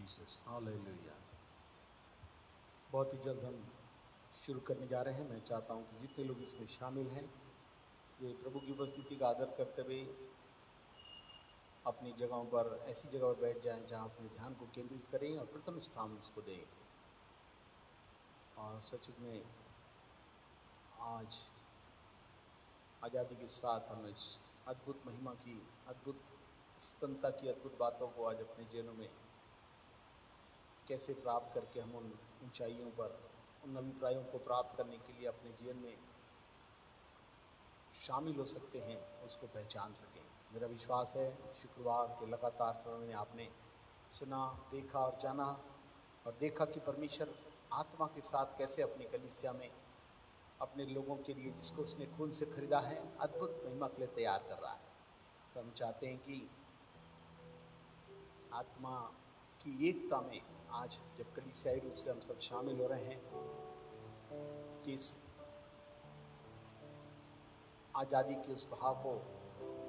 Jesus, hallelujah. बहुत ही जल्द हम शुरू करने जा रहे हैं। मैं चाहता हूं कि जितने लोग इसमें शामिल हैं वे प्रभु की उपस्थिति का आदर करते हुए अपनी जगहों पर ऐसी जगह पर बैठ जाएं जहां अपने ध्यान को केंद्रित करें और प्रथम स्थान इसको दें। और सचमुच में आज आज़ादी के साथ हम इस अद्भुत महिमा की, अद्भुत स्तंता की अद्भुत बातों को आज अपने जीवनों में कैसे प्राप्त करके हम उन ऊंचाइयों पर, उन अभिप्रायों को प्राप्त करने के लिए अपने जीवन में शामिल हो सकते हैं, उसको पहचान सकें। मेरा विश्वास है शुक्रवार के लगातार समय में आपने सुना, देखा और जाना और देखा कि परमेश्वर आत्मा के साथ कैसे अपनी कलीसिया में अपने लोगों के लिए, जिसको उसने खून से खरीदा है, अद्भुत महिमा के लिए तैयार कर रहा है। तो हम चाहते हैं कि आत्मा की एकता में आज जब कलीसियाई रूप से हम सब शामिल हो रहे हैं कि इस आज़ादी के उस भाव को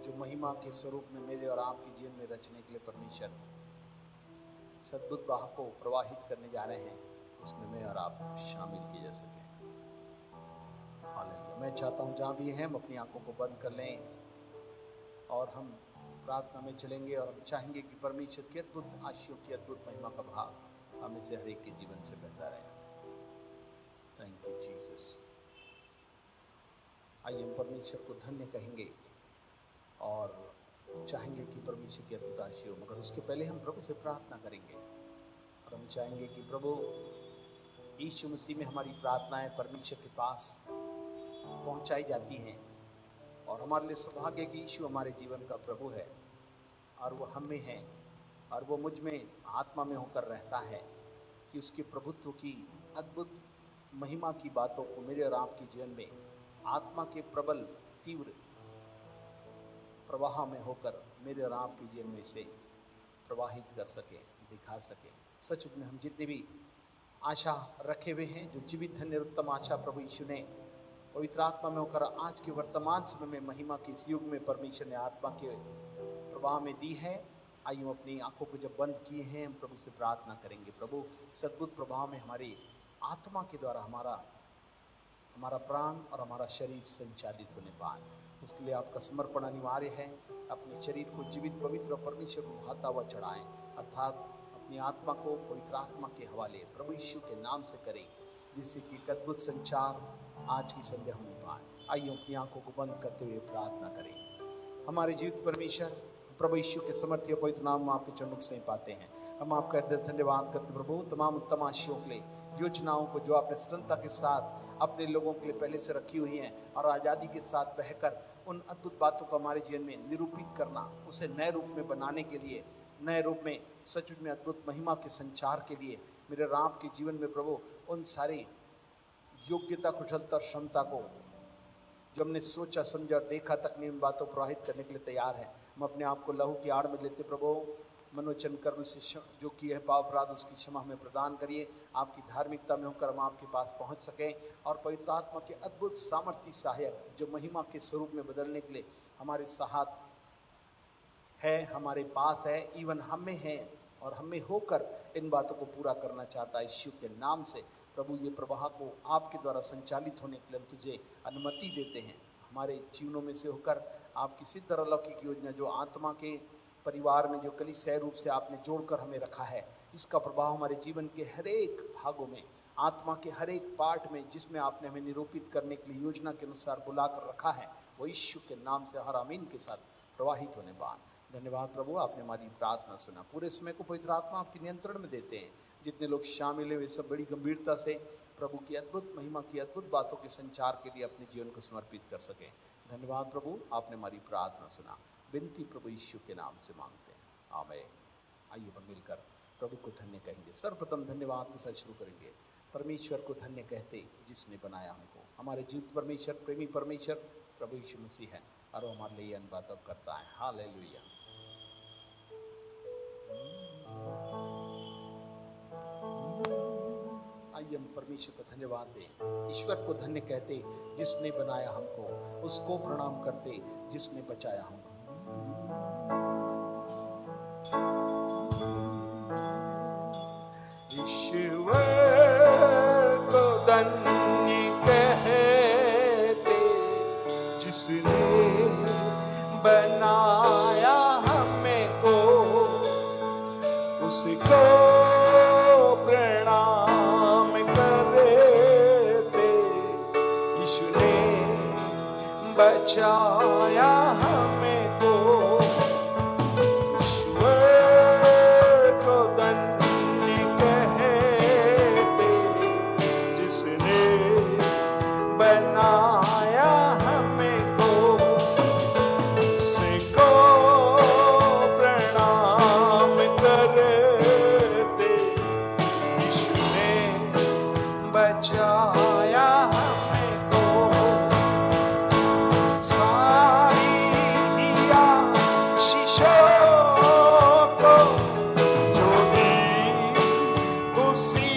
जो महिमा के स्वरूप में मेरे और आपके जीवन में रचने के लिए परमेश्वर सद्भुत भाव को प्रवाहित करने जा रहे हैं, उसमें मैं और आप शामिल किए जा सकें। हालेलुया। मैं चाहता हूं जहां भी हैं हम अपनी आंखों को बंद कर लें और हम प्रार्थना में चलेंगे और हम चाहेंगे कि परमेश्वर की अद्भुत आशीषों की अद्भुत महिमा का भाव हमें से हर एक के जीवन से बहता रहे। Thank you Jesus. आइए हम परमेश्वर को धन्य कहेंगे और चाहेंगे कि परमेश्वर की अद्भुत आशीष हो, मगर उसके पहले हम प्रभु से प्रार्थना करेंगे और हम चाहेंगे कि प्रभु यीशु मसीह में हमारी प्रार्थनाएं परमेश्वर के पास पहुंचाई जाती हैं और हमारे लिए सौभाग्य कि यीशु हमारे जीवन का प्रभु है और वो हम में है और वो मुझ में आत्मा में होकर रहता है, कि उसके प्रभुत्व की अद्भुत महिमा की बातों को मेरे और आपके जीवन में आत्मा के प्रबल तीव्र प्रवाह में होकर मेरे और आपके जीवन में से प्रवाहित कर सके, दिखा सके। सचमुच में हम जितने भी आशा रखे हुए हैं, जो जीवित है निरुत्तम आशा प्रभु यीशु ने पवित्र आत्मा में होकर आज के वर्तमान समय में महिमा के इस युग में परमेश्वर ने आत्मा के प्रवाह में दी है। आइए हम अपनी आंखों को जब बंद किए हैं हम प्रभु से प्रार्थना करेंगे, प्रभु सद्भुत प्रभाव में हमारी आत्मा के द्वारा हमारा प्राण और हमारा शरीर संचालित होने पाए, उसके लिए आपका समर्पण अनिवार्य है। अपने शरीर को जीवित, पवित्र और परमेश्वर को भाता हुआ चढ़ाएं, अर्थात अपनी आत्मा को पवित्र आत्मा के हवाले प्रभु यीशु के नाम से करें, जिससे कि एक अद्भुत संचार आज की संध्या होने पाए। आइए अपनी आंखों को बंद करते हुए प्रार्थना करें। हमारे जीवित परमेश्वर प्रभु यीशु के समर्थी और पवित्र नाम में आपके चरणों से पाते हैं। हम आपका धन्यवाद करते प्रभु तमाम उत्तम आशीषों के लिए, योजनाओं को जो आपने सरलता के साथ अपने लोगों के लिए पहले से रखी हुई हैं और आज़ादी के साथ बहकर उन अद्भुत बातों को हमारे जीवन में निरूपित करना, उसे नए रूप में बनाने के लिए, नए रूप में सचमुच में अद्भुत महिमा के संचार के लिए मेरे राम के जीवन में प्रभु उन सारी योग्यता, कुशलता और क्षमता को जो हमने सोचा, समझा और देखा तक नहीं, उन बातों प्रवाहित करने के लिए तैयार हैं। हम अपने आप को लहू की आड़ में लेते प्रभु मनोचन कर्म से जो किए हैं पाप अपराध, उसकी क्षमा हमें प्रदान करिए। आपकी धार्मिकता में होकर हम आपके पास पहुंच सकें और पवित्र आत्मा के अद्भुत सामर्थ्य सहायक जो महिमा के स्वरूप में बदलने के लिए हमारे साथ है, हमारे पास है, इवन हम में है और हमें होकर इन बातों को पूरा करना चाहता है। यीशु के नाम से प्रभु ये प्रवाह को आपके द्वारा संचालित होने के लिए हम तुझे अनुमति देते हैं। हमारे जीवनों में से होकर आपकी सिद्ध और अलौकिक योजना जो आत्मा के परिवार में, जो कलीसियाई रूप से आपने जोड़कर हमें रखा है, इसका प्रभाव हमारे जीवन के हर एक भागों में, आत्मा के हर एक पार्ट में जिसमें आपने हमें निरूपित करने के लिए योजना के अनुसार बुलाकर रखा है, वो यीशु के नाम से हर आमीन के साथ प्रवाहित होने पाए। धन्यवाद प्रभु, आपने हमारी प्रार्थना सुना। पूरे समय को पवित्र आत्मा आपके नियंत्रण में देते हैं। जितने लोग शामिल हैं वे सब बड़ी गंभीरता से प्रभु की अद्भुत महिमा की अद्भुत बातों के संचार के लिए अपने जीवन को समर्पित कर सकें। धन्यवाद प्रभु, आपने हमारी प्रार्थना सुना। विनती प्रभु यीशु के नाम से मांगते हैं, आमीन। आइए हम मिलकर प्रभु को धन्य कहेंगे। सर्वप्रथम धन्यवाद के साथ शुरू करेंगे। परमेश्वर को धन्य कहते जिसने बनाया हमको। हमारे जीवित परमेश्वर, प्रेमी परमेश्वर प्रभु यीशु मसीह है और वो हमारे लिए इन बातों करता है। हालेलुया। आइए हम परमेश्वर को धन्यवाद दें। ईश्वर को धन्य कहते जिसने बनाया हमको, उसको प्रणाम करते जिसने बचाया हमको। उसको प्रणाम करे थे। यीशु ने बचाया हमें को, ईश्वर को धन्य कहते जिसने बनाया हमें को। उसको प्रणाम करते, यीशु ने बचाया हमें को। सारी आशीषों को जो दी उसी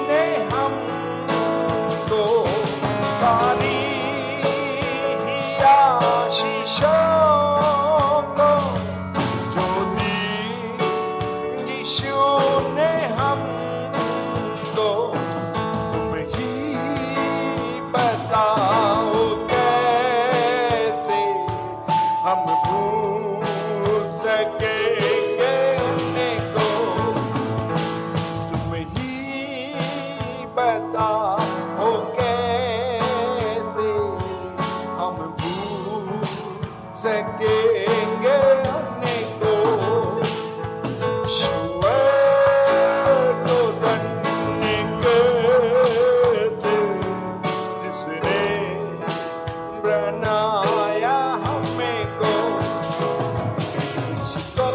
ने हमको, सारी आशीषों को जो दी यीशु ने हमको। तुम ही बताओ कैसे हम भूल सकेंगे उनको। तुम ही बताओ कैसे हम भूल सकेंगे उनको। ईश्वर को धन्य कहते जिसने बनाया हमें को। इसको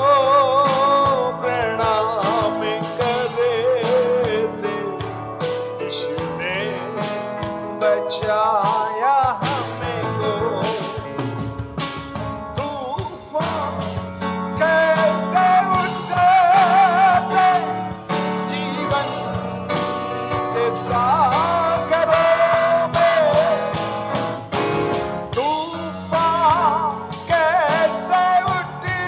प्रणाम करे थे, यीशु ने बचाया हमें को। तूफान कैसे उठते जीवन के सागरों में, तूफान कैसे उठते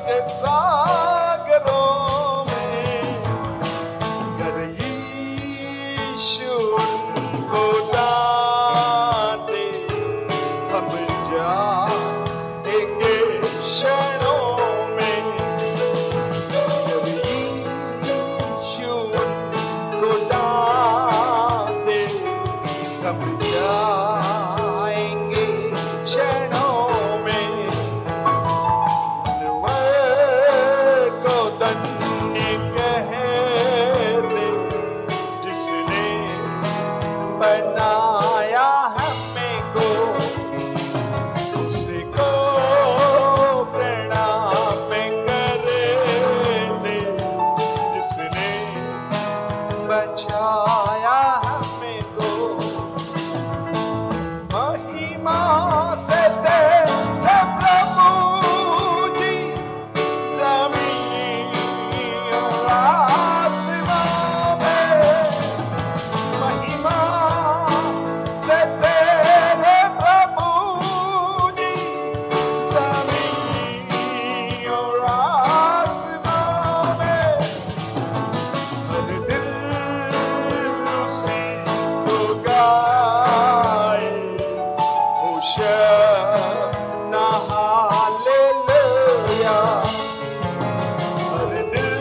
के सागरों में। अगर यीशु उनको डांटे, हम जाएंगे क्षणों में। अगर यीशु उनको डांटे, हम जाएंगे क्षणों में। ईश्वर को धन्य कहते जिसने बनाया हमें को। उसको प्रणाम करे थे जिसने बचाया हमें को। महिमा से तेरे प्रभु जी जमीन और आसमां में। महिमा से तेरे प्रभु जी जमीन और आसमां में। हर दिल उसी को गाए, होशाना हालेलुया। हर दिल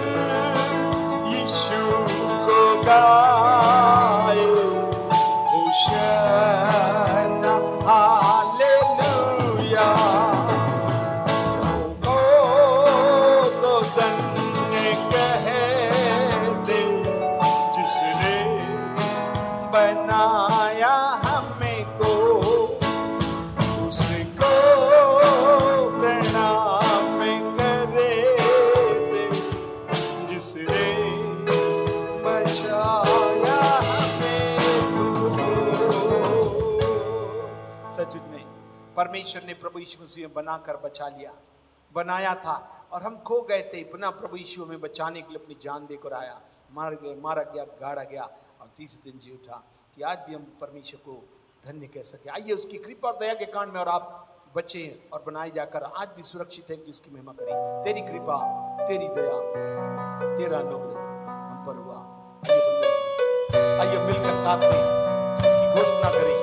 यीशु को गाए, होशाना हालेलुया। तो धन्य कहते जिसने बनाया हमें को। उसको प्रणाम करे थे जिसने बचाया हमें को। सचमुच में परमेश्वर ने प्रभु यीशु मसीह में बनाकर बचा लिया, बनाया था और हम खो गए थे। पुनः प्रभु यीशु में बचाने के लिए अपनी जान देकर आया, मारा गया, गाड़ा गया और तीसरे दिन जी उठा कि आज भी हम परमेश्वर को धन्य कह सके। आइए उसकी कृपा और दया के कारण में और आप बचे और बनाए जाकर आज भी सुरक्षित है कि उसकी महिमा करें। तेरी कृपा, तेरी दया, तेरा अनुग्रह हम पर हुआ। आइए मिलकर साथ में इसकी घोषणा करें।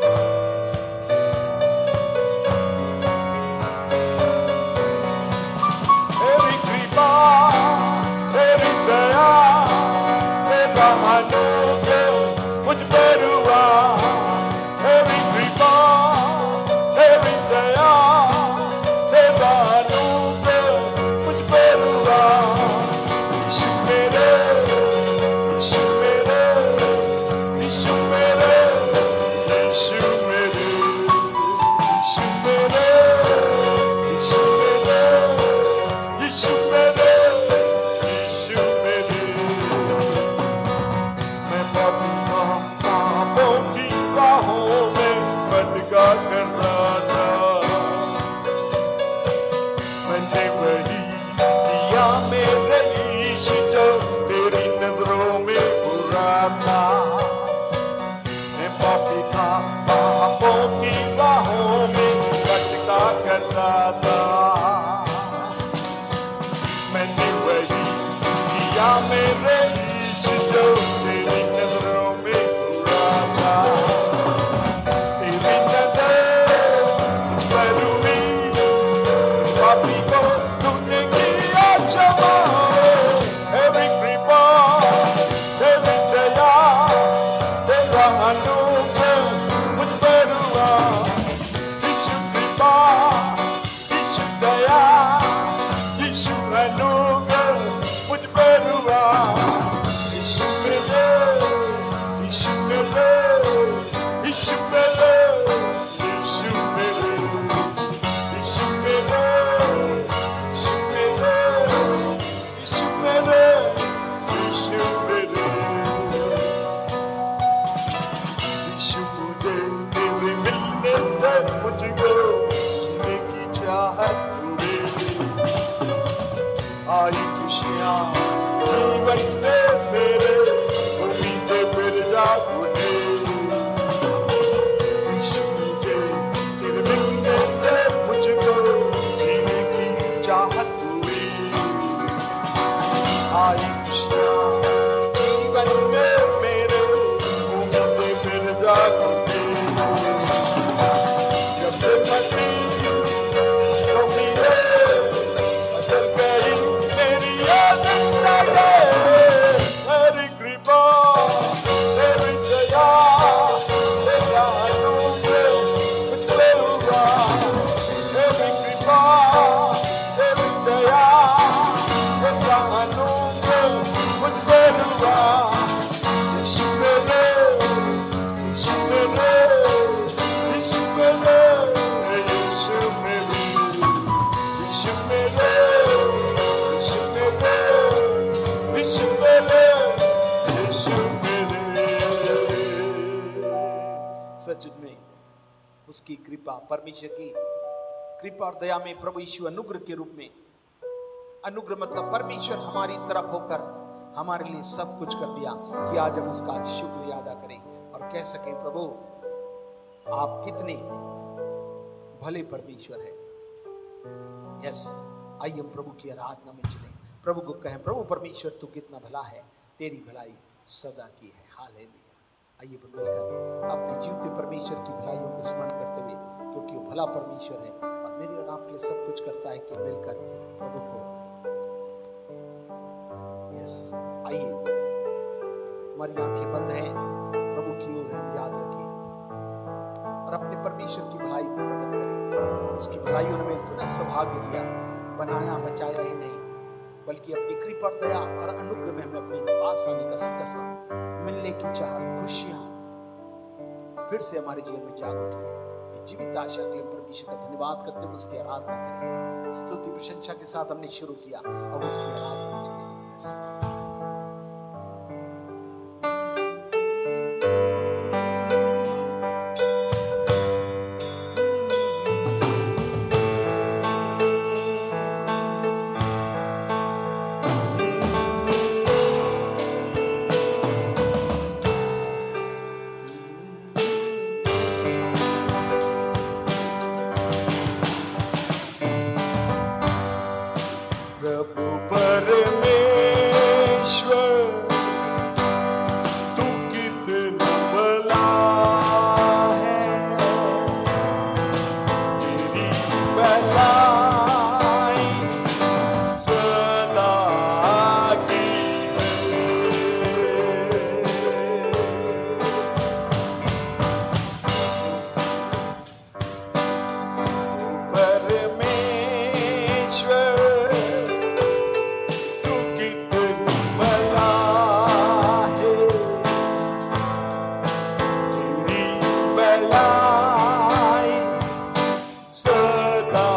मुझको जीने की चाहत हुई। आई खुशियाँ जीवन में मेरे, उम्मीदें फिर जाग उठी। यीशु मुझे तेरे मिलने से मुझको जीने की चाहत हुई। आई खुशियाँ जीवन में मेरे, उम्मीदें फिर जाग उठी। जब से मटी तो मिले, बदल गई मेरी आदत। तेरी कृपा, तेरी दया, तेरा अनुग्रह मुझ पे हुआ। तेरी कृपा, तेरी दया, तेरा अनुग्रह मुझ पे हुआ। यीशु मेरे, यीशु मेरे, यीशु मेरे, यीशु मेरे, यीशु मेरे, यीशु मेरे, यीशु मेरे, यीशु मेरे। सच में उसकी कृपा, परमेश्वर की कृपा और दया में प्रभु यीशु अनुग्रह के रूप में, अनुग्रह मतलब परमेश्वर हमारी तरफ होकर हमारे लिए सब कुछ कर दिया कि आज हम उसका शुक्रिया अदा करें और कह सकें प्रभु आप कितने भले परमेश्वर हैं। यस, आइए हम प्रभु की आराधना में चलें, प्रभु को कहें प्रभु परमेश्वर तू कितना भला है, तेरी भलाई सदा की है। हालेलुया। आइए मिलकर अपने जीवते परमेश्वर की भलाइयों को स्मरण करते हुए, क्योंकि वो भला परमेश्वर है और मेरे और आपके लिए सब कुछ करता है, कि मिलकर प्रभु को यस आइए हमारी आंखें बंद हैं, प्रभु की ओर याद रखिए और अपने परमेश्वर की भलाई को प्रकट करें। उसकी भलाइयों ने हमें पुनः सौभाग्य दिया, बनाया बचाया ही नहीं, बल्कि अपनी कृपा और दया और अनुग्रह में हमें अपने पास आने का सदस्य मिलने की चाहत, खुशियां फिर से हमारे जीवन में जाग उठी। ये जीवित आशा के लिए परमेश्वर का धन्यवाद करते हुए उसकी आराधना करें। स्तुति प्रशंसा के साथ हमने शुरू किया, अब उसकी आराधना करें। प्रभु परमेश्वर तू कितना भला है, तेरी भलाई सदा की है। परमेश्वर सदा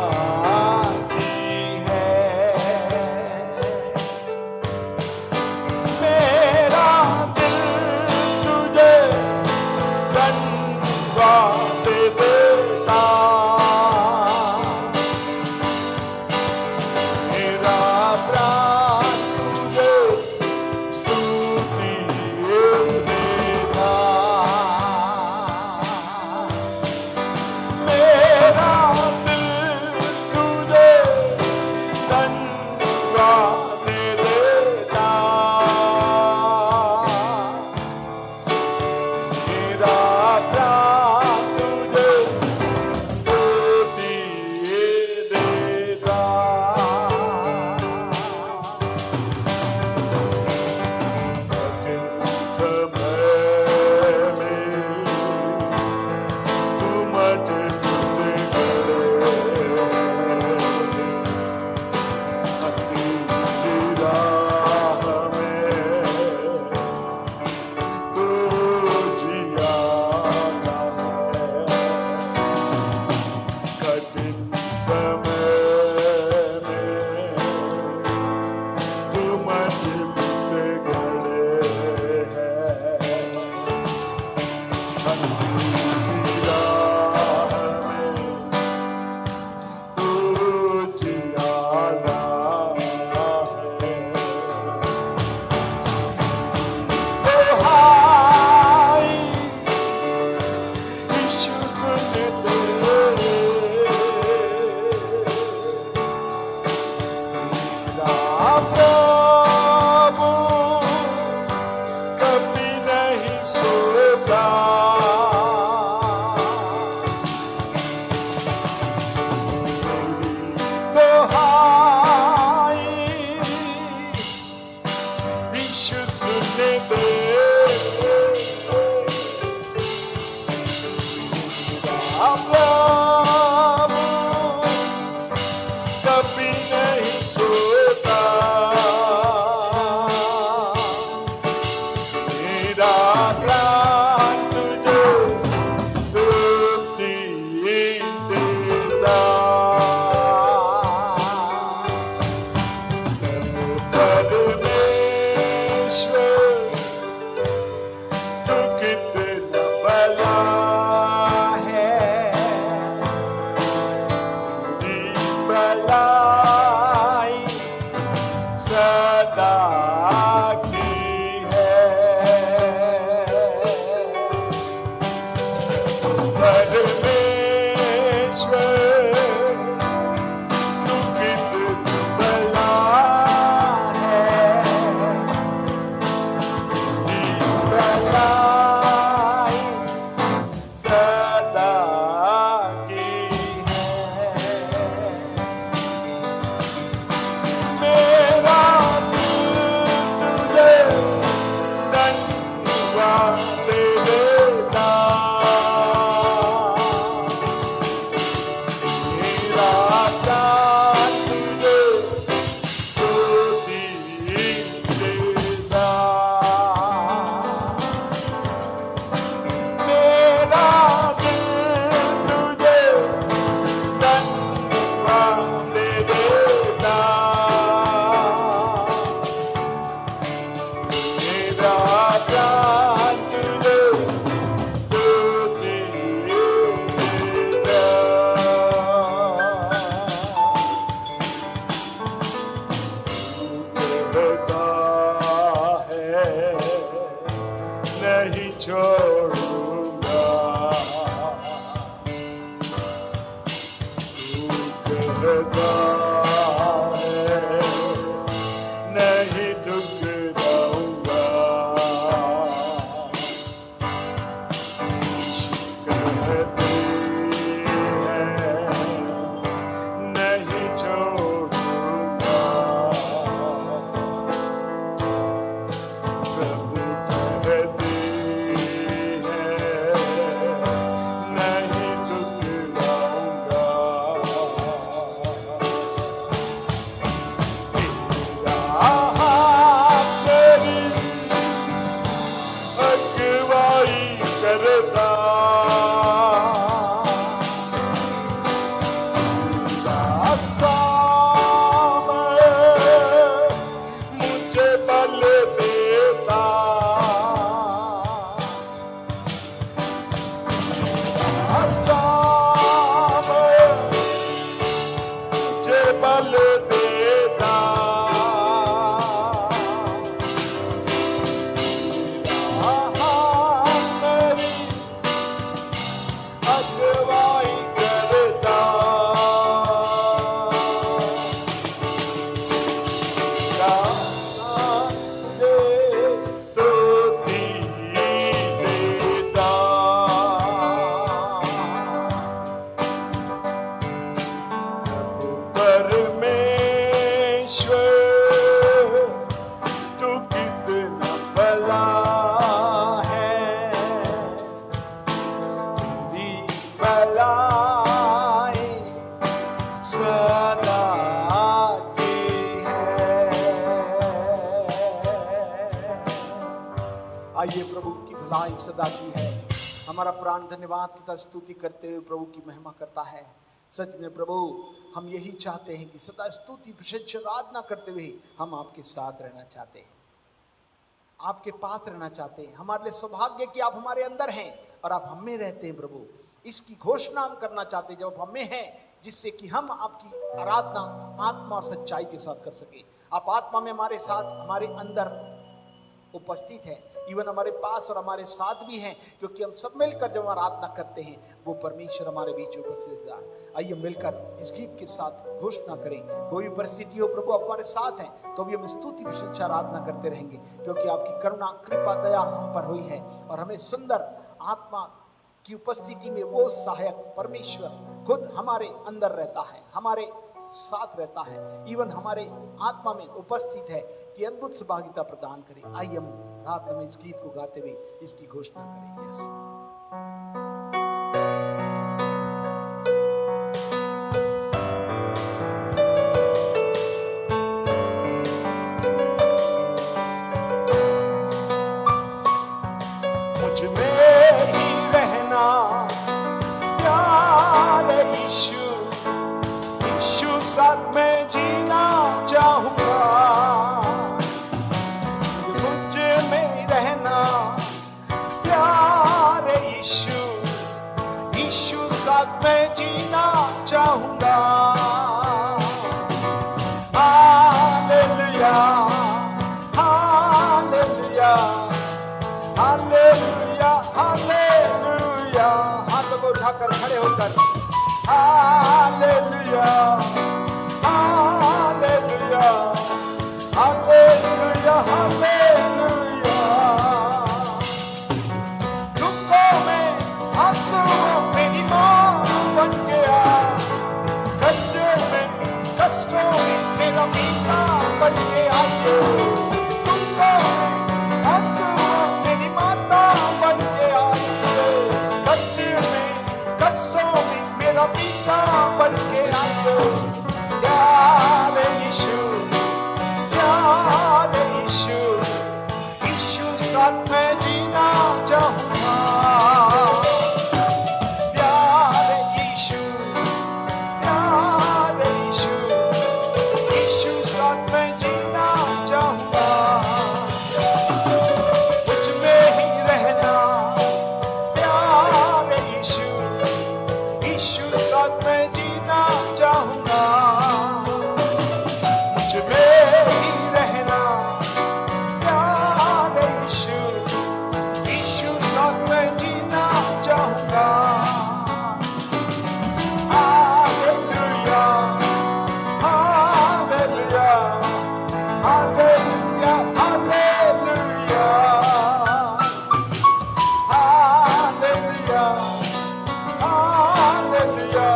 अदा की है। हमारा प्राण धन्यवाद की स्तुति करते हुए प्रभु की महिमा करता है। सच में प्रभु हम यही चाहते हैं कि सदा स्तुति प्रशंसा आराधना करते हुए हम आपके साथ रहना चाहते हैं, आपके पास रहना चाहते हैं। हमारे लिए सौभाग्य कि आप हमारे अंदर हैं और आप हम में रहते हैं प्रभु। इसकी घोषणा हम करना चाहते हैं जब आप हम में हैं, जिससे कि हम आपकी आराधना आत्मा और सच्चाई के साथ कर सके। आप आत्मा में हमारे साथ, हमारे अंदर उपस्थित है, इवन हमारे पास और हमारे साथ भी हैं, क्योंकि हम सब मिलकर जब आराधना करते हैं वो परमेश्वर हमारे बीच उपस्थित है। आइए मिलकर इस गीत के साथ घोषणा करें। कोई भी परिस्थिति हो प्रभु आप हमारे साथ हैं, तो भी हम स्तुति प्रशंसा आराधना करते रहेंगे, क्योंकि आपकी करुणा कृपा दया हम पर हुई है और हमें सुंदर आत्मा की उपस्थिति में वो सहायक परमेश्वर खुद हमारे अंदर रहता है, हमारे साथ रहता है, इवन हमारे आत्मा में उपस्थित है कि अद्भुत सहभागिता प्रदान करें। आइए हम रात में इस गीत को गाते हुए इसकी घोषणा करें। यस मुझ में ही रहना प्यारे यीशु, यीशु साथ में जीना चाहूंगा। मुझ में रहना प्यारे यीशु, यीशु साथ में जीना चाहूंगा। Hallelujah hallelujah hallelujah hallelujah. हाथों को उठाकर खड़े होकर हालेलुया हालेलुया हालेलुया हालेलुया। दुखों में आंसुओं में ईमान बन गया, कष्टों में मेरा मीठा बन के आइए। दुखों में आंसुओं में माता बन के आइए, कष्टों में मेरा मीठा बन के आइए। प्यारे यीशु प्यारे यीशु, यीशु साथ में जीना चाहूंगा। प्यारे यीशु प्यारे यीशु, यीशु साथ में जीना चाहूंगा। मुझ में ही रहना प्यारे यीशु, यीशु साथ में जीना चाहूंगा। मुझ में ही रहना प्यारे यीशु, यीशु साथ में जीना चाहूंगा। Hallelujah hallelujah hallelujah hallelujah hallelujah hallelujah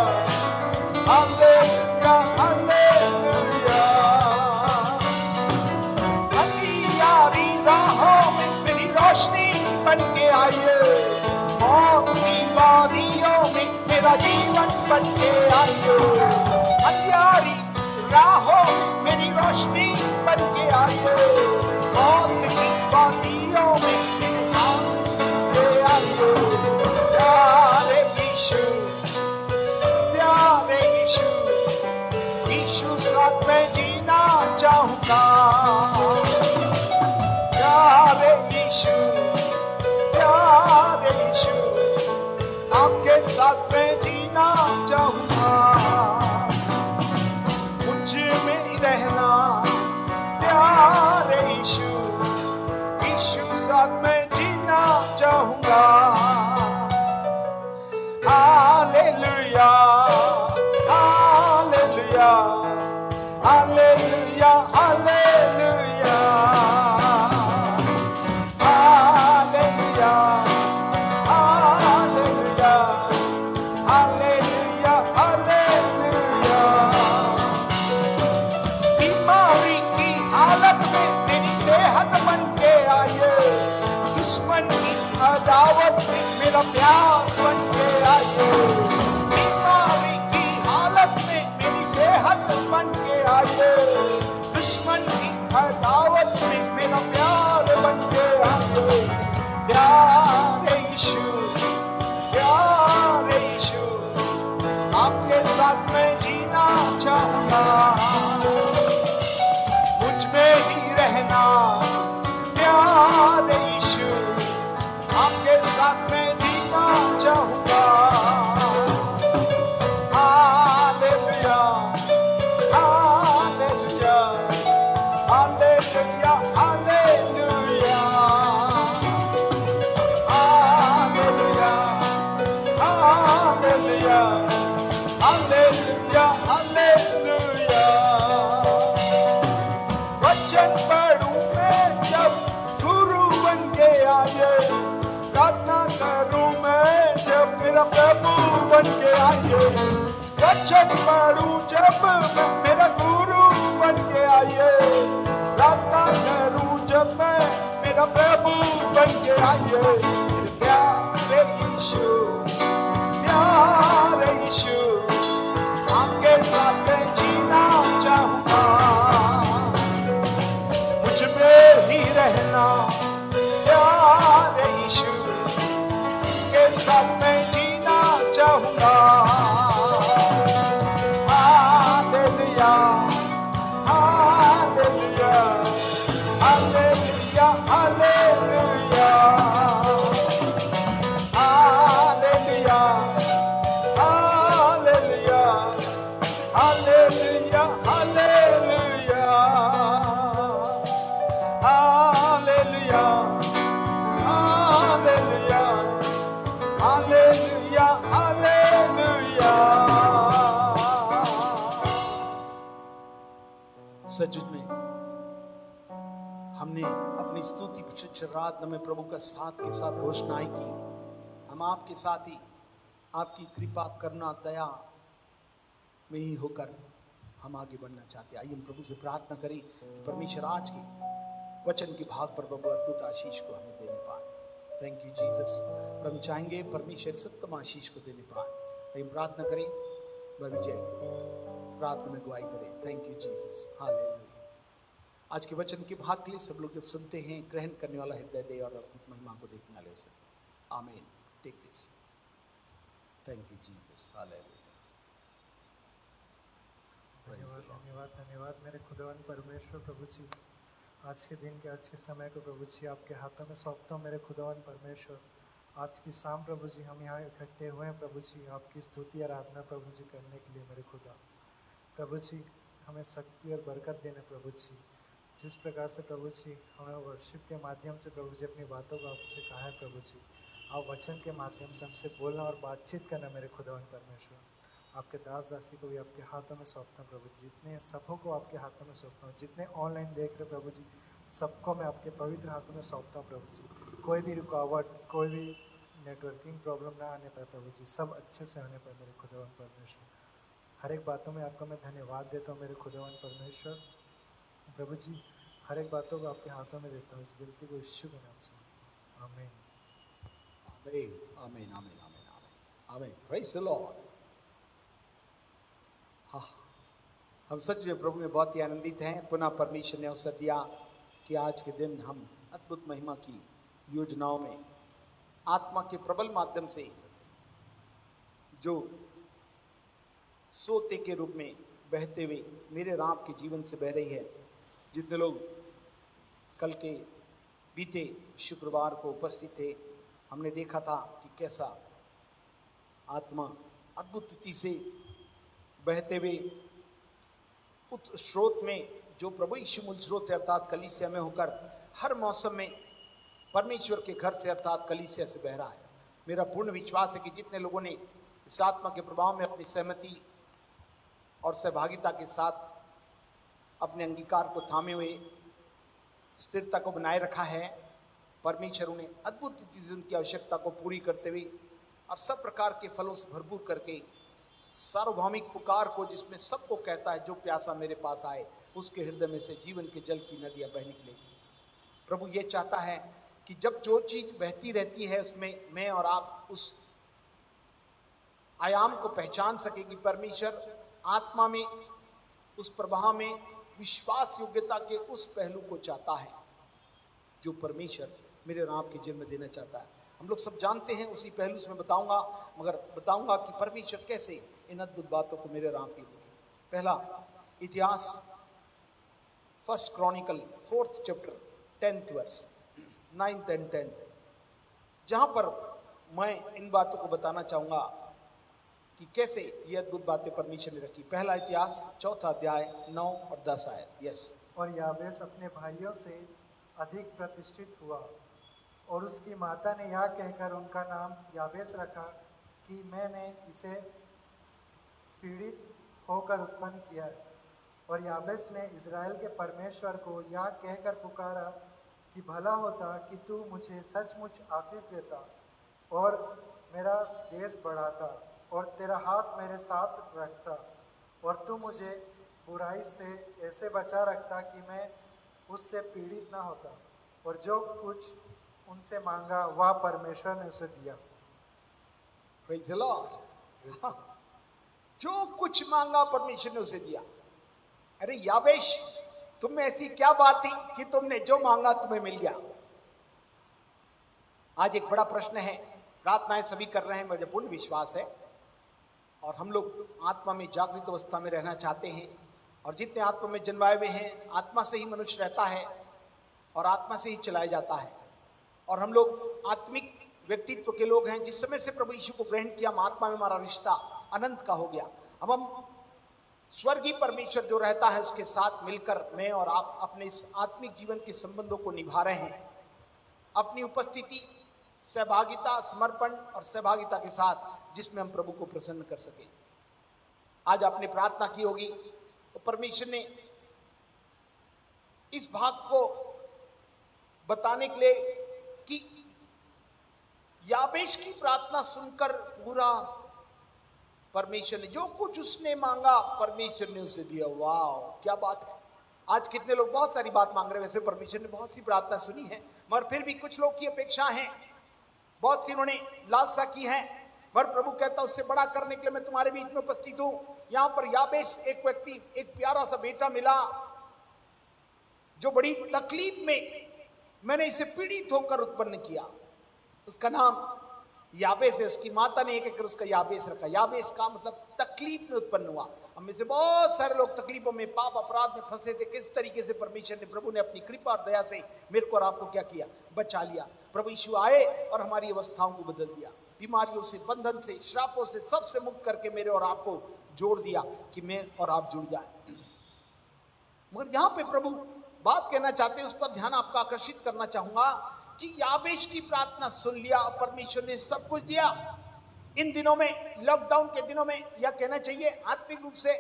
hallelujah hallelujah. अंधियारी राहों में मेरी रोशनी बन के आइए, मौत की वादियों में मेरा जीवन बन के आइए। अंधियारी राहों में मेरी रोशनी बन के आइए, मौत की वादियों में मेरे साथ ले आइए। प्यारे यीशु प्यारे यीशु, यीशु साथ में जीना चाहूंगा। प्यारे यीशु प्यारे यीशु, आपके साथ में जीना चाहूंगा। मुझ में ही रहना प्यारे यीशु, यीशु साथ में जीना चाहूंगा। Hallelujah hallelujah hallelujah hallelujah hallelujah hallelujah आपके साथ मैं जीना चाहूंगा, मुझ में ही रहना प्यारे यीशु, आपके साथ मैं जीना चाहूंगा। Hallelujah hallelujah hallelujah hallelujah hallelujah hallelujah hallelujah hallelujah. वचन पढ़ूं मैं जब गुरु बन के आए, प्रार्थना करूं मैं जब मेरा प्रभु बन के आए। वचन पढ़ूं जब मेरा गुरु बन के आए, प्रार्थना करूं जब मैं मेरा प्रभु बन के आए। प्यारे यीशु प्यारे यीशु, आपके साथ मैं जीना चाहूंगा, मुझ में ही रहना प्यारे यीशु, के साथ मैं जीना चाहूंगा। Hallelujah hallelujah hallelujah hallelujah hallelujah hallelujah hallelujah hallelujah hallelujah hallelujah hallelujah hallelujah. सचमुच में हमने अपनी स्तुति आराधना में प्रभु का साथ के साथ घोषणाएं की। हम आपके साथ ही आपकी कृपा करुणा दया में ही होकर हम आगे बढ़ना चाहते हैं। आइए हम प्रभु से प्रार्थना करें कि परमेश्वर आज के वचन के भाग पर प्रभु अद्भुत आशीष को हमें देने पाए। Thank you Jesus. और हम चाहेंगे परमेश्वर सत्तम आशीष को देने पाए। आइए प्रार्थना करें, विजय प्रार्थना में गवाही करें। Thank you Jesus. हालेलुया। आज के वचन के भाग के लिए सब लोग जब सुनते हैं, ग्रहण करने वाला हृदय दे और अद्भुत महिमा को देखने वाले से। Amen. Take this. Thank you Jesus. Hallelujah. धन्यवाद धन्यवाद धन्यवाद मेरे खुदावन परमेश्वर प्रभु जी। आज के दिन के आज के समय को प्रभु जी आपके हाथों में सौंपता हूँ मेरे खुदावन परमेश्वर। आज की शाम प्रभु जी हम यहाँ इकट्ठे हुए हैं प्रभु जी आपकी स्तुति आराधना प्रभु जी करने के लिए मेरे खुदा। प्रभु जी हमें शक्ति और बरकत देने प्रभु जी। जिस प्रकार से प्रभु जी हमें वर्शिप के माध्यम से प्रभु जी अपनी बातों को आपसे कहा है प्रभु जी, आप वचन के माध्यम से हमसे बोलना और बातचीत करना मेरे खुदावन परमेश्वर। आपके दास दासी को भी आपके हाथों में सौंपता हूँ प्रभु जी। जितने सबों को आपके हाथों में सौंपता हूँ, जितने ऑनलाइन देख रहे प्रभु जी सबको मैं आपके पवित्र हाथों में सौंपता हूँ प्रभु जी। कोई भी रुकावट, कोई भी नेटवर्किंग प्रॉब्लम ना आने पाए प्रभु जी, सब अच्छे से आने पाए मेरे खुदावन परमेश्वर। हर एक बातों में आपका मैं धन्यवाद देता हूँ मेरे खुदावन परमेश्वर। प्रभु जी हर एक बातों को आपके हाथों में देता हूँ, इस विनती को यीशु के नाम से। आमीन आमीन आमीन आमीन आमीन आमीन आमीन। Praise the Lord. हाँ, हम सच में प्रभु में बहुत ही आनंदित हैं। पुनः परमेश्वर ने अवसर दिया कि आज के दिन हम अद्भुत महिमा की योजनाओं में आत्मा के प्रबल माध्यम से जो सोते के रूप में बहते हुए मेरे राम के जीवन से बह रही है। जितने लोग कल के बीते शुक्रवार को उपस्थित थे, हमने देखा था कि कैसा आत्मा अद्भुत रीति से बहते हुए उस स्रोत में जो प्रभु यीशु मूल स्रोत है अर्थात कलीसिया में होकर हर मौसम में परमेश्वर के घर से अर्थात कलीसिया से बह रहा है। मेरा पूर्ण विश्वास है कि जितने लोगों ने इस आत्मा के प्रभाव में अपनी सहमति और सहभागिता के साथ अपने अंगीकार को थामे हुए स्थिरता को बनाए रखा है, परमेश्वर उन्हें अद्भुत रीति से उनकी आवश्यकता को पूरी करते हुए और सब प्रकार के फलों से भरपूर करके सार्वभौमिक पुकार को जिसमें सबको कहता है जो प्यासा मेरे पास आए, उसके हृदय में से जीवन के जल की नदियां बह निकलेगी। प्रभु ये चाहता है कि जब जो चीज बहती रहती है उसमें मैं और आप उस आयाम को पहचान सके कि परमेश्वर आत्मा में उस प्रवाह में विश्वास योग्यता के उस पहलू को चाहता है जो परमेश्वर मेरे राम के जन्म देना चाहता है। हम लोग सब जानते हैं, उसी पहलू से मैं बताऊंगा, मगर बताऊंगा कि परमेश्वर कैसे इन अद्भुत बातों को मेरे और आपके लिए। पहला इतिहास, 1 Chronicle 4th chapter 10th verse, 9th and 10th, जहां पर मैं इन बातों को बताना चाहूंगा कि कैसे ये अद्भुत बातें परमेश्वर ने रखी। पहला इतिहास 4th अध्याय 9 और 10 आयत। यस। और याबेस अपने भाइयों से अधिक प्रतिष्ठित हुआ और उसकी माता ने यह कहकर उनका नाम याबेस रखा कि मैंने इसे पीड़ित होकर उत्पन्न किया है। और याबेस ने इज़राइल के परमेश्वर को यह कहकर पुकारा कि भला होता कि तू मुझे सचमुच आशीष देता और मेरा देश बढ़ाता और तेरा हाथ मेरे साथ रखता और तू मुझे बुराई से ऐसे बचा रखता कि मैं उससे पीड़ित ना होता। और जो कुछ उनसे मांगा वह परमेश्वर ने उसे दिया। Praise the Lord. जो कुछ मांगा परमेश्वर ने उसे दिया। अरे याबेश, तुम में ऐसी क्या बात थी कि तुमने जो मांगा तुम्हें मिल गया? आज एक बड़ा प्रश्न है, प्रार्थनाएं सभी कर रहे हैं, मुझे पूर्ण विश्वास है, और हम लोग आत्मा में जागृत अवस्था में रहना चाहते हैं। और जितने आत्मा में जन्माए हुए हैं, आत्मा से ही मनुष्य रहता है और आत्मा से ही चलाया जाता है। और हम लोग आत्मिक व्यक्तित्व के लोग हैं। जिस समय से प्रभु यीशु को ग्रहण किया, हम आत्मा में हमारा रिश्ता अनंत का हो गया। अब हम स्वर्गीय परमेश्वर जो रहता है उसके साथ मिलकर मैं और आप अपने इस आत्मिक जीवन के संबंधों को निभा रहे हैं, अपनी उपस्थिति, सहभागिता, समर्पण और सहभागिता के साथ, जिसमें हम प्रभु को प्रसन्न कर सके। आज आपने प्रार्थना की होगी तो परमेश्वर ने इस बात को बताने के लिए कि याबेश की प्रार्थना सुनकर पूरा परमेश्वर ने जो कुछ उसने मांगा परमेश्वर ने उसे दिया। वाह, क्या बात है। आज कितने लोग बहुत सारी बात मांग रहे हैं। वैसे परमेश्वर ने बहुत सी प्रार्थना सुनी है, मगर फिर भी कुछ लोग की अपेक्षा है, बहुत सी उन्होंने लालसा की है, पर प्रभु कहता उससे बड़ा करने के लिए मैं तुम्हारे बीच में उपस्थित हूं। यहां पर याबेश एक व्यक्ति, एक प्यारा सा बेटा मिला जो बड़ी तकलीफ में मैंने इसे पीड़ित होकर उत्पन्न किया। उसका नाम याबेस है। उसकी माता ने एक एक उसका याबेस रखा। याबेस का मतलब तकलीफ में उत्पन्न हुआ। हम में से बहुत सारे लोग तकलीफों में, पाप अपराध में फंसे थे। किस तरीके से परमेश्वर ने, प्रभु ने अपनी कृपा और दया से मेरे को और आपको क्या किया? बचा लिया। प्रभु यीशु आए और हमारी अवस्थाओं को बदल दिया, बीमारियों से, बंधन से, श्रापों से, सबसे मुक्त करके मेरे और आपको जोड़ दिया कि मैं और आप जुड़ जाए। मगर यहां पे प्रभु बात कहना चाहते हैं, उस पर ध्यान आपका आकर्षित करना चाहूंगा कि याबेश की प्रार्थना सुन लिया, परमेश्वर ने सब कुछ दिया। इन दिनों में, लॉकडाउन के दिनों में, यह कहना चाहिए आत्मिक रूप से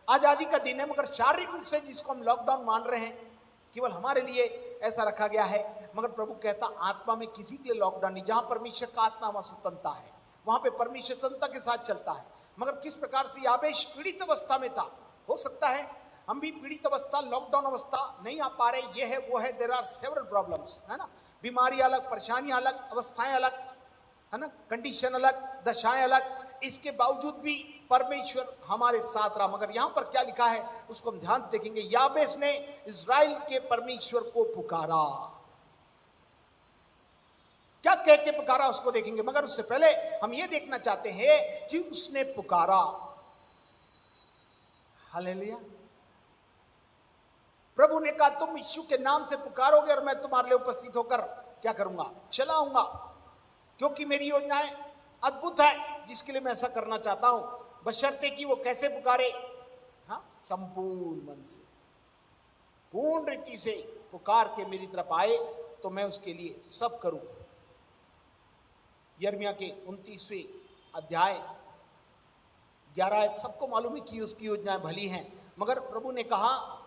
आजादी का दिन है, मगर शारीरिक रूप से जिसको हम लॉकडाउन मान रहे हैं, केवल हमारे लिए ऐसा रखा गया है। मगर प्रभु कहता आत्मा में किसी के लिए लॉकडाउन नहीं। जहां परमेश्वर का आत्मा वहां स्वतंत्रता है, वहां पे परमेश्वर स्वतंत्रता के साथ चलता है। मगर किस प्रकार से याबेश पीड़ित अवस्था में था, हो सकता है हम भी पीड़ित अवस्था, लॉकडाउन अवस्था नहीं आ पा रहे, ये है वो है, देयर आर सेवरल प्रॉब्लम्स, है ना। बीमारी अलग, परेशानी अलग, अवस्थाएं अलग, है ना, कंडीशन अलग, दशाएं अलग। इसके बावजूद भी परमेश्वर हमारे साथ रहा। मगर यहां पर क्या लिखा है उसको हम ध्यान देखेंगे। याबेश ने इज़राइल के परमेश्वर को पुकारा। क्या कह के पुकारा उसको देखेंगे, मगर उससे पहले हम ये देखना चाहते हैं कि उसने पुकारा। हालेलुया। प्रभु ने कहा तुम यीशु के नाम से पुकारोगे और मैं तुम्हारे लिए उपस्थित होकर क्या करूंगा? चलाऊंगा, क्योंकि मेरी योजनाएं अद्भुत है, जिसके लिए मैं ऐसा करना चाहता हूं। बशर्ते कि वो कैसे पुकारे? हाँ, संपूर्ण मन से, पूर्ण रीति से पुकार के मेरी तरफ आए तो मैं उसके लिए सब करूं। यिर्मयाह के 29वें अध्याय 11 आयत, सबको मालूम है कि उसकी योजनाएं भली हैं, मगर प्रभु ने कहा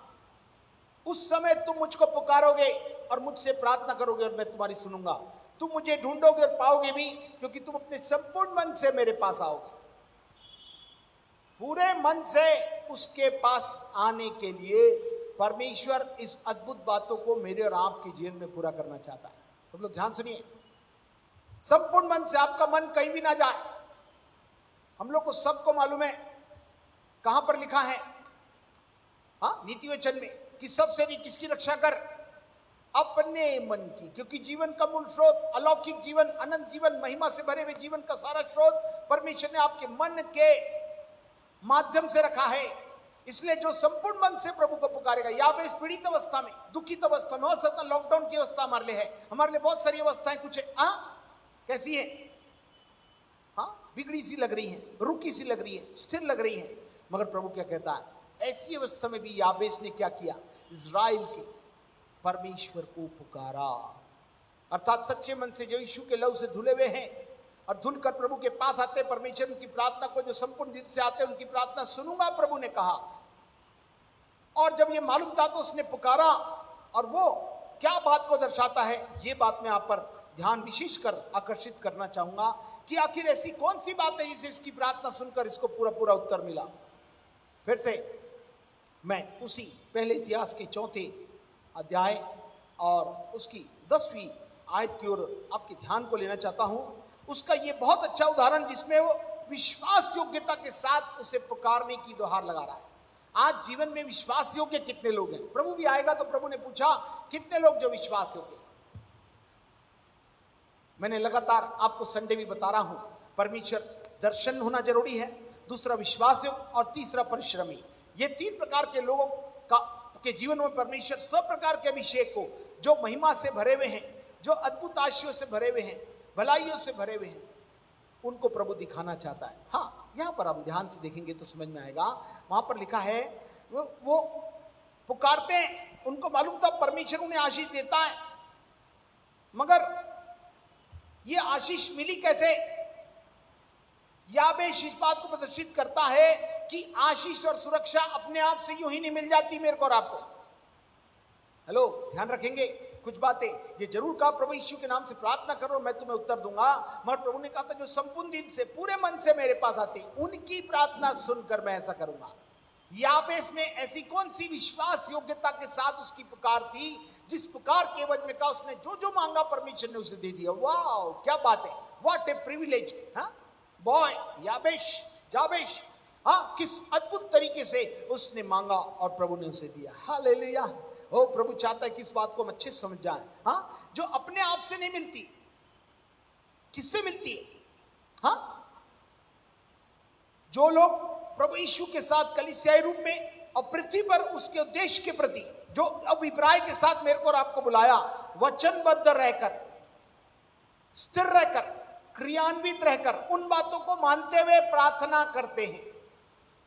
उस समय तुम मुझको पुकारोगे और मुझसे प्रार्थना करोगे और मैं तुम्हारी सुनूंगा। तुम मुझे ढूंढोगे और पाओगे भी, क्योंकि तुम अपने संपूर्ण मन से मेरे पास आओगे। पूरे मन से उसके पास आने के लिए परमेश्वर इस अद्भुत बातों को मेरे और आपके जीवन में पूरा करना चाहता है। सब लोग ध्यान सुनिए। संपूर्ण मन से, आपका मन कहीं भी ना जाए। हम लोग को सबको मालूम है कहां पर लिखा है, हाँ, नीति वचन में, कि सबसे अधिक किसकी रक्षा कर? अपने मन की, क्योंकि जीवन का मूल स्रोत, अलौकिक जीवन, अनंत जीवन, महिमा से भरे हुए जीवन का सारा स्रोत परमेश्वर ने आपके मन के माध्यम से रखा है। इसलिए जो संपूर्ण मन से प्रभु को पुकारेगा, याबेश पीड़ित अवस्था में, दुखित अवस्था में, हो सकता लॉकडाउन की अवस्था हमारे लिए है, हमारे लिए बहुत सारी अवस्थाएं कुछ कैसी है, बिगड़ी सी लग रही है, रुकी सी लग रही है, स्थिर लग रही है, मगर प्रभु क्या कहता है, ऐसी अवस्था में भी याबेश ने क्या किया, इज़राइल के परमेश्वर को पुकारा। अर्थात सच्चे मन से जो यीशु के लहू से धुले हुए हैं और धुल कर प्रभु के पास आते, परमेश्वर उनकी प्रार्थना को, जो संपूर्ण दिल से आते उनकी प्रार्थना सुनूंगा, प्रभु ने कहा। और जब ये मालूम था तो उसने पुकारा, और वो क्या बात को दर्शाता है, ये बात मैं आप पर ध्यान विशेष कर आकर्षित करना चाहूंगा कि आखिर ऐसी कौन सी बात है जिसे इसकी प्रार्थना सुनकर इसको पूरा पूरा उत्तर मिला। फिर से मैं उसी पहले इतिहास के 4 अध्याय और उसकी 10वीं आयत की ओर आपके ध्यान को लेना चाहता हूं। उसका ये बहुत अच्छा उदाहरण जिसमें वो विश्वास योग्यता के साथ उसे पुकारने की दोहार लगा रहा है। आज जीवन में विश्वास योग्य कितने लोग हैं? प्रभु भी आएगा तो प्रभु ने पूछा कितने लोग जो विश्वास योग्य। मैंने लगातार आपको संडे भी बता रहा हूं, परमेश्वर दर्शन होना जरूरी है, दूसरा विश्वास योग्य और तीसरा परिश्रमी। ये 3 प्रकार के लोगों के जीवन में परमेश्वर सब प्रकार के अभिषेक को, जो महिमा से भरे हुए हैं, जो अद्भुत आशीषों से भरे हुए हैं, भलाइयों से भरे हुए हैं, उनको प्रभु दिखाना चाहता है। हाँ, यहां पर हम ध्यान से देखेंगे तो समझ में आएगा। वहां पर लिखा है वो पुकारते हैं, उनको मालूम था परमेश्वर उन्हें आशीष देता है, मगर ये आशीष मिली कैसे? याबेश इस बात को प्रदर्शित करता है कि आशीष और सुरक्षा अपने आप से यूं ही नहीं मिल जाती मेरे को और आपको। हेलो, ध्यान रखेंगे कुछ बातें। ये जरूर कहा प्रभु यीशु के नाम से प्रार्थना करो, मैं तुम्हें उत्तर दूंगा, मगर प्रभु ने कहा था जो संपूर्ण दिल से पूरे मन से मेरे पास आते उनकी प्रार्थना सुनकर मैं ऐसा करूंगा। याबेश में ऐसी कौन सी विश्वास योग्यता के साथ उसकी पुकार थी, जिस पुकार के एवज में कहा उसने जो जो मांगा परमेश्वर ने उसे दे दिया। वाह, क्या बात है, व्हाट ए प्रिविलेज बॉय याबेश। किस अद्भुत तरीके से उसने मांगा और प्रभु ने उसे दिया। हालेलुया। ओ, प्रभु चाहता है कि इस बात को हम अच्छे से समझ जाएं। जो अपने आप से नहीं मिलती, किससे मिलती है? जो लोग प्रभु यीशु के साथ कलीसियाई रूप में और पृथ्वी पर उसके उद्देश्य के प्रति जो अभिप्राय के साथ मेरे को और आपको बुलाया, वचनबद्ध रहकर, स्थिर रहकर, क्रियान्वित रहकर, उन बातों को मानते हुए प्रार्थना करते हैं।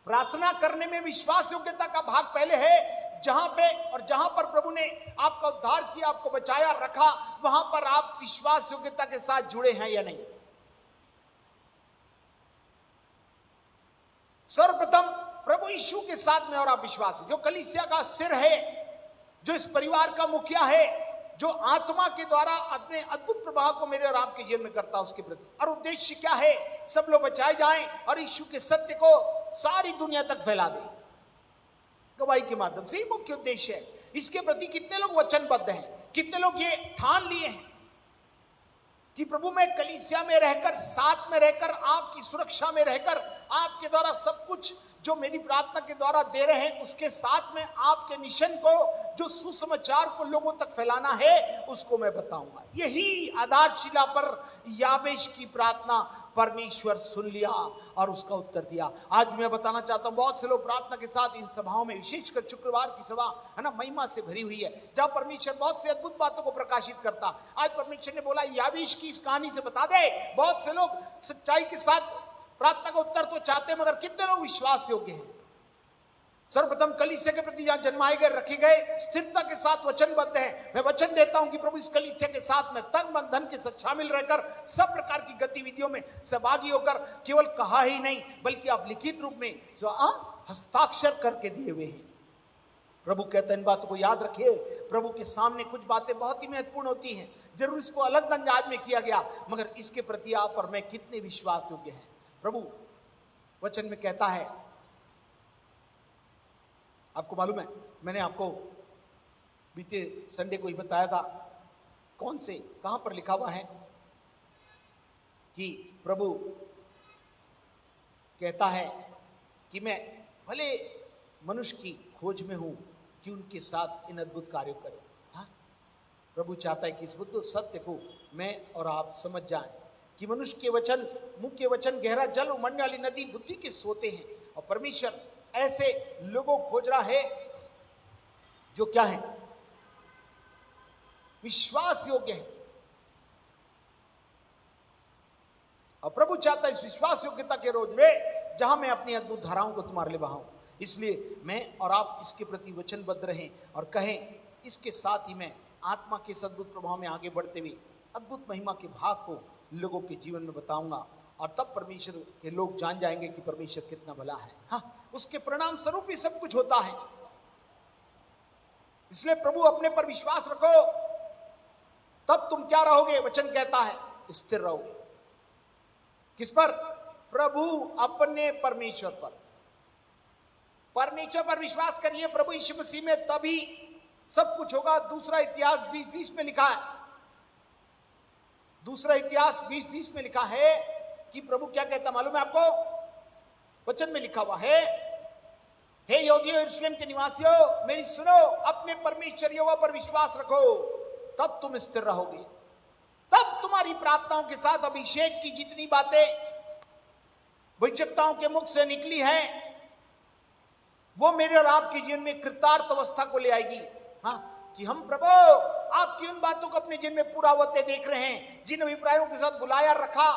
प्रार्थना करने में विश्वास योग्यता का भाग पहले है। जहां पर प्रभु ने आपका उद्धार किया, आपको बचाया रखा, वहां पर आप विश्वास योग्यता के साथ जुड़े हैं या नहीं। सर्वप्रथम प्रभु यीशु के साथ में और आप विश्वास, जो कलीसिया का सिर है, जो इस परिवार का मुखिया है, जो आत्मा के द्वारा अपने अद्भुत प्रभाव को मेरे और आपके जीवन में करता है, उसके प्रति। और उद्देश्य क्या है? सब लोग बचाए जाएं और यीशु के सत्य को सारी दुनिया तक फैला दें, गवाही के माध्यम से। ही मुख्य उद्देश्य है। इसके प्रति कितने लोग वचनबद्ध हैं? कितने लोग ये ठान लिए हैं कि प्रभु में कलीसिया में रहकर, साथ में रहकर, आपकी सुरक्षा में रहकर, आपके द्वारा सब कुछ जो मेरी प्रार्थना के द्वारा दे रहे हैं, उसके साथ में आपके मिशन को, जो सुसमाचार को लोगों तक फैलाना है, उसको मैं बताऊंगा। यही आधारशिला पर याबेश की प्रार्थना परमेश्वर सुन लिया और उसका उत्तर दिया। आज मैं बताना चाहता हूं, बहुत से लोग प्रार्थना के साथ इन सभाओं में, विशेषकर शुक्रवार की सभा है ना, महिमा से भरी हुई है, जहां परमेश्वर बहुत से अद्भुत बातों को प्रकाशित करता। आज परमेश्वर ने बोला याबेश की इस कहानी से बता दे। बहुत से लोग सच्चाई के साथ प्रार्थना का उत्तर तो चाहते हैं, मगर कितने लोग विश्वास योग्य हैं? सर्वप्रथम कलीसिया के प्रति जहां जन्माए गए, रखे गए, स्थिरता के साथ वचनबद्ध हैं। मैं वचन देता हूं कि प्रभु इस कलीसिया के साथ में तन मन धन के साथ शामिल रहकर सब प्रकार की गतिविधियों में सहभागी होकर, केवल कहा ही नहीं बल्कि आप लिखित रूप में जो हस्ताक्षर करके दिए हुए हैं। प्रभु कहते हैं इन बातों को याद रखिए। प्रभु के सामने कुछ बातें बहुत ही महत्वपूर्ण होती हैं। जरूर इसको अलग अंदाज में किया गया, मगर इसके प्रति आप और मैं कितने विश्वास योग्य हैं। प्रभु वचन में कहता है, आपको मालूम है, मैंने आपको बीते संडे को ही बताया था, कहां पर लिखा हुआ है कि प्रभु कहता है कि मैं भले मनुष्य की खोज में हूं कि उनके साथ इन अद्भुत कार्यों करूं। प्रभु चाहता है कि इस बुद्ध सत्य को मैं और आप समझ जाएं कि मनुष्य के वचन, मुंह के वचन गहरा जल उमड़ने वाली नदी बुद्धि के सोते हैं, और परमेश्वर ऐसे लोगों को खोज रहा है जो क्या है, विश्वास योग्य है। और प्रभु चाहता है इस विश्वास योग्यता के रोज में जहां मैं अपनी अद्भुत धाराओं को तुम्हारे लिए बहाऊं, इसलिए मैं और आप इसके प्रति वचनबद्ध रहें और कहें, इसके साथ ही मैं आत्मा के अद्भुत प्रभाव में आगे बढ़ते हुए अद्भुत महिमा के भाग को लोगों के जीवन में बताऊंगा, और तब परमेश्वर के लोग जान जाएंगे कि परमेश्वर कितना भला है। हाँ, उसके परिणाम स्वरूप ही सब कुछ होता है। इसलिए प्रभु अपने पर विश्वास रखो, तब तुम क्या रहोगे, वचन कहता है स्थिर रहोगे। किस पर? प्रभु अपने परमेश्वर पर। परमेश्वर पर विश्वास करिए प्रभु यीशु मसीह में, तभी सब कुछ होगा। दूसरा इतिहास 20:20 में लिखा है, दूसरा इतिहास 20:20 में लिखा है कि प्रभु क्या कहता मालूम है आपको? वचन में लिखा हुआ है, हे यहूदियों यरूशलेम के निवासियों, मेरी सुनो, अपने परमेश्वर यहोवा पर विश्वास रखो, तब तुम स्थिर रहोगे। तब तुम्हारी प्रार्थनाओं के साथ अभिषेक की जितनी बातें भविष्यवक्ताओं के मुख से निकली हैं, वो मेरे और आपके जीवन में कृतार्थ अवस्था को ले आएगी। हाँ, कि हम प्रभु आपकी उन बातों को अपने जीवन में पूरा होते देख रहे हैं, जिन अभिप्रायों के साथ बुलाया रखा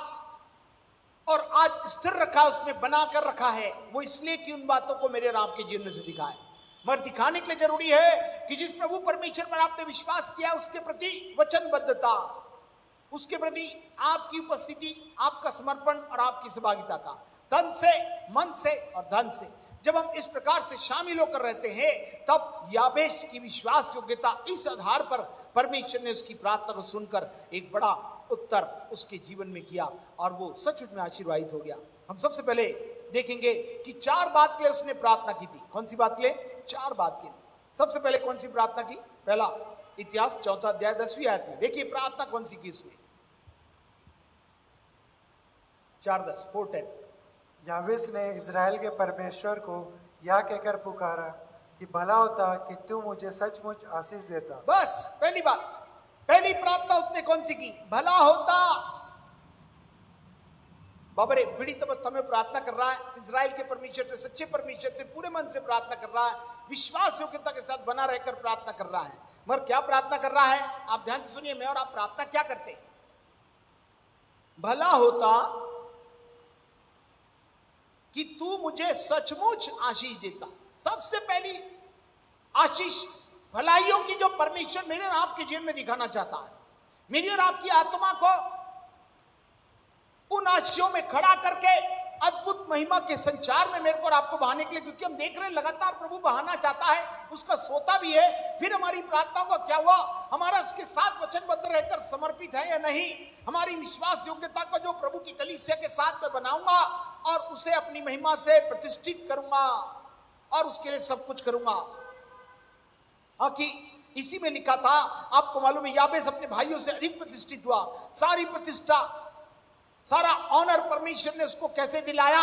और आज स्थिर रखा, उसमें बना कर रखा है, वो इसलिए कि उन बातों को मेरे और आपके जीवन में से दिखाए। मगर दिखाने के लिए जरूरी है कि जिस प्रभु परमेश्वर पर आपने विश्वास किया उसके प्रति वचनबद्धता, उसके प्रति आपकी उपस्थिति, आपका समर्पण और आपकी सहभागिता का, तन से, मन से और धन से जब हम इस प्रकार से शामिल होकर रहते हैं, तब याबेश की विश्वास योग्यता, इस आधार पर परमेश्वर ने उसकी प्रार्थना को सुनकर एक बड़ा उत्तर उसके जीवन में किया और वो सचमुच में आशीर्वादित हो गया। हम सबसे पहले देखेंगे कि 4 बात के लिए उसने प्रार्थना की थी। कौन सी बात के लिए? 4 बात के लिए। सबसे पहले कौन सी प्रार्थना की? पहला इतिहास 4 अध्याय 10वीं आयत में देखिए प्रार्थना कौन सी की इसमें। 4:10 4:10 यावेस ने इज़राइल के परमेश्वर को यह कहकर पुकारा कि भला होता कि तू मुझे सचमुच आशीष देता। बस पहली बात, पहली प्रार्थना उसने कौन सी की? भला होता। बाबरे पीड़ित अवस्था में प्रार्थना कर रहा है, इज़राइल के परमेश्वर से, सच्चे परमेश्वर से पूरे मन से प्रार्थना कर रहा है, विश्वास योग्यता के साथ बना रहकर प्रार्थना कर रहा है। मगर क्या प्रार्थना कर रहा है? आप ध्यान से सुनिए, मैं और आप प्रार्थना क्या करते? भला होता कि तू मुझे सचमुच आशीष देता। सबसे पहली आशीष, भलाइयों की जो परमेश्वर मेरे और आपके जीवन में दिखाना चाहता है, मेरी और आपकी आत्मा को उन आशीषों में खड़ा करके अद्भुत महिमा के संचार में मेरे को और आपको बहाने के लिए, क्योंकि हम देख रहे हैं लगातार प्रभु बहाना चाहता है, उसका सोता भी है। फिर हमारी प्रार्थना का क्या हुआ? हमारा उसके साथ वचनबद्ध रहकर समर्पित है या नहीं? हमारी विश्वास योग्यता को जो प्रभु की कलीसिया के साथ मैं बनाऊंगा और उसे अपनी महिमा से प्रतिष्ठित करूंगा और उसके लिए सब कुछ करूंगा। कि इसी में लिखा था, आपको मालूम है, याबेस अपने भाइयों से अधिक प्रतिष्ठित हुआ। सारी प्रतिष्ठा, सारा ऑनर परमेश्वर ने उसको कैसे दिलाया?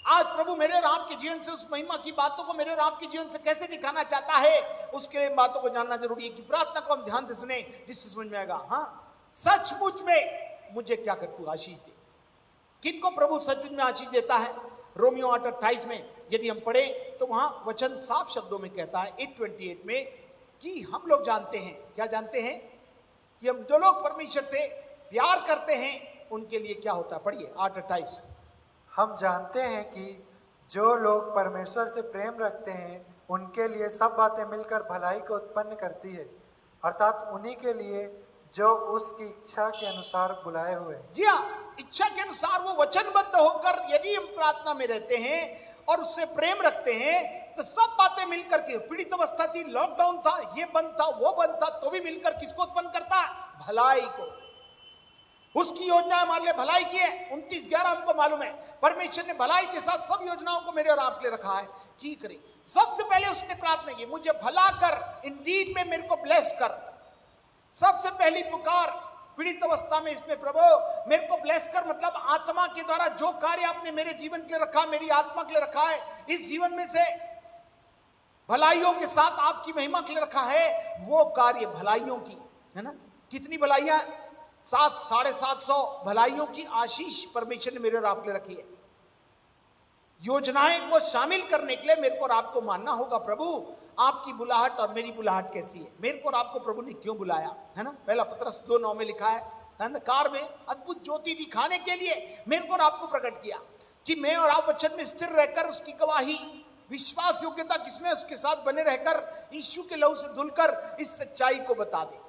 आज प्रभु मेरे और आपके जीवन से उस महिमा की बातों को मेरे और आपके जीवन से कैसे दिखाना चाहता है, उसके लिए बातों को जानना जरूरी है। कि प्रार्थना को हम ध्यान से सुने, जिससे समझ में आएगा, हाँ सचमुच में मुझे क्या कर तू आशीष दे। किनको प्रभु सचमुच में आशीष देता है? रोमियो 8:28 में यदि हम पढ़े तो वहां वचन साफ शब्दों में कहता है 8:28 में कि हम लोग जानते हैं, क्या जानते हैं? कि हम जो लोग परमेश्वर से प्यार करते हैं उनके लिए क्या होता है? पढ़िए 8:28। हम जानते हैं कि जो लोग परमेश्वर से प्रेम रखते हैं उनके लिए सब बातें मिलकर भलाई को उत्पन्न करती है, अर्थात उन्हीं के लिए जो उसकी इच्छा के अनुसार बुलाए हुए। जी हाँ, इच्छा के अनुसार वो वचनबद्ध होकर यदि हम प्रार्थना में रहते हैं और उससे प्रेम रखते हैं तो सब बातें मिलकर के, पीड़ित अवस्था थी, लॉकडाउन था, ये बंद था, वो बंद था, तो भी मिलकर किसको उत्पन्न करता? भलाई को। उसकी योजना हमारे लिए भलाई की है। 29:11 हमको मालूम है, परमेश्वर ने भलाई के साथ सब योजनाओं को मेरे और आपके लिए रखा है। की करे? सबसे पहले उसने प्रार्थना की, मुझे भला कर, इंडीड में मेरे को ब्लेस कर। सबसे पहली पुकार पीड़ित अवस्था में इसमें, प्रभु मेरे को ब्लेस कर, मतलब आत्मा के द्वारा जो कार्य आपने मेरे जीवन के लिए रखा, मेरी आत्मा के लिए रखा है, इस जीवन में से भलाइयों के साथ आपकी महिमा के लिए रखा है, वो कार्य भलाइयों की, है ना। कितनी भलाइयां? 700-750 भलाइयों की आशीष परमेश्वर ने मेरे और आपके लिए रखी है। योजनाएं को शामिल करने के लिए मेरे को और आपको मानना होगा, प्रभु आपकी बुलाहट और मेरी बुलाहट कैसी है, मेरे को और आपको प्रभु ने क्यों बुलाया, है ना। पहला पत्रस 2:9 में लिखा है, अंधकार में अद्भुत ज्योति दिखाने के लिए मेरे को और आपको प्रकट किया कि मैं और आप वचन में स्थिर रहकर उसकी गवाही, विश्वास योग्यता किसमें, उसके साथ बने रहकर यीशु के लहू से धुलकर इस सच्चाई को बता दे।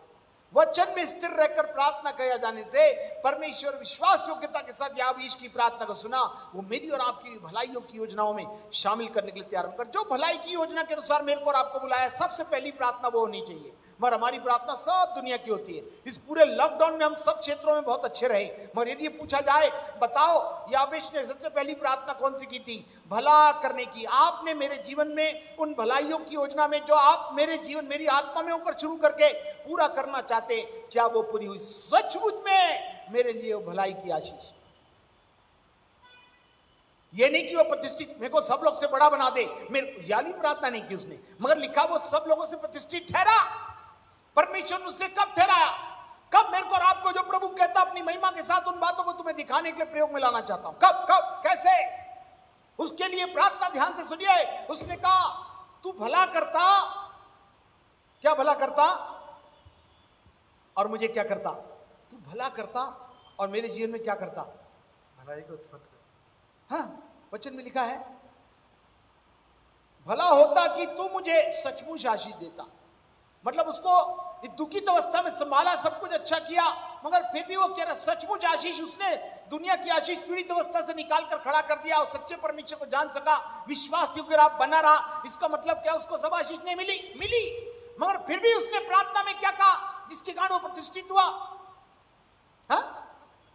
वचन में स्थिर रहकर प्रार्थना किया जाने से परमेश्वर विश्वास योग्यता के साथ याबीश की प्रार्थना को सुना, वो मेरी और आपकी भलाइयों की योजनाओं में शामिल करने के लिए तैयार होकर जो भलाई की योजना के अनुसार मेरे को और आपको बुलाया, सबसे पहली प्रार्थना वो होनी चाहिए। मगर हमारी प्रार्थना सब दुनिया की होती है। इस पूरे लॉकडाउन में हम सब क्षेत्रों में बहुत अच्छे रहे, मगर यदि पूछा जाए, बताओ याबीश ने सबसे पहली प्रार्थना कौन सी की थी? भला करने की। आपने मेरे जीवन में उन भलाइयों की योजना में जो आप मेरे जीवन, मेरी आत्मा में होकर शुरू करके पूरा करना चाहते, क्या वो पूरी हुई? सचमुच में मेरे लिए वो भलाई की आशीष, ये नहीं कि वो प्रतिष्ठित मेरे को सब लोग से बड़ा बना दे, मेरे याली प्रार्थना नहीं की उसने, मगर लिखा वो सब लोगों से प्रतिष्ठित ठहरा। परमेश्वर उससे कब ठहराया? कब मेरे को और आपको जो प्रभु कहता अपनी महिमा के साथ उन बातों को तुम्हें दिखाने के लिए प्रयोग में लाना चाहता हूं, कब कब कैसे? उसके लिए प्रार्थना ध्यान से सुनिए। उसने कहा तू भला करता, क्या भला करता और मुझे क्या करता? तू भला करता और मेरे जीवन में क्या करता? भलाई को उत्पन्न कर। हाँ, वचन में लिखा है भला होता कि तू मुझे सचमुच आशीष देता। मतलब उसको इस दुखित अवस्था में संभाला, सब कुछ अच्छा किया, मगर फिर भी वो कह रहा सचमुच आशीष उसने दुनिया की आशीष पीड़ित अवस्था से निकाल कर खड़ा कर दिया और सच्चे परमेश्वर को जान सका, विश्वास योग्य आप बना रहा। इसका मतलब क्या? उसको सब आशीष नहीं मिली, मगर फिर भी उसने प्रार्थना में क्या कहा जिसके कारण वो प्रतिष्ठित हुआ? हाँ?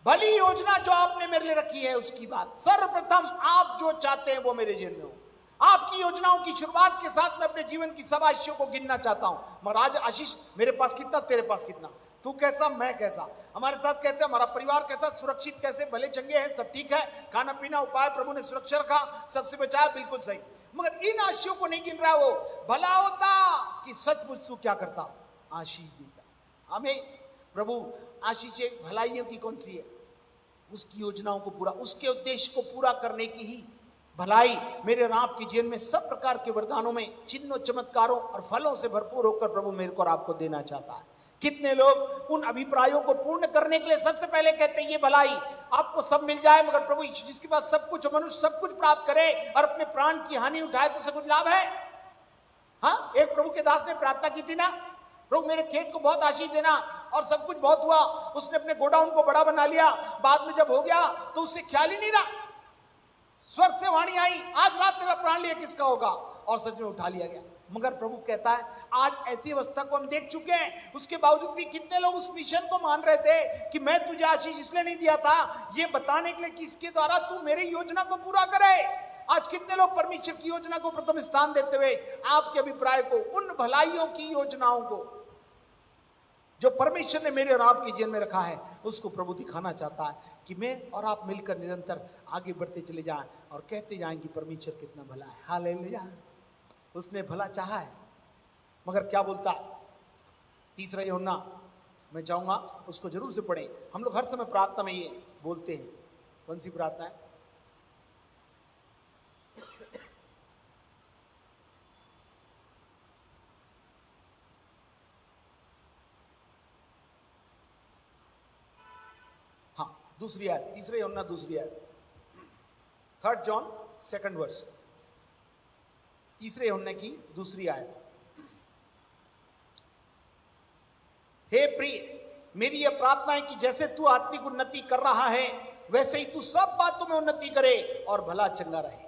भली योजना जो आपने मेरे लिए रखी है उसकी बात। सर्वप्रथम आप जो चाहते हैं वो मेरे जीवन में हो। आपकी योजनाओं की शुरुआत के साथ मैं अपने जीवन की सब आशीषों को गिनना चाहता हूं। मगर आज आशीष मेरे पास कितना, तेरे पास कितना, तू कैसा, मैं कैसा, हमारे साथ कैसे, हमारा परिवार कैसा, सुरक्षित कैसे, भले चंगे हैं, सब ठीक है, खाना पीना उपाय प्रभु ने सुरक्षा रखा, सबसे बचाया, बिल्कुल सही। मगर इन आशीषों को नहीं गिन रहा वो। भला होता कि सचमुच तू क्या करता? आशीष देता। हमें प्रभु आशीष भलाइयों की कौन सी है? उसकी योजनाओं को पूरा, उसके उद्देश्य को पूरा करने की ही भलाई मेरे और आपके जीवन में सब प्रकार के वरदानों में, चिन्हों, चमत्कारों और फलों से भरपूर होकर प्रभु मेरे को और आपको देना चाहता है। कितने लोग उन अभिप्रायों को पूर्ण करने के लिए सबसे पहले कहते हैं ये भलाई आपको सब मिल जाए, मगर प्रभु जिसके पास सब कुछ, मनुष्य सब कुछ प्राप्त करे और अपने प्राण की हानि उठाए तो सब कुछ लाभ है? हाँ, एक प्रभु के दास ने प्रार्थना की थी ना, प्रभु मेरे खेत को बहुत आशीष देना, और सब कुछ बहुत हुआ। उसने अपने गोडाउन को बड़ा बना लिया, बाद में जब हो गया तो उससे ख्याल ही नहीं रहा। स्वर्ग से वाणी आई, आज रात तेरा प्राण लिया किसका होगा, और सच में उठा लिया गया। मगर प्रभु कहता है आज ऐसी अवस्था को हम देख चुके हैं, उसके बावजूद भी कितने लोग उस मिशन को मान रहे थे कि मैं तुझे आशीष इसलिए नहीं दिया था, ये बताने के लिए कि इसके द्वारा तू मेरी योजना को पूरा करे। आज कितने लोग परमेश्वर की योजना को प्रथम स्थान देते हुए आपके अभिप्राय को, उन भलाइयों की योजनाओं को जो परमेश्वर ने मेरे और आपके जीवन में रखा है, उसको प्रभु दिखाना चाहता है कि मैं और आप मिलकर निरंतर आगे बढ़ते चले जाएं और कहते जाएं कि परमेश्वर कितना भला है। हालेलुया। उसने भला चाहा है, मगर क्या बोलता? तीसरा यूहन्ना मैं चाहूंगा उसको जरूर से पढ़ें। हम लोग हर समय प्रार्थना में ये बोलते हैं। कौन सी प्रार्थना है? दूसरी आयत, तीसरे यूहन्ना दूसरी आयत, 3 जॉन 2 वर्स, तीसरे यूहन्ना की दूसरी आयत। हे प्रिय, मेरी यह प्रार्थना है कि जैसे तू आत्मिक उन्नति कर रहा है वैसे ही तू सब बातों में उन्नति करे और भला चंगा रहे।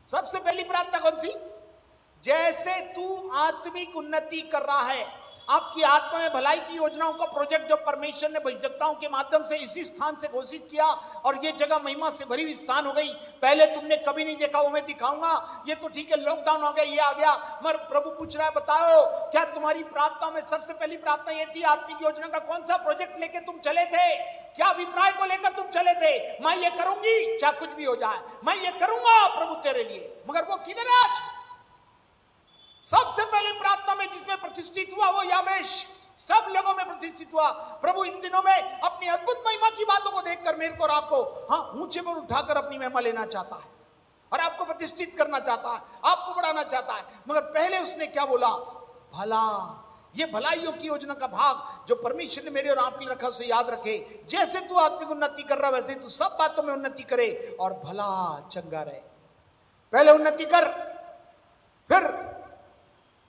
सबसे पहली प्रार्थना कौन सी? जैसे तू आत्मिक उन्नति कर रहा है, आपकी आत्मा में भलाई की योजनाओं का प्रोजेक्ट जो परमेश्वर ने भविष्यवक्ताओं के माध्यम से इसी स्थान से घोषित किया, और ये जगह महिमा से भरी हुई स्थान हो गई। पहले तुमने कभी नहीं देखा, वो मैं दिखाऊंगा। ये तो ठीक है, लॉकडाउन हो गया, ये आ गया, मगर प्रभु पूछ रहा है बताओ क्या तुम्हारी प्रार्थना में सबसे पहली प्रार्थना ये थी? आत्मिक योजना का कौन सा प्रोजेक्ट लेके तुम चले थे? क्या अभिप्राय को लेकर तुम चले थे? मैं ये करूंगी चाहे कुछ भी हो जाए, मैं ये करूंगा प्रभु तेरे लिए। मगर वो किधर है आज? सबसे पहले प्रार्थना में जिसमें प्रतिष्ठित हुआ वो याबेश सब लोगों में प्रतिष्ठित हुआ। प्रभु इन दिनों में अपनी अद्भुत महिमा की बातों को देखकर मेरे को और आपको ऊंचे पर उठाकर अपनी महिमा लेना चाहता है और आपको प्रतिष्ठित करना चाहता है, आपको बढ़ाना चाहता है। मगर पहले उसने क्या बोला? भला। ये भलाइयों की योजना का भाग जो परमेश्वर ने मेरे और आपके लिए रखा उसे याद रखे। जैसे तू आत्मिक उन्नति कर रहा वैसे तू सब बातों में उन्नति करे और भला चंगा रहे। पहले उन्नति कर, फिर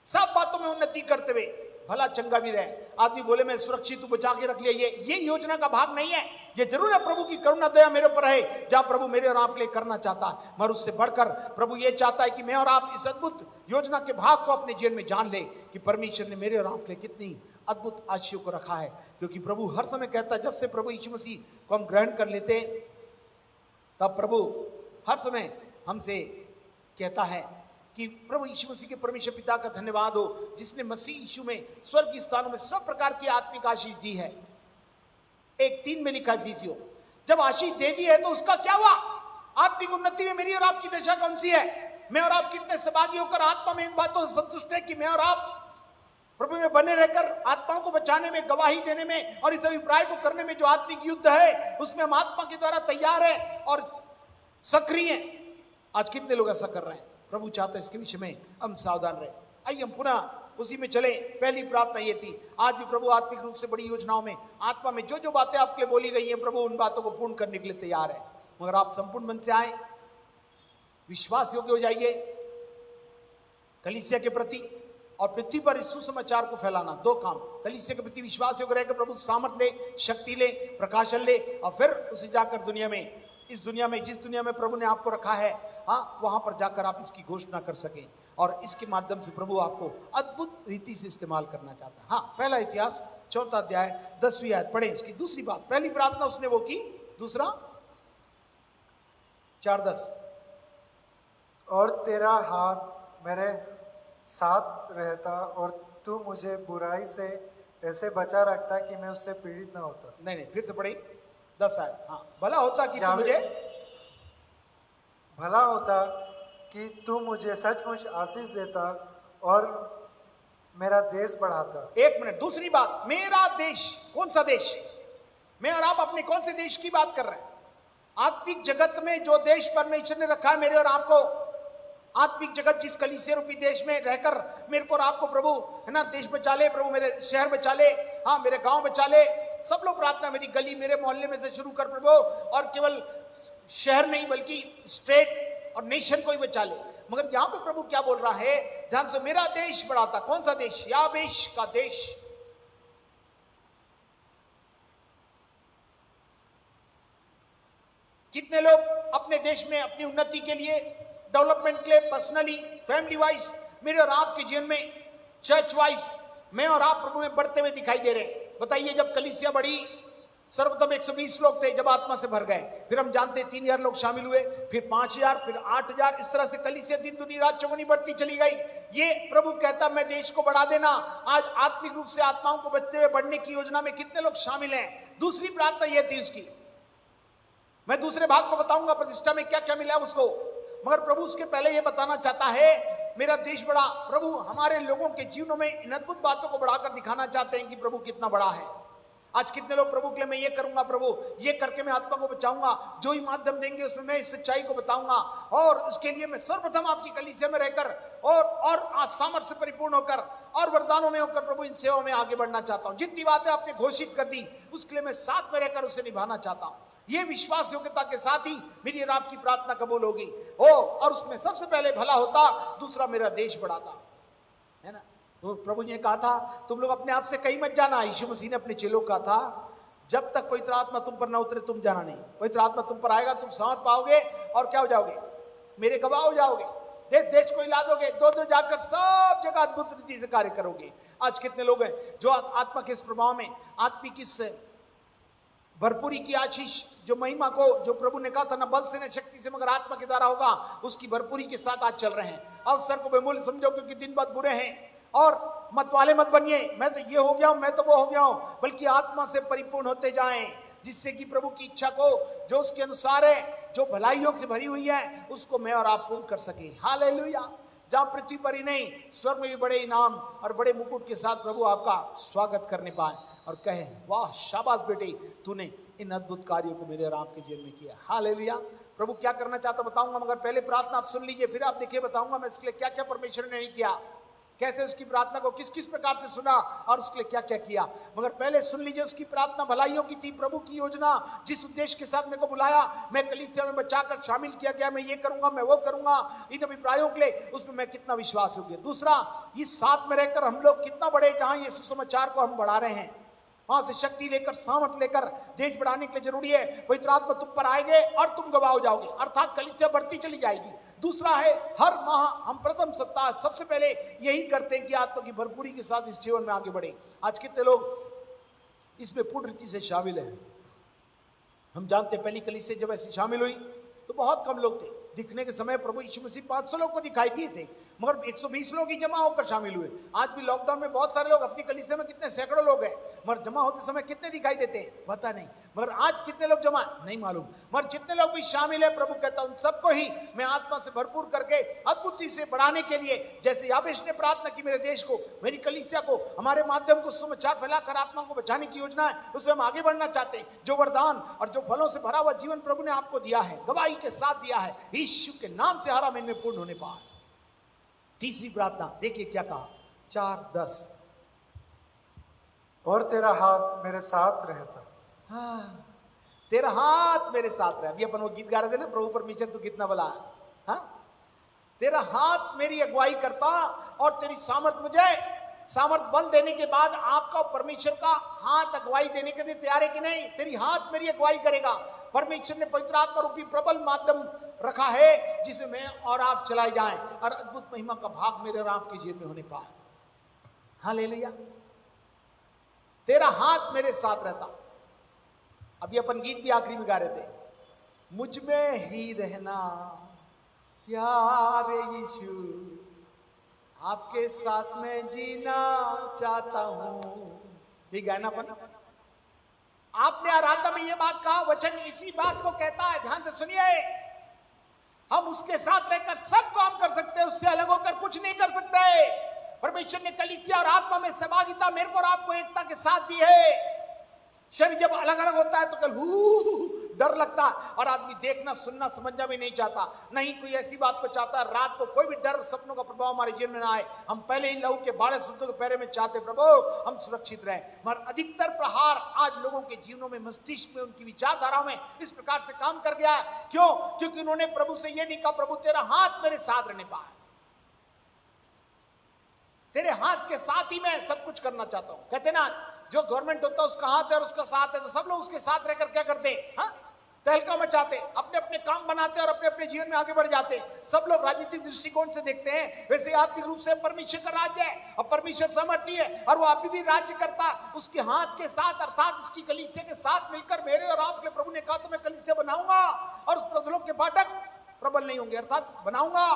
सब बातों में उन्नति करते हुए भला चंगा भी रहे। आदमी बोले मैं सुरक्षित बचा के रख लिया, ये योजना का भाग नहीं है। ये जरूर है प्रभु की करुणा दया मेरे ऊपर है, जहां प्रभु मेरे और आपके लिए करना चाहता है। मगर उससे बढ़कर प्रभु ये चाहता है कि मैं और आप इस अद्भुत योजना के भाग को अपने जीवन में जान ले कि परमेश्वर ने मेरे और आपके लिए कितनी अद्भुत आशीषों को रखा है। क्योंकि प्रभु हर समय कहता है, जब से प्रभु यीशु मसीह को हम ग्रहण कर लेते तब प्रभु हर समय हमसे कहता है कि प्रभु यीशु मसीह के परमेश्वर पिता का धन्यवाद हो जिसने मसीह यीशु में स्वर्ग की स्थानों में सब प्रकार की आत्मिक आशीष दी है। 1:3 में लिखा है फीसियो, जब आशीष दे दी है तो उसका क्या हुआ? आत्मिक उन्नति में मेरी और आपकी दशा कौन सी है? मैं और आप कितने सौभाग्य होकर आत्मा में इन बातों से संतुष्ट है कि मैं और आप प्रभु में बने रहकर आत्माओं को बचाने में, गवाही देने में और इस अभिप्राय को करने में जो आत्मिक युद्ध है उसमें हम आत्मा के द्वारा तैयार है और सक्रिय हैं। आज कितने लोग ऐसा कर रहे हैं? प्रभु चाहता है इसके विषय में हम सावधान रहे। आइए हम पुनः उसी में चले। पहली प्रार्थना ये थी, आज भी प्रभु आत्मिक रूप से बड़ी योजनाओं में आत्मा में जो जो बातें आपके लिए बोली गई हैं प्रभु उन बातों को पूर्ण करने के लिए तैयार है। मगर आप संपूर्ण मन से आए, विश्वास योग्य हो जाइए कलीसिया के प्रति और पृथ्वी पर इस सुसमाचार को फैलाना। 2 काम, कलीसिया के प्रति विश्वास योग्य रहकर प्रभु सामर्थ ले, शक्ति ले, प्रकाशन ले और फिर उसे जाकर दुनिया में, इस दुनिया में, जिस दुनिया में प्रभु ने आपको रखा है वहां पर जाकर आप इसकी घोषणा कर सकें और इसके माध्यम से प्रभु आपको अद्भुत रीति से इस्तेमाल करना चाहता है। पहला इतिहास 4 अध्याय 10वीं आयत पढ़े। उसकी दूसरी बात, पहली प्रार्थना उसने वो की, दूसरा 4:10 और तेरा हाथ मेरे साथ रहता और तू मुझे बुराई से ऐसे बचा रखता कि मैं उससे पीड़ित ना होता। नहीं, फिर से पढ़े 10 आयत। भला होता कि तू मुझे, भला होता कि तू मुझे सचमुच आशीष देता और मेरा देश बढ़ाता। 1 मिनट, दूसरी बात, मेरा देश, कौन सा देश? मैं और आप अपने कौन से देश की बात कर रहे हैं? आत्मिक जगत में जो देश परमेश्वर ने रखा है मेरे और आपको, आत्मिक जगत जिस कलीसिया रूपी देश में रहकर मेरे को और आपको प्रभु है ना देश बचा ले, प्रभु मेरे शहर बचा ले, मेरे गांव बचा ले। सब लोग प्रार्थना, मेरी गली, मेरे मोहल्ले में से शुरू कर प्रभु, और केवल शहर नहीं बल्कि स्टेट और नेशन को ही बचा ले। मगर यहां पे प्रभु क्या बोल रहा है, ध्यान से, मेरा देश बढ़ाता। कौन सा देश? याबेश का देश। कितने लोग अपने देश में अपनी उन्नति के लिए, डेवलपमेंट के लिए, पर्सनली, फैमिली वाइज, मेरे और आपके जीवन में, चर्च वाइज मैं और आप प्रभु में बढ़ते हुए दिखाई दे रहे हैं। बताइए, जब कलीसिया बढ़ी, सर्वप्रथम 120 लोग थे जब आत्मा से भर गए, फिर हम जानते हैं 3000 लोग शामिल हुए, फिर 5000, फिर 8000, इस तरह से कलीसिया दिन दुनी रात चौगुनी बढ़ती चली गई। ये प्रभु कहता मैं देश को बढ़ा देना। आज आत्मिक रूप से आत्माओं को बचते हुए बढ़ने की योजना में कितने लोग शामिल हैं? दूसरी प्रार्थना यह थी उसकी, मैं दूसरे भाग को बताऊंगा प्रतिष्ठा में क्या क्या मिला उसको, मगर प्रभु उसके पहले यह बताना चाहता है मेरा देश बड़ा। प्रभु हमारे लोगों के जीवनों में इन अद्भुत बातों को बढ़ाकर दिखाना चाहते हैं कि प्रभु कितना बड़ा है। आज कितने लोग प्रभु के लिए मैं ये करूंगा, प्रभु ये करके मैं आत्मा को बचाऊंगा, जो ही माध्यम देंगे उसमें मैं इस सच्चाई को बताऊंगा, और उसके लिए मैं सर्वप्रथम आपकी कलीसिया में रहकर और सामर्थ्य से परिपूर्ण होकर और वरदानों में होकर प्रभु इन सेवाओं में आगे बढ़ना चाहता हूं। जितनी बातें आपने घोषित कर दी उसके लिए मैं साथ में रहकर उसे निभाना चाहता हूं। ये विश्वास योग्यता के साथ ही मेरी और आपकी प्रार्थना कबूल होगी। और उसमें सबसे पहले भला होता, दूसरा मेरा देश बढ़ाता, है ना। तो प्रभु जी ने कहा था तुम लोग अपने आप से कहीं मत जाना। यीशु मसीह ने अपने चेलों को कहा था जब तक पवित्र आत्मा तुम पर ना उतरे तुम जाना नहीं। पवित्र आत्मा तुम पर आएगा, तुम सामर्थ पाओगे और क्या हो जाओगे? मेरे गवाह हो जाओगे। देश को हिला दोगे, दो जाकर सब जगह अद्भुत रीति से कार्य करोगे। आज कितने लोग हैं जो आत्मा के इस प्रभाव में, आत्मिक इस भरपूरी की आशीष, जो महिमा को, जो प्रभु ने कहा था ना बल से न शक्ति से मगर आत्मा के द्वारा होगा, उसकी भरपूरी के साथ आज चल रहे हैं। अवसर को बेमूल्य समझो क्योंकि दिन बहुत बुरे हैं। और मत वाले मत बनिए, मैं तो ये हो गया हूं, मैं तो वो हो गया हूं, बल्कि आत्मा से परिपूर्ण होते जाएं, जिससे कि प्रभु की इच्छा को जो उसके अनुसार है, जो भलाइयों से भरी हुई है, उसको मैं और आप पूर्ण कर सके। हालेलुया। जहां पृथ्वी पर ही नहीं स्वर्ग में भी बड़े इनाम और बड़े मुकुट के साथ प्रभु आपका स्वागत करने पाए और कहे वाह शाबाश बेटे, तूने इन अद्भुत कार्यों को मेरे और आपके जीवन में किया। हालेलुया। प्रभु क्या करना चाहता बताऊंगा, मगर पहले प्रार्थना आप सुन लीजिए, फिर आप देखिए बताऊंगा मैं इसके लिए क्या क्या परमेश्वर ने नहीं किया, कैसे उसकी प्रार्थना को किस किस प्रकार से सुना और उसके लिए क्या क्या किया। मगर पहले सुन लीजिए उसकी प्रार्थना भलाइयों की थी। प्रभु की योजना जिस उद्देश्य के साथ मेरे को बुलाया, मैं कलीसिया में बचाकर शामिल किया गया, मैं ये करूंगा मैं वो करूंगा, इन अभिप्रायों के लिए उसमें मैं कितना विश्वास हो गया। दूसरा, इस साथ में रहकर हम लोग कितना बड़े, जहां ये सुसमाचार को हम बढ़ा रहे हैं, वहां से शक्ति लेकर सामर्थ लेकर देश बढ़ाने के लिए जरूरी है पवित्र आत्मा तुम पर आएंगे और तुम गवाह हो जाओगे, अर्थात कलीसिया बढ़ती चली जाएगी। दूसरा है हर माह हम प्रथम सप्ताह सबसे पहले यही करते हैं कि आत्मा की भरपूरी के साथ इस जीवन में आगे बढ़े। आज कितने लोग इसमें पूर्ण रीति से शामिल हैं? हम जानते हैं पहली कलीसिया जब ऐसी शामिल हुई तो बहुत कम लोग थे। दिखने के समय प्रभु यीशु मसीह 500 लोग को दिखाई दिए थे, मगर 120 लोग ही जमा होकर शामिल हुए। आज भी लॉकडाउन में बहुत सारे लोग, अपनी कलीसिया में कितने सैकड़ों लोग हैं, मगर जमा होते समय कितने दिखाई देते हैं पता नहीं। मगर आज कितने लोग जमा नहीं मालूम, मगर जितने लोग भी शामिल है प्रभु कहता उन सबको ही मैं आत्मा से भरपूर करके अद्भुत से बढ़ाने के लिए, जैसे याबेश ने प्रार्थना की मेरे देश को, मेरी कलीसिया को, हमारे माध्यम को सुसमाचार फैलाकर आत्मा को बचाने की योजना है, उसमें हम आगे बढ़ना चाहते हैं। जो वरदान और जो फलों से भरा हुआ जीवन प्रभु ने आपको दिया है, गवाही के साथ दिया है, यीशु के नाम से हर आमीन में पूर्ण होने पाए। तीसरी प्रार्थना देखिए क्या कहा, 4:10, और तेरा हाथ मेरे साथ रहता। हाँ, तेरा हाथ मेरे साथ रहे। अभी अपन वो गीत गा रहे थे ना, प्रभु परमेश्वर तू कितना भला है। हाँ, तेरा हाथ मेरी अगुवाई करता और तेरी सामर्थ बल देने के बाद आपका परमेश्वर का हाथ अगुवाई देने के लिए तैयार है कि नहीं? तेरी हाथ मेरी अगुवाई करेगा। परमेश्वर ने पवित्र आत्मा रूपी प्रबल माध्यम रखा है जिसमें मैं और आप चलाए जाएं और अद्भुत महिमा का भाग मेरे और आपके जीवन में होने पाए। हालेलुया। तेरा हाथ मेरे साथ रहता। अभी अपन गीत भी आखिरी में गा रहे थे, मुझ में ही रहना प्यारे यीशु, आपके साथ में जीना चाहता हूं। ये गाना अपन आपने आराधना में ये बात कहा, वचन इसी बात को कहता है, ध्यान से सुनिए। हम उसके साथ रहकर सब काम कर सकते हैं, उससे अलग होकर कुछ नहीं कर सकते। परमेश्वर ने कलीसिया और आत्मा में सहभागिता मेरे को और आपको एकता के साथ दी है। शरीर जब अलग अलग होता है तो कल डर लगता है और आदमी देखना सुनना समझना भी नहीं चाहता। नहीं कोई ऐसी बात को चाहता है, रात को कोई भी डर सपनों का प्रभाव हमारे जीवन में ना आए। हम पहले ही लहू के बाड़े सूत्रों के पैरे में चाहते प्रभु हम सुरक्षित रहे। मगर अधिकतर प्रहार आज लोगों के जीवनों में, मस्तिष्क में, उनकी विचारधारा में इस प्रकार से काम कर गया है। क्यों? क्योंकि उन्होंने प्रभु से यह नहीं कहा प्रभु तेरा हाथ मेरे साथ रहने पाए, तेरे हाथ के साथ ही मैं सब कुछ करना चाहता हूं। कहते ना जो गवर्नमेंट होता है उसका हाथ है और उसका साथ है, तो सब लोग उसके साथ रहकर क्या करते हैं? हाँ, तहलका मचाते, अपने अपने काम बनाते और अपने अपने जीवन में आगे बढ़ जाते। सब लोग राजनीतिक दृष्टिकोण से देखते हैं। वैसे आत्मिक रूप से परमेश्वर का राज्य है और परमेश्वर सामर्थी है और वो अभी भी राज्य करता। उसके हाथ के साथ अर्थात उसकी कलीसिया के साथ मिलकर मेरे और आपके प्रभु ने कहा तो मैं कलीसिया बनाऊंगा और उस प्रबलों के फाटक प्रबल नहीं होंगे, अर्थात बनाऊंगा,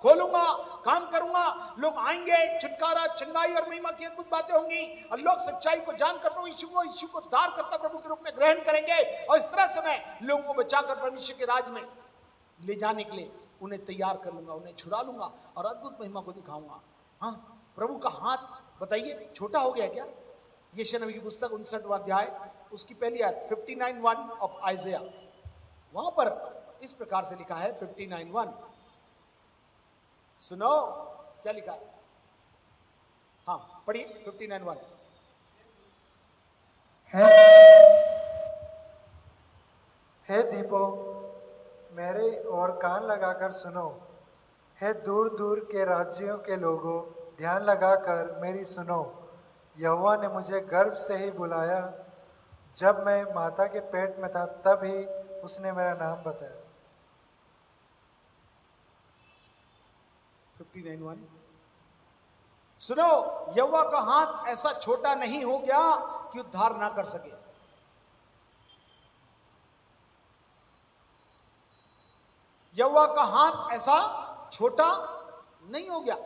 खोलूंगा, काम करूंगा। लोग आएंगे, छुटकारा, चंगाई और महिमा की अद्भुत बातें होंगी और लोग सच्चाई को जानकर प्रभु यीशु को उद्धार करता प्रभु के रूप में ग्रहण करेंगे और इस तरह से मैं लोगों को बचाकर परमेश्वर के राज में ले जाने के लिए उन्हें तैयार कर लूंगा, उन्हें छुड़ा लूंगा और अद्भुत महिमा को दिखाऊंगा। हाँ, प्रभु का हाथ बताइए छोटा हो गया क्या? यशायाह नबी की पुस्तक 59वां अध्याय उसकी पहली आयत 59:1 ऑफ आइज़ाया, वहां पर इस प्रकार से लिखा है 59:1। सुनो क्या लिखा है? हाँ पढ़िए 59:1। हे दीपो मेरे और कान लगाकर सुनो, हे दूर दूर के राज्यों के लोगों ध्यान लगाकर मेरी सुनो। यहोवा ने मुझे गर्भ से ही बुलाया, जब मैं माता के पेट में था तब ही उसने मेरा नाम बताया। 59:1 सुनो, यहोवा का हाथ ऐसा छोटा नहीं हो गया कि उद्धार ना कर सके। यहोवा का हाथ ऐसा छोटा नहीं हो गया।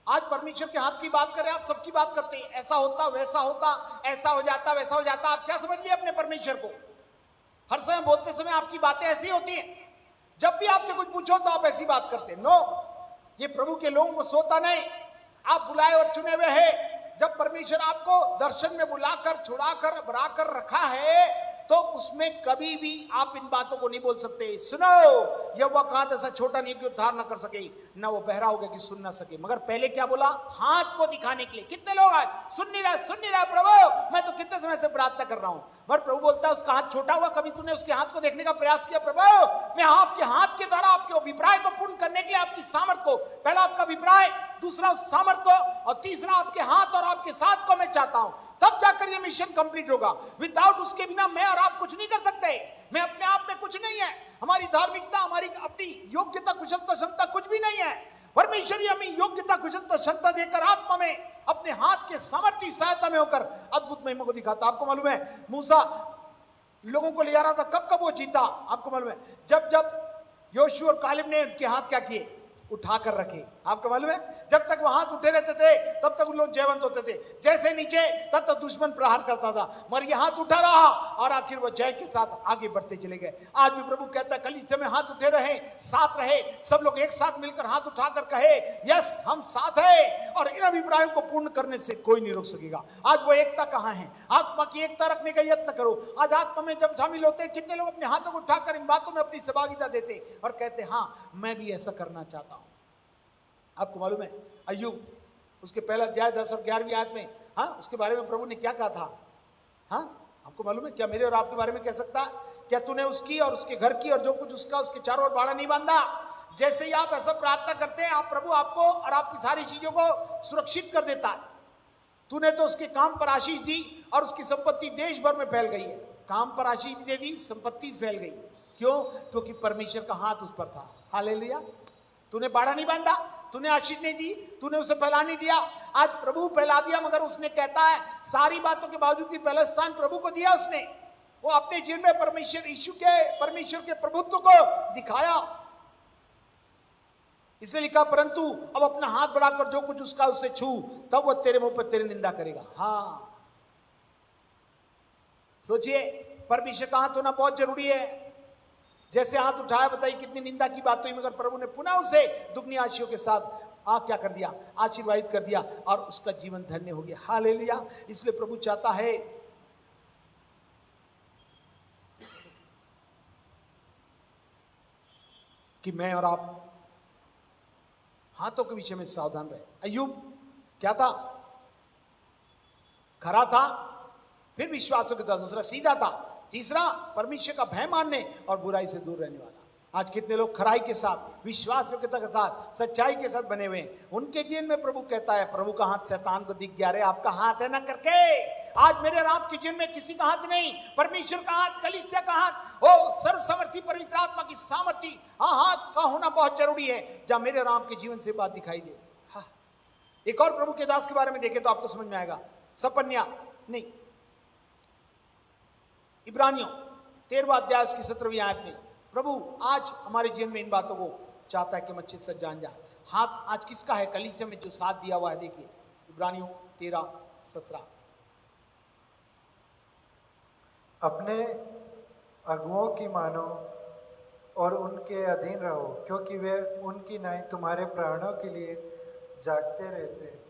आज परमेश्वर के हाथ की बात करें, आप सबकी बात करते हैं, ऐसा होता वैसा होता, ऐसा हो जाता वैसा हो जाता। आप क्या समझ लिए अपने परमेश्वर को? हर समय बोलते समय आपकी बातें ऐसी होती हैं, जब भी आपसे कुछ पूछो तो आप ऐसी बात करते हैं। नो, ये प्रभु के लोगों को सोता नहीं। आप बुलाए और चुने हुए हैं। जब परमेश्वर आपको दर्शन में बुलाकर, छुड़ाकर, बनाकर रखा है, तो उसमें कभी भी आप इन बातों को नहीं बोल सकते। सुनो, यह वह हाथ ऐसा छोटा नहीं कि उद्धार ना कर सके, ना वो बहरा हो गया कि सुन ना सके। मगर पहले क्या बोला? हाथ को दिखाने के लिए। कितने लोग आज सुन नहीं रहा प्रभु, मैं तो कितने समय से प्रार्थना कर रहा हूं, मगर प्रभु बोलता है उसका हाथ छोटा हुआ। कभी तूने उसके हाथ को देखने का प्रयास किया? प्रभु, मैं आपके हाथ के द्वारा आपके अभिप्राय को पूर्ण करने के लिए, आपकी सामर्थ को, पहला आपका अभिप्राय, दूसरा उस सामर्थ को, और तीसरा आपके हाथ और आपके साथ को मैं चाहता हूं। तब जाकर ये मिशन कंप्लीट होगा। विदाउट उसके बिना मैं और आप कुछ नहीं कर सकते। मैं अपने आप में कुछ नहीं है, हमारी धार्मिकता, हमारी अपनी योग्यता, कुशलता, क्षमता कुछ भी नहीं है। परमेश्वर ही हमें योग्यता, कुशलता, क्षमता देकर आत्मा में अपने हाथ के सामर्थ्य सहायता में होकर अद्भुत महिमा को दिखाता। आपको मालूम है मूसा लोगों को ले जा रहा था, कब कब वो जीता? आपको मालूम है जब जब योशू और कालेब ने उनके हाथ क्या किए? उठाकर रखे। आपको मालूम है जब तक वो हाथ उठे रहते थे तब तक उन लोग जयवंत होते थे। जैसे नीचे तब तक दुश्मन प्रहार करता था, मगर ये हाथ उठा रहा और आखिर वो जय के साथ आगे बढ़ते चले गए। आज भी प्रभु कहता है कलीसिया में हाथ उठे रहे, साथ रहे, सब लोग एक साथ मिलकर हाथ उठाकर कहे यस हम साथ है, और इन अभिप्रायों को पूर्ण करने से कोई नहीं रोक सकेगा। आज वो एकता कहां है? आत्मा की एकता रखने का यत्न करो। आज आत्मा में जब शामिल होते हैं, कितने लोग अपने हाथों को उठाकर इन बातों में अपनी सहभागिता देते और कहते हाँ मैं भी ऐसा करना चाहता हूं। आपको मालूम है अय्यूब, उसके पहला अध्याय 10 और 11वीं आयत में, हाँ, उसके बारे में प्रभु ने क्या कहा था? हाँ, आपको मालूम है? क्या मेरे और आपके बारे में कह सकता? क्या तूने उसकी और उसके घर की और जो कुछ उसका, उसके चारों ओर बाड़ा नहीं बांधा? जैसे ही आप ऐसा प्रार्थना करते हैं, आप प्रभु आपको और आपकी सारी चीजों को सुरक्षित कर देता है। तूने तो उसके काम पर आशीष दी और उसकी संपत्ति देश भर में फैल गई है। काम पर आशीष दे दी, संपत्ति फैल गई। क्यों? क्योंकि परमेश्वर का हाथ उस पर था। हालेलुया। तूने बाड़ा नहीं बांधा, तूने आशीष नहीं दी, तूने उसे फैला नहीं दिया। आज प्रभु फैला दिया, मगर उसने कहता है सारी बातों के बावजूद भी पहला स्थान प्रभु को दिया उसने। वो अपने जीवन में परमेश्वर के प्रभुत्व को दिखाया। इसलिए लिखा परंतु अब अपना हाथ बढ़ाकर जो कुछ उसका उससे छू, तब वह तेरे मुंह पर तेरी निंदा करेगा। हाँ, सोचिए परमेश्वर का हाथ होना बहुत जरूरी है। जैसे हाथ उठाया, बताइए कितनी निंदा की बात हुई, मगर प्रभु ने पुनः उसे दुगनी आशीषों के साथ क्या कर दिया? आशीर्वादित कर दिया और उसका जीवन धन्य हो गया। हालेलुया। इसलिए प्रभु चाहता है कि मैं और आप हाथों के विषय में सावधान रहे। अय्यूब क्या था? खरा था, फिर विश्वासों के साथ। दूसरा सीधा था, तीसरा परमेश्वर का भय मानने और बुराई से दूर रहने वाला। आज कितने लोग खराई के साथ, विश्वास योग्यता के साथ, सच्चाई के साथ बने हुए हैं। उनके जीवन में प्रभु कहता है, प्रभु का हाथ शैतान को दिख गया, रे आपका हाथ है ना करके। आज मेरे और आपके जीवन में किसी का हाथ नहीं, परमेश्वर का हाथ, कलीसिया का हाथ, ओ सर्वसमर्थी पवित्र आत्मा की सामर्थी हाथ का होना बहुत जरूरी है, जहां मेरे और आपके जीवन से बात दिखाई दे। हाँ। एक और प्रभु के दास के बारे में देखें तो आपको समझ में आएगा। सपन्या नहीं, इब्रानियों 13वां अध्याय की 17वीं आयत में प्रभु आज हमारे जीवन में इन बातों को चाहता है कि हम अच्छे से जान जाए। हाथ आज किसका है? कलीसिया में जो साथ दिया हुआ है। देखिए इब्रानियों 13:17। अपने अगुओं की मानो और उनके अधीन रहो, क्योंकि वे उनकी नाई तुम्हारे प्राणों के लिए जागते रहते हैं,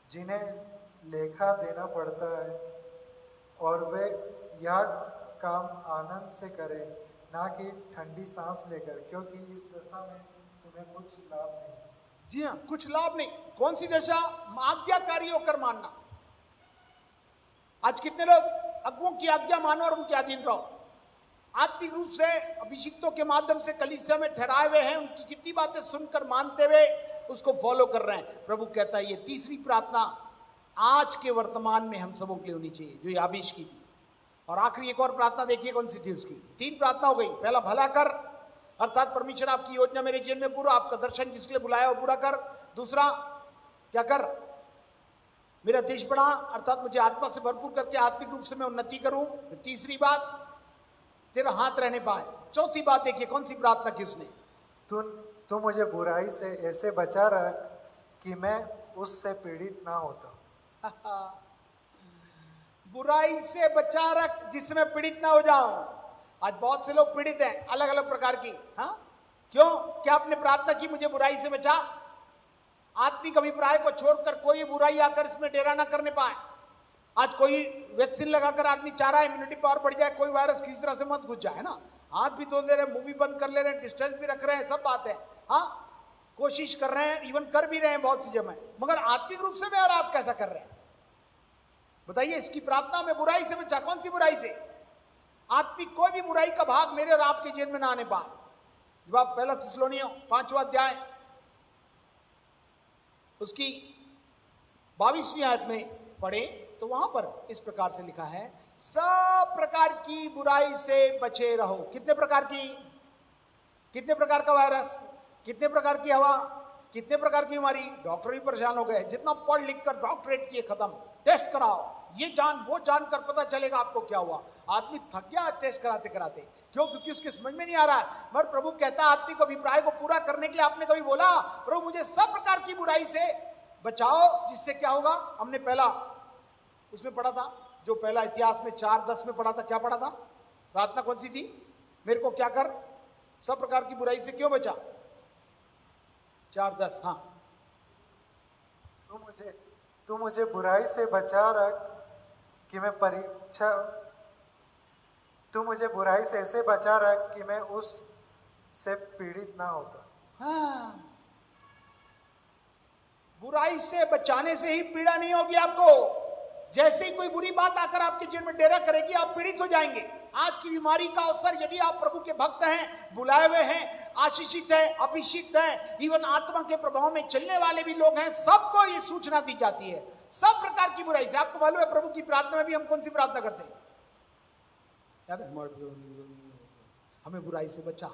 जिन्हें लेखा देना पड़ता है, और वे यह काम आनंद से करें, ना कि ठंडी सांस लेकर, क्योंकि इस दशा में तुम्हें कुछ लाभ नहीं। जी हाँ, कुछ लाभ नहीं। कौन सी दशा? आज्ञाकारी होकर मानना। आज कितने लोग अगुओं की आज्ञा मानो और उनके अधीन रहो। आत्मिक रूप से अभिषिक्तों के माध्यम से कलीसिया में ठहराए हुए हैं, उनकी कितनी बातें सुनकर मानते हुए उसको फॉलो कर रहे हैं। प्रभु कहता है ये तीसरी प्रार्थना आज के वर्तमान में हम सबों के लिए होनी चाहिए, जो याबीश की थी। और आखिरी एक और प्रार्थना देखिए कौन सी थी उसकी। 3 प्रार्थना हो गई। पहला भला कर, अर्थात परमेश्वर आपकी योजना मेरे जीवन में पूरा, आपका दर्शन जिसके लिए बुलाया वो पूरा कर। दूसरा क्या कर? मेरा देश बढ़ा, अर्थात मुझे आत्मा से भरपूर करके आत्मिक रूप से मैं उन्नति करूं। तीसरी बात, तेरा हाथ रहने पाए। चौथी बात देखिए कौन सी प्रार्थना की उसने? तू मुझे बुराई से ऐसे बचा रख कि मैं उससे पीड़ित ना होता। बुराई से बचा रख जिसमें पीड़ित ना हो जाऊं। आज बहुत से लोग पीड़ित हैं अलग अलग प्रकार की। हाँ, क्यों? क्या आपने प्रार्थना की मुझे बुराई से बचा? आत्मिक अभिप्राय को छोड़कर कोई बुराई आकर इसमें डेरा ना करने पाए। आज कोई वैक्सीन लगाकर आदमी चाह रहा है इम्यूनिटी पावर बढ़ जाए, कोई वायरस किसी तरह से मत घुस जाए ना। हाथ भी धो ले रहे हैं, मुंह भी बंद कर ले रहे हैं, डिस्टेंस भी रख रहे हैं, सब बात है। हाँ, कोशिश कर रहे हैं, इवन कर भी रहे हैं बहुत सी जगह, मगर आत्मिक रूप से मैं और आप कैसा कर रहे हैं? बताइए। इसकी प्रार्थना में बुराई से बचा। कौन सी बुराई से? आत्मिक कोई भी बुराई का भाग मेरे और आपके जीवन में ना आने पाए। जब आप पहला थिस्सलुनीयों 5वां अध्याय उसकी 22वीं आयत में पढ़े तो वहां पर इस प्रकार से लिखा है, सब प्रकार की बुराई से बचे रहो। कितने प्रकार की? कितने प्रकार का वायरस, कितने प्रकार की हवा, कितने प्रकार की बीमारी। डॉक्टर भी परेशान हो गए। जितना पढ़ लिख कर डॉक्टरेट किए खत्म, टेस्ट कराओ, ये जान वो जानकर पता चलेगा आपको क्या हुआ। आदमी थक गया टेस्ट कराते कराते। क्यों? क्योंकि उसके समझ में नहीं आ रहा है। मगर प्रभु कहता है आत्मिक अभिप्राय को पूरा करने के लिए आपने कभी बोला प्रभु मुझे सब प्रकार की बुराई से बचाओ, जिससे क्या होगा? हमने पहला उसमें पढ़ा था, जो पहला इतिहास में 4:10 में पढ़ा था। क्या पढ़ा था? प्रार्थना कौन सी थी? मेरे को क्या कर? सब प्रकार की बुराई से क्यों बचा? 4:10। हाँ, तू मुझे बुराई से बचा रख कि मैं परीक्षा तू मुझे बुराई से ऐसे बचा रख कि मैं उस से पीड़ित ना होता। हाँ, बुराई से बचाने से ही पीड़ा नहीं होगी आपको। जैसे ही कोई बुरी बात आकर आपके जीवन में डेरा करेगी आप पीड़ित हो जाएंगे। आज की बीमारी का अवसर, यदि आप प्रभु के भक्त हैं, बुलाए हुए हैं, आशीषित हैं, अभिषिक्त हैं, इवन आत्मा के प्रभाव में चलने वाले भी लोग हैं, सबको ये सूचना दी जाती है सब प्रकार की बुराई से। आपको मालूम है प्रभु की प्रार्थना में भी हम कौन सी प्रार्थना करते हैं? याद है? हमें बुराई से बचा।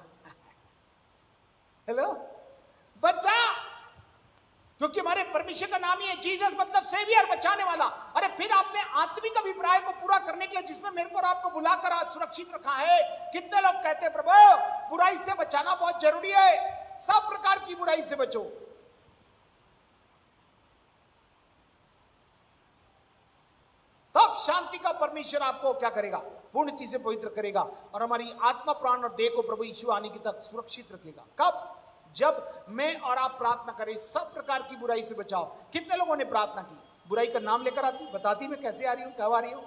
हेलो, बचा, क्योंकि हमारे परमेश्वर का नाम ही है जीसस, मतलब सेवियर, बचाने वाला। अरे फिर आपने आत्मिक अभिप्राय को पूरा करने के लिए जिसमें मेरे को और आपको बुलाकर आज सुरक्षित रखा है, कितने लोग कहते हैं प्रभु बुराई से बचाना बहुत जरूरी है, सब प्रकार की बुराई से बचो। तब शांति का परमेश्वर आपको क्या करेगा? पूर्णता से पवित्र करेगा और हमारी आत्मा, प्राण और देह को प्रभु यीशु आने की तक सुरक्षित रखेगा। कब? जब मैं और आप प्रार्थना करें सब प्रकार की बुराई से बचाओ। कितने लोगों ने प्रार्थना की? बुराई का नाम लेकर आती, बताती मैं कैसे आ रही हूं, कब आ रही हूं?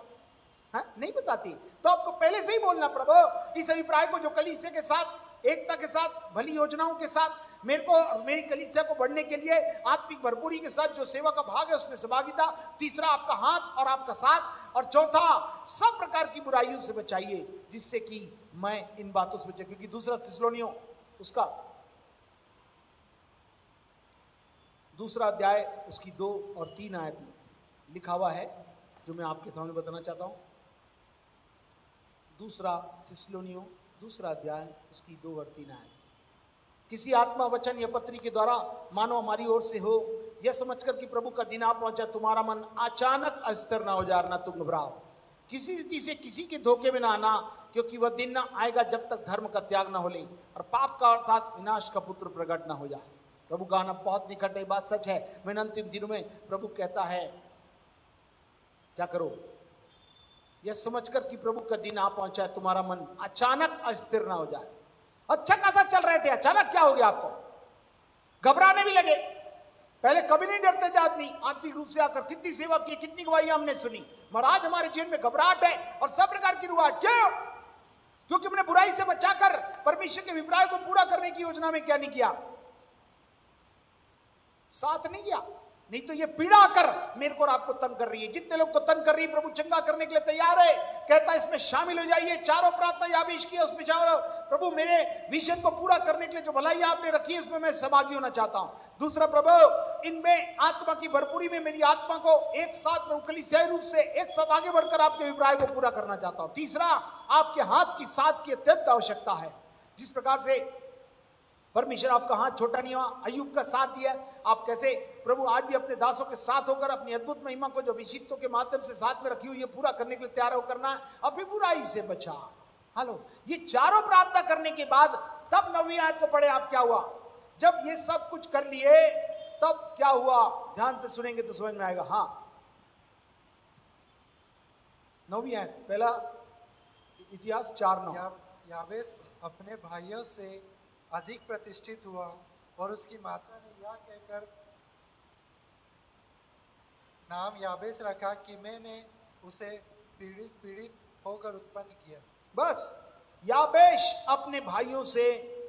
हाँ, नहीं बताती। तो आपको पहले से ही बोलना प्रभु इस अभिप्राय को जो कलीसिया के साथ, एकता के साथ, भली योजनाओं के साथ, मेरे को और मेरी कलीसिया को बढ़ने के लिए आत्मिक भरपूरी के साथ जो सेवा का भाग है उसमें सहभागिता। तीसरा आपका हाथ और आपका साथ, और चौथा सब प्रकार की बुराइयों से बचाइए जिससे कि मैं इन बातों से बचे। क्योंकि दूसरा थिस्सलुनीयों उसका 2 अध्याय उसकी 2 और 3 आयत में लिखा हुआ है जो मैं आपके सामने बताना चाहता हूं। 2 थिस्सलुनीयों 2 अध्याय उसकी 2 और 3 आयत। किसी आत्मा, वचन या पत्री के द्वारा मानो हमारी ओर से हो, यह समझकर कि प्रभु का दिन आ पहुंचा, तुम्हारा मन अचानक अस्थिर ना हो जाए, ना तुम घबराओ। किसी रीति से किसी के धोखे में ना आना, क्योंकि वह दिन ना आएगा जब तक धर्म का त्याग ना हो ले और पाप का अर्थात विनाश का पुत्र प्रकट ना हो जाए। प्रभु का आना बहुत निकट है, बात सच है। मैंने अंतिम दिनों में प्रभु कहता है क्या करो? यह समझकर कि प्रभु का दिन आ पहुंचा है, तुम्हारा मन अचानक अस्थिर ना हो जाए। अच्छा खासा चल रहे थे, अचानक क्या हो गया आपको? घबराने भी लगे। पहले कभी नहीं डरते थे आदमी, आत्मिक रूप से आकर कितनी सेवा की, कितनी गवाही हमने सुनी। मगर आज हमारे जीवन में घबराहट है और सब प्रकार की रुआहट। क्यों? क्योंकि हमने बुराई से बचाकर परमेश्वर के अभिप्राय को पूरा करने की योजना में क्या नहीं किया? साथ नहीं किया। नहीं तो ये पीड़ा आकर मेरे को और आपको तंग कर रही है। जितने लोग को तंग कर रही है प्रभु चंगा करने के लिए तैयार है। कहता है इसमें शामिल हो जाइए। चारों प्रार्थना याबेश की उसमें जाओ, प्रभु मेरे विजन को पूरा करने के लिए जो भलाई आपने रखी है उसमें मैं सहभागी होना चाहता हूं। दूसरा, प्रभु इनमें आत्मा की भरपूरी में मेरी आत्मा को एक साथ प्रभु कलीसियाई रूप से एक साथ आगे बढ़कर आपके अभिप्राय को पूरा करना चाहता हूं। तीसरा, आपके हाथ की साथ की अत्यंत आवश्यकता है। जिस प्रकार से परमेश्वर आपका हाथ छोटा नहीं हुआ, अय्यूब का साथ दिया, आप कैसे प्रभु आज भी अपने दासों के साथ होकर अपनी अद्भुत महिमा को जो अभिषिक्तों के माध्यम से साथ में रखी हुई है पूरा करने के लिए तैयार हो करना है। अभी बुराई से बचा। हेलो, ये चारों प्रार्थना करने के बाद तब 9वीं आयत को पढ़े आप। क्या हुआ? जब ये सब कुछ कर लिए तब क्या हुआ? ध्यान से सुनेंगे तो समझ में आएगा। हाँ, 9वीं आयत, पहला इतिहास 4:9। याबेश अपने भाइयों से अधिक प्रतिष्ठित हुआ और उसकी माता ने यह कहकर नाम याबेस रखा कि मैंने उसे पीड़ित पीड़ित होकर उत्पन्न किया। बस याबेश अपने भाइयों से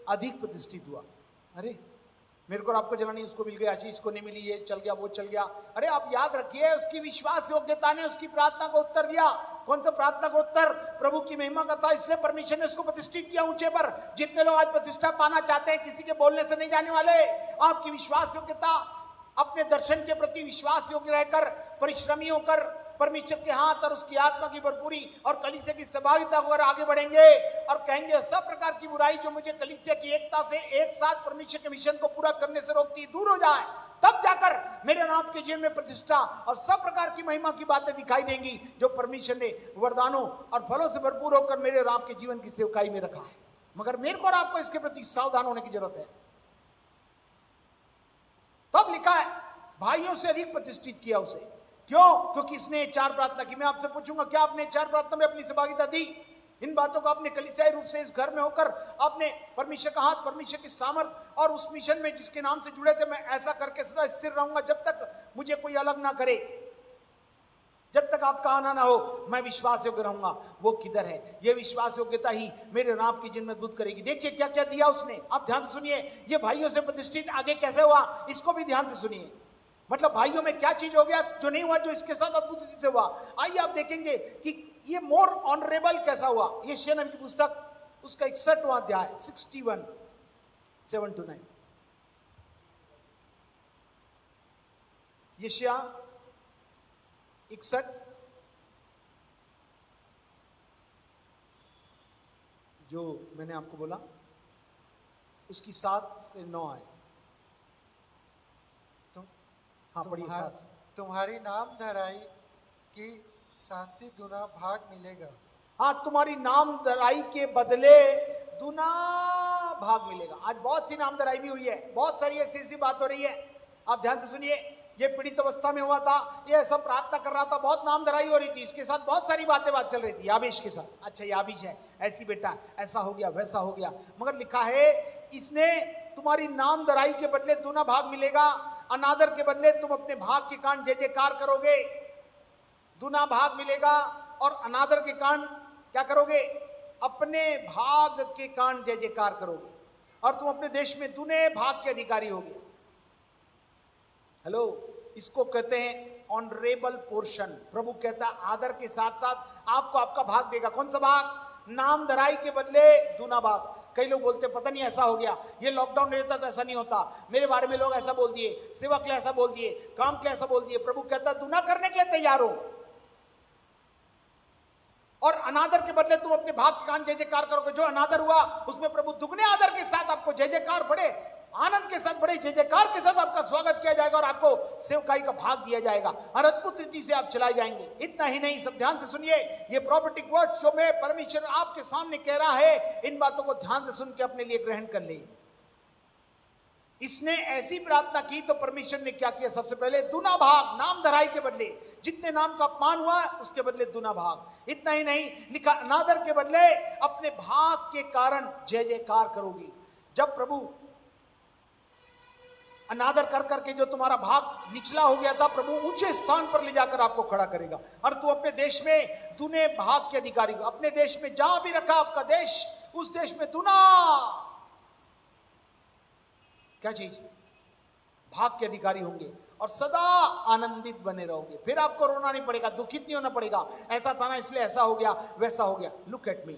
अधिक प्रतिष्ठित हुआ। अरे मेरे को और आपको जला नहीं, उसको मिल गया, आशीष को नहीं मिली, ये चल गया वो चल गया। अरे आप याद रखिए, उसकी विश्वास योग्यता ने उसकी प्रार्थना को उत्तर दिया। कौन सा प्रार्थना को उत्तर? प्रभु की महिमा का था, इसलिए परमेश्वर ने उसको प्रतिष्ठित किया ऊंचे पर। जितने लोग आज प्रतिष्ठा पाना चाहते हैं, किसी के बोलने से नहीं जाने वाले। आपकी विश्वास योग्यता, अपने दर्शन के प्रति विश्वास योग्य रहकर, परिश्रमी होकर, परमेश्वर के हाथ और उसकी आत्मा की भरपूरी और कलीसिया की सहभागिता होकर आगे बढ़ेंगे और कहेंगे सब प्रकार की बुराई जो मुझे कलीसिया की एकता से एक साथ परमेश्वर के मिशन को पूरा करने से रोकती दूर हो जाए, तब जाकर मेरे नाम के जीवन में प्रतिष्ठा और सब प्रकार की महिमा की बातें दिखाई देंगी जो परमेश्वर ने वरदानों और फलों से भरपूर होकर मेरे नाम के जीवन की सेवकाई में रखा है। मगर मेरे को और आपको इसके प्रति सावधान होने की जरूरत है। तब लिखा है भाइयों से अधिक प्रतिष्ठित किया उसे। क्यों? क्योंकि इसने 4 प्रार्थना की। मैं आपसे पूछूंगा, क्या आपने 4 प्रार्थना में अपनी सहभागिता दी? इन बातों को आपने कलीसियाई रूप से इस घर में होकर आपने परमेश्वर का हाथ, परमेश्वर की सामर्थ और उस मिशन में जिसके नाम से जुड़े थे, मैं ऐसा करके सदा स्थिर रहूंगा जब तक मुझे कोई अलग ना करे, जब तक आपका आना ना हो, मैं विश्वास योग्य रहूंगा। वो किधर है? ये विश्वास योग्यता ही मेरे नाम की जिन मजबूत करेगी। देखिए क्या क्या दिया उसने, आप ध्यान से सुनिए। ये भाइयों से प्रतिष्ठित आगे कैसे हुआ, इसको भी ध्यान से सुनिए। मतलब भाइयों में क्या चीज हो गया जो नहीं हुआ, जो इसके साथ अद्भुत रीति से हुआ। आइए आप देखेंगे कि ये मोर ऑनरेबल कैसा हुआ। ये यशायाह की पुस्तक, उसका 61वां अध्याय 61 7 to 9। यशायाह 61 जो मैंने आपको बोला उसकी 7 से 9 आए। हाँ पढ़िए। 7 से। तुम्हारी नाम धराई की शांति दुना भाग मिलेगा। हाँ, तुम्हारी नाम धराई के बदले दुना भाग मिलेगा। आज बहुत सी नाम धराई भी हुई है, बहुत सारी ऐसी बात हो रही है। आप ध्यान से सुनिए। ये पीड़ित अवस्था में हुआ था, ये सब प्रार्थना कर रहा था, बहुत नाम धराई हो रही थी, इसके साथ बहुत सारी बात चल रही थी याबेश के साथ। अच्छा याबेश है, ऐसी बेटा, ऐसा हो गया, वैसा हो गया। मगर लिखा है इसने तुम्हारी नाम धराई के बदले दुना भाग मिलेगा, अनादर के बदले तुम अपने भाग के कारण जय जयकार करोगे। दुना भाग मिलेगा और अनादर के कारण क्या करोगे? अपने भाग के कारण जय जयकार करोगे और तुम अपने देश में दुने भाग के अधिकारी होगे। हेलो, इसको कहते हैं ऑनरेबल पोर्शन। प्रभु कहता है आदर के साथ साथ आपको आपका भाग देगा। कौन सा भाग? नाम धराई के बदले दुना भाग। कई लोग बोलते पता नहीं ऐसा हो गया, ये लॉकडाउन नहीं रहता तो ऐसा नहीं होता, मेरे बारे में लोग ऐसा बोल दिए, सेवा के लिए ऐसा बोल दिए, काम के लिए ऐसा बोल दिए। प्रभु कहता है दुना करने के लिए तैयार हो और अनादर के बदले तुम अपने भाग के कारण जय जयकार करोगे। जो अनादर हुआ उसमें प्रभु दुगने आदर के साथ आपको जय जयकार पड़े, आनंद के साथ बड़े जय जयकार के साथ आपका स्वागत किया जाएगा और आपको सेवकाई का भाग दिया जाएगा और अद्भुत रीति से आप चलाए जाएंगे। इतना ही नहीं, सब ध्यान से सुनिए। ये प्रॉफिटिक वर्ड्स जो मैं परमेश्वर आपके सामने कह रहा है, इन बातों को ध्यान से सुन के अपने लिए ग्रहण कर ले। इसने ऐसी प्रार्थना की तो परमेश्वर ने क्या किया? सबसे पहले दुना भाग, नाम धराई के बदले जितने नाम का अपमान हुआ उसके बदले दुना भाग। इतना ही नहीं, लिखा अनादर के बदले अपने भाग के कारण जय जयकार करोगी। जब प्रभु अनादर कर करके जो तुम्हारा भाग निचला हो गया था, प्रभु ऊंचे स्थान पर ले जाकर आपको खड़ा करेगा और तू अपने देश में दुने भाग के अधिकारी हो। अपने देश में जहां भी रखा आपका देश, उस देश में दुना क्या चीज? भाग के अधिकारी होंगे और सदा आनंदित बने रहोगे। फिर आपको रोना नहीं पड़ेगा, दुखित नहीं होना पड़ेगा, ऐसा था ना इसलिए ऐसा हो गया, वैसा हो गया। Look at me.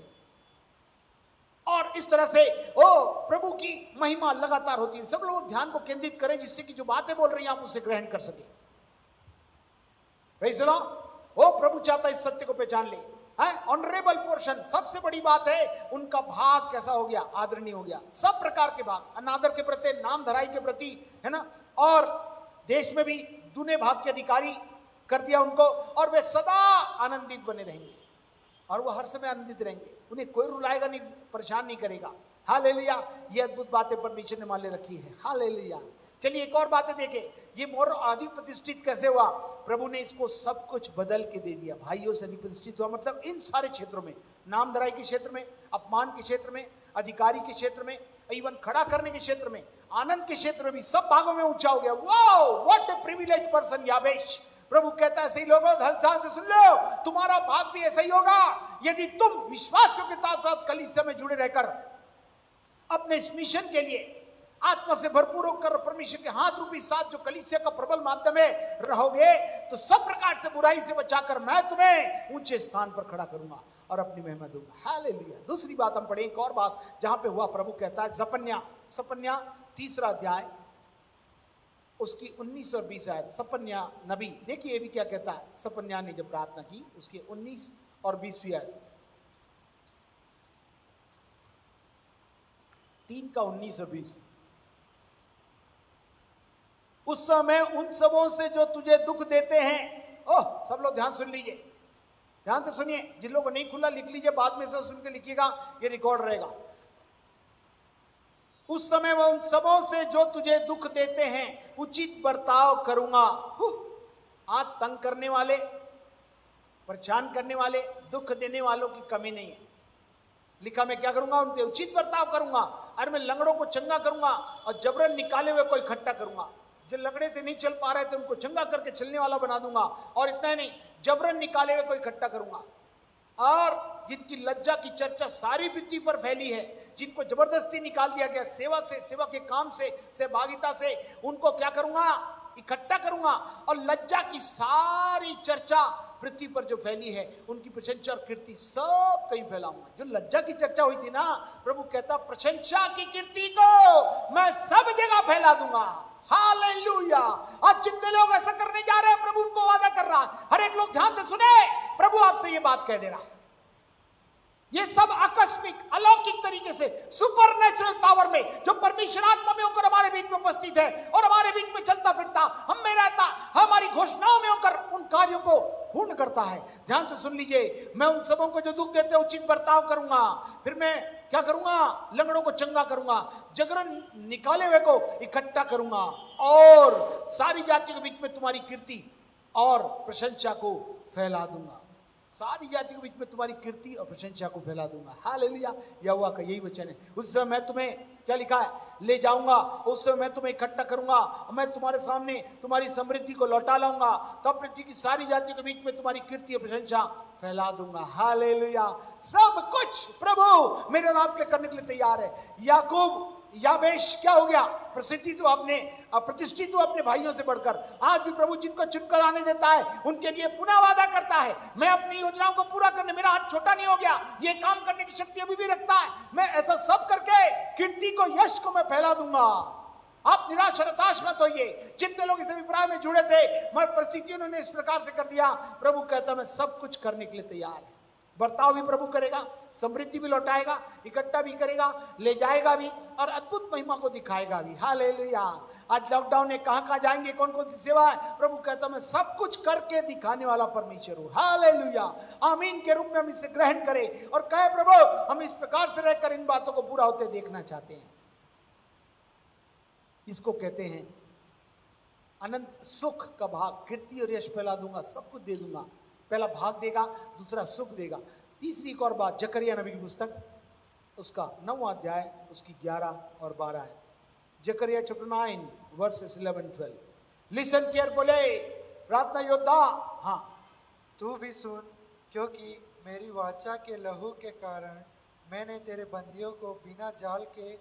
और इस तरह से प्रभु की महिमा लगातार होती है। सब लोग ध्यान को केंद्रित करें जिससे कि जो बातें बोल रही हैं आप उसे ग्रहण कर सके। Praise the Lord. प्रभु चाहता है इस सत्य को पहचान ले। ऑनरेबल पोर्शन, सबसे बड़ी बात है उनका भाग कैसा हो गया? आदरणीय हो गया। सब प्रकार के भाग, अनादर के प्रति, नाम धराई के प्रति, है ना, और देश में भी दुने भाग के अधिकारी कर दिया उनको और वे सदा आनंदित बने रहेंगे और वो हर समय आनंदित रहेंगे। उन्हें कोई रुलाएगा नहीं, परेशान नहीं करेगा। हालेलुया। ये अद्भुत बातें परमेश्वर ने मान ले रखी है। हालेलुया। चलिए एक और बातें देखें। ये मोर अधिक प्रतिष्ठित कैसे हुआ? प्रभु ने इसको सब कुछ बदल के दे दिया। भाइयों से अधिक प्रतिष्ठित हुआ मतलब इन सारे क्षेत्रों में, नाम धराई के क्षेत्र में, अपमान के क्षेत्र में, अधिकारी के क्षेत्र में, इवन खड़ा करने के क्षेत्र में, आनंद के क्षेत्र में भी, सब भागों में ऊंचा हो गया। Wow, what a privilege person याबेश। प्रभु कहता है, सही लोगों ध्यान से सुन लो, तुम्हारा भाग भी ऐसा ही होगा यदि तुम विश्वासियों के साथ साथ कलीसिया में जुड़े रहकर अपने इस मिशन के लिए आत्मा से भरपूर होकर परमेश्वर के हाथ रूपी साथ जो कलीसिया का प्रबल माध्यम है रहोगे, तो सब प्रकार से बुराई से बचाकर मैं तुम्हें ऊंचे स्थान पर खड़ा करूंगा और अपनी महिमा दूंगा। हालेलुया। दूसरी बात हम पढ़े, एक और बात जहां पे हुआ, प्रभु कहता है सपन्या 3 अध्याय उसकी 19 और 20 आयत। सपन्या नबी, देखिए ये भी क्या कहता है। सपन्या ने जब प्रार्थना की, उसके 19 और 20वीं आयत, 3 का 19 और 20। उस समय उन सबों से जो तुझे दुख देते हैं, ओह सब लोग ध्यान सुन लीजिए, ध्यान से सुनिए, जिन लोगों को नहीं खुला लिख लीजिए, बाद में से सुन के लिखिएगा, ये रिकॉर्ड रहेगा। उस समय वह उन सबों से जो तुझे दुख देते हैं उचित बर्ताव करूंगा। आज तंग करने वाले, परेशान करने वाले, दुख देने वालों की कमी नहीं है। लिखा मैं क्या करूंगा, उनके उचित बर्ताव करूंगा। अरे मैं लंगड़ों को चंगा करूंगा और जबरन निकाले हुए को इकट्ठा करूंगा। जो लंगड़े थे, नहीं चल पा रहे थे, उनको चंगा करके चलने वाला बना दूंगा। और इतना ही नहीं, जबरन निकाले हुए को इकट्ठा करूंगा। और जिनकी लज्जा की चर्चा सारी पृथ्वी पर फैली है, जिनको जबरदस्ती निकाल दिया गया सेवा से, सेवा के काम से, सहभागिता से, उनको क्या करूंगा, इकट्ठा करूंगा। और लज्जा की सारी चर्चा पृथ्वी पर जो फैली है, उनकी प्रशंसा और कीर्ति सब कहीं फैलाऊंगा। जो लज्जा की चर्चा हुई थी ना, प्रभु कहता प्रशंसा की कीर्ति को मैं सब जगह फैला दूंगा। हालेलुया। आज जितने लोग ऐसा करने जा रहे हैं, प्रभु उनको वादा कर रहा है। हर एक लोग ध्यान से सुने, प्रभु आपसे ये बात कह दे रहा है। ये सब आकस्मिक अलौकिक तरीके से, सुपरनेचुरल पावर में, जो परमेश्वर आत्मा में होकर हमारे बीच में उपस्थित है और हमारे बीच में चलता फिरता, हम में रहता, हमारी घोषणाओं में होकर उन कार्यों को पूर्ण करता है। ध्यान से सुन लीजिए, मैं उन सबों को जो दुख देते हैं उचित बर्ताव करूंगा। फिर मैं क्या करूंगा, लंगड़ों को चंगा करूंगा, जगरन निकाले हुए को इकट्ठा करूंगा, और सारी जातियों के बीच में तुम्हारी कीर्ति और प्रशंसा को फैला दूंगा। सारी जातियों के बीच में तुम्हारी कीर्ति और प्रशंसा को फैला दूंगा। हालेलुया। यहोवा का यही वचन है। उस समय मैं तुम्हें, क्या लिखा है, ले जाऊंगा, उस समय मैं तुम्हें इकट्ठा करूंगा, मैं तुम्हारे सामने तुम्हारी समृद्धि को लौटा लाऊंगा, तब पृथ्वी की सारी जातियों के बीच में तुम्हारी कीर्ति और प्रशंसा फैला दूंगा। हालेलुया। सब कुछ प्रभु मेरे और आपके करने के लिए तैयार है। याकूब, याबेश क्या हो गया, प्रसिद्धि तो आपने, प्रतिष्ठित तो अपने भाइयों से बढ़कर। आज भी प्रभु जिनको चुनकर आने देता है, उनके लिए पुनः वादा करता है, मैं अपनी योजनाओं को पूरा करने, मेरा हाथ छोटा नहीं हो गया, ये काम करने की शक्ति अभी भी रखता है। मैं ऐसा सब करके कीर्ति को, यश को मैं फैला दूंगा। आप निराश और हताश मत होइए। जितने लोग इस अभिप्राय में जुड़े थे, मगर परिस्थितियों ने इस प्रकार से कर दिया, प्रभु कहता मैं सब कुछ करने के लिए तैयार है। बर्ताव भी प्रभु करेगा, समृद्धि भी लौटाएगा, इकट्ठा भी करेगा, ले जाएगा भी, और अद्भुत महिमा को दिखाएगा भी। हालेलुया। आज लॉकडाउन में कहां कहां जाएंगे, कौन कौन सी सेवा है, प्रभु कहता मैं सब कुछ करके दिखाने वाला परमेश्वर हूं। हालेलुया। आमीन के रूप में हम इसे ग्रहण करें और कहे प्रभु हम इस प्रकार से रहकर इन बातों को पूरा होते देखना चाहते हैं। इसको कहते हैं अनंत सुख का भाग। कीर्ति और यश फैला दूंगा, सब कुछ दे दूंगा। पहला भाग देगा, दूसरा सुख देगा। तीसरी एक और बात, जकरिया नबी की पुस्तक, उसका 9वां अध्याय, उसकी 11 और 12 है। जकरिया चैप्टर 9 वर्सेस 11-12। लिसन केयरफुली, प्रार्थना योद्धा। हाँ, तू भी सुन, क्योंकि मेरी वाचा के लहू के कारण मैंने तेरे बंदियों को बिना जाल के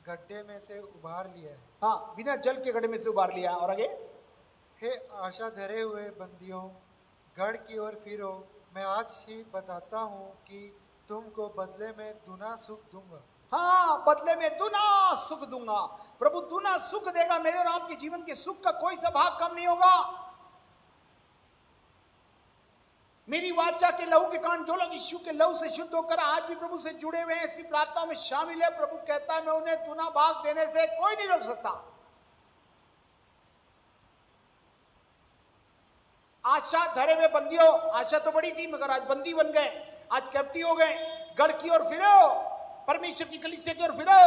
गड्ढे में से उबार लिया है। हाँ, बिना जल के गड्ढे में से उबार लिया। और आगे, हे आशा धरे हुए बंदियों, गढ़ की ओर फिरो। मैं आज ही बताता हूँ कि तुमको बदले में दुना सुख दूंगा। हाँ, बदले में दुना सुख दूंगा। प्रभु दुना सुख देगा। मेरे और आपके जीवन के सुख का कोई सा भाग कम नहीं होगा। मेरी वाचा के लहू के कारण जो लोग यीशु के लहू से शुद्ध होकर आज भी प्रभु से जुड़े हुए हैं, ऐसी प्रार्थना में शामिल है, प्रभु कहता है मैं उन्हें दुना भाग देने से कोई नहीं रोक सकता। आशा धरे हुए बंदियों, आशा तो बड़ी थी मगर आज बंदी बन गए, आज कैप्टिव हो गए। गढ़ की ओर फिरो, परमेश्वर की कलीसिया की ओर फिरो।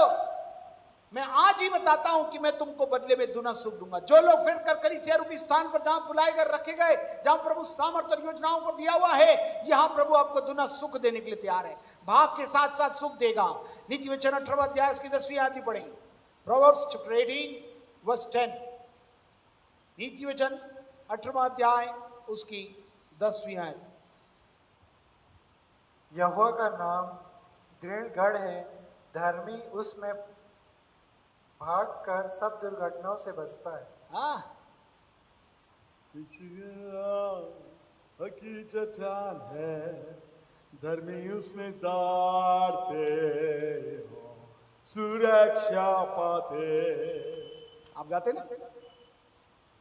मैं आज ही बताता हूं कि मैं तुमको बदले में दुना सुख दूंगा। जो लोग फिर कर कलीसिया रूपी स्थान पर जहां बुलाए गए रखे गए, जहां प्रभु सामर्थ और योजनाओं को दिया हुआ है, यहां प्रभु आपको दुना सुख देने के लिए तैयार है। भाग के साथ साथ सुख देगा। नीति वचन 18वां अध्याय उसकी 10वीं आयत पढ़ेंगे। Proverbs chapter 18 verse 10। नीति वचन 18वां अध्याय उसकी 10वीं आयत। यहोवा का नाम दृढ़ गढ़ है, धर्मी उसमें भाग कर सब दुर्घटनाओं से बचता है। हाँ, हकी चट्टान है, धर्मी उसमें दौड़ते हो, सुरक्षा पाते। आप गाते ना,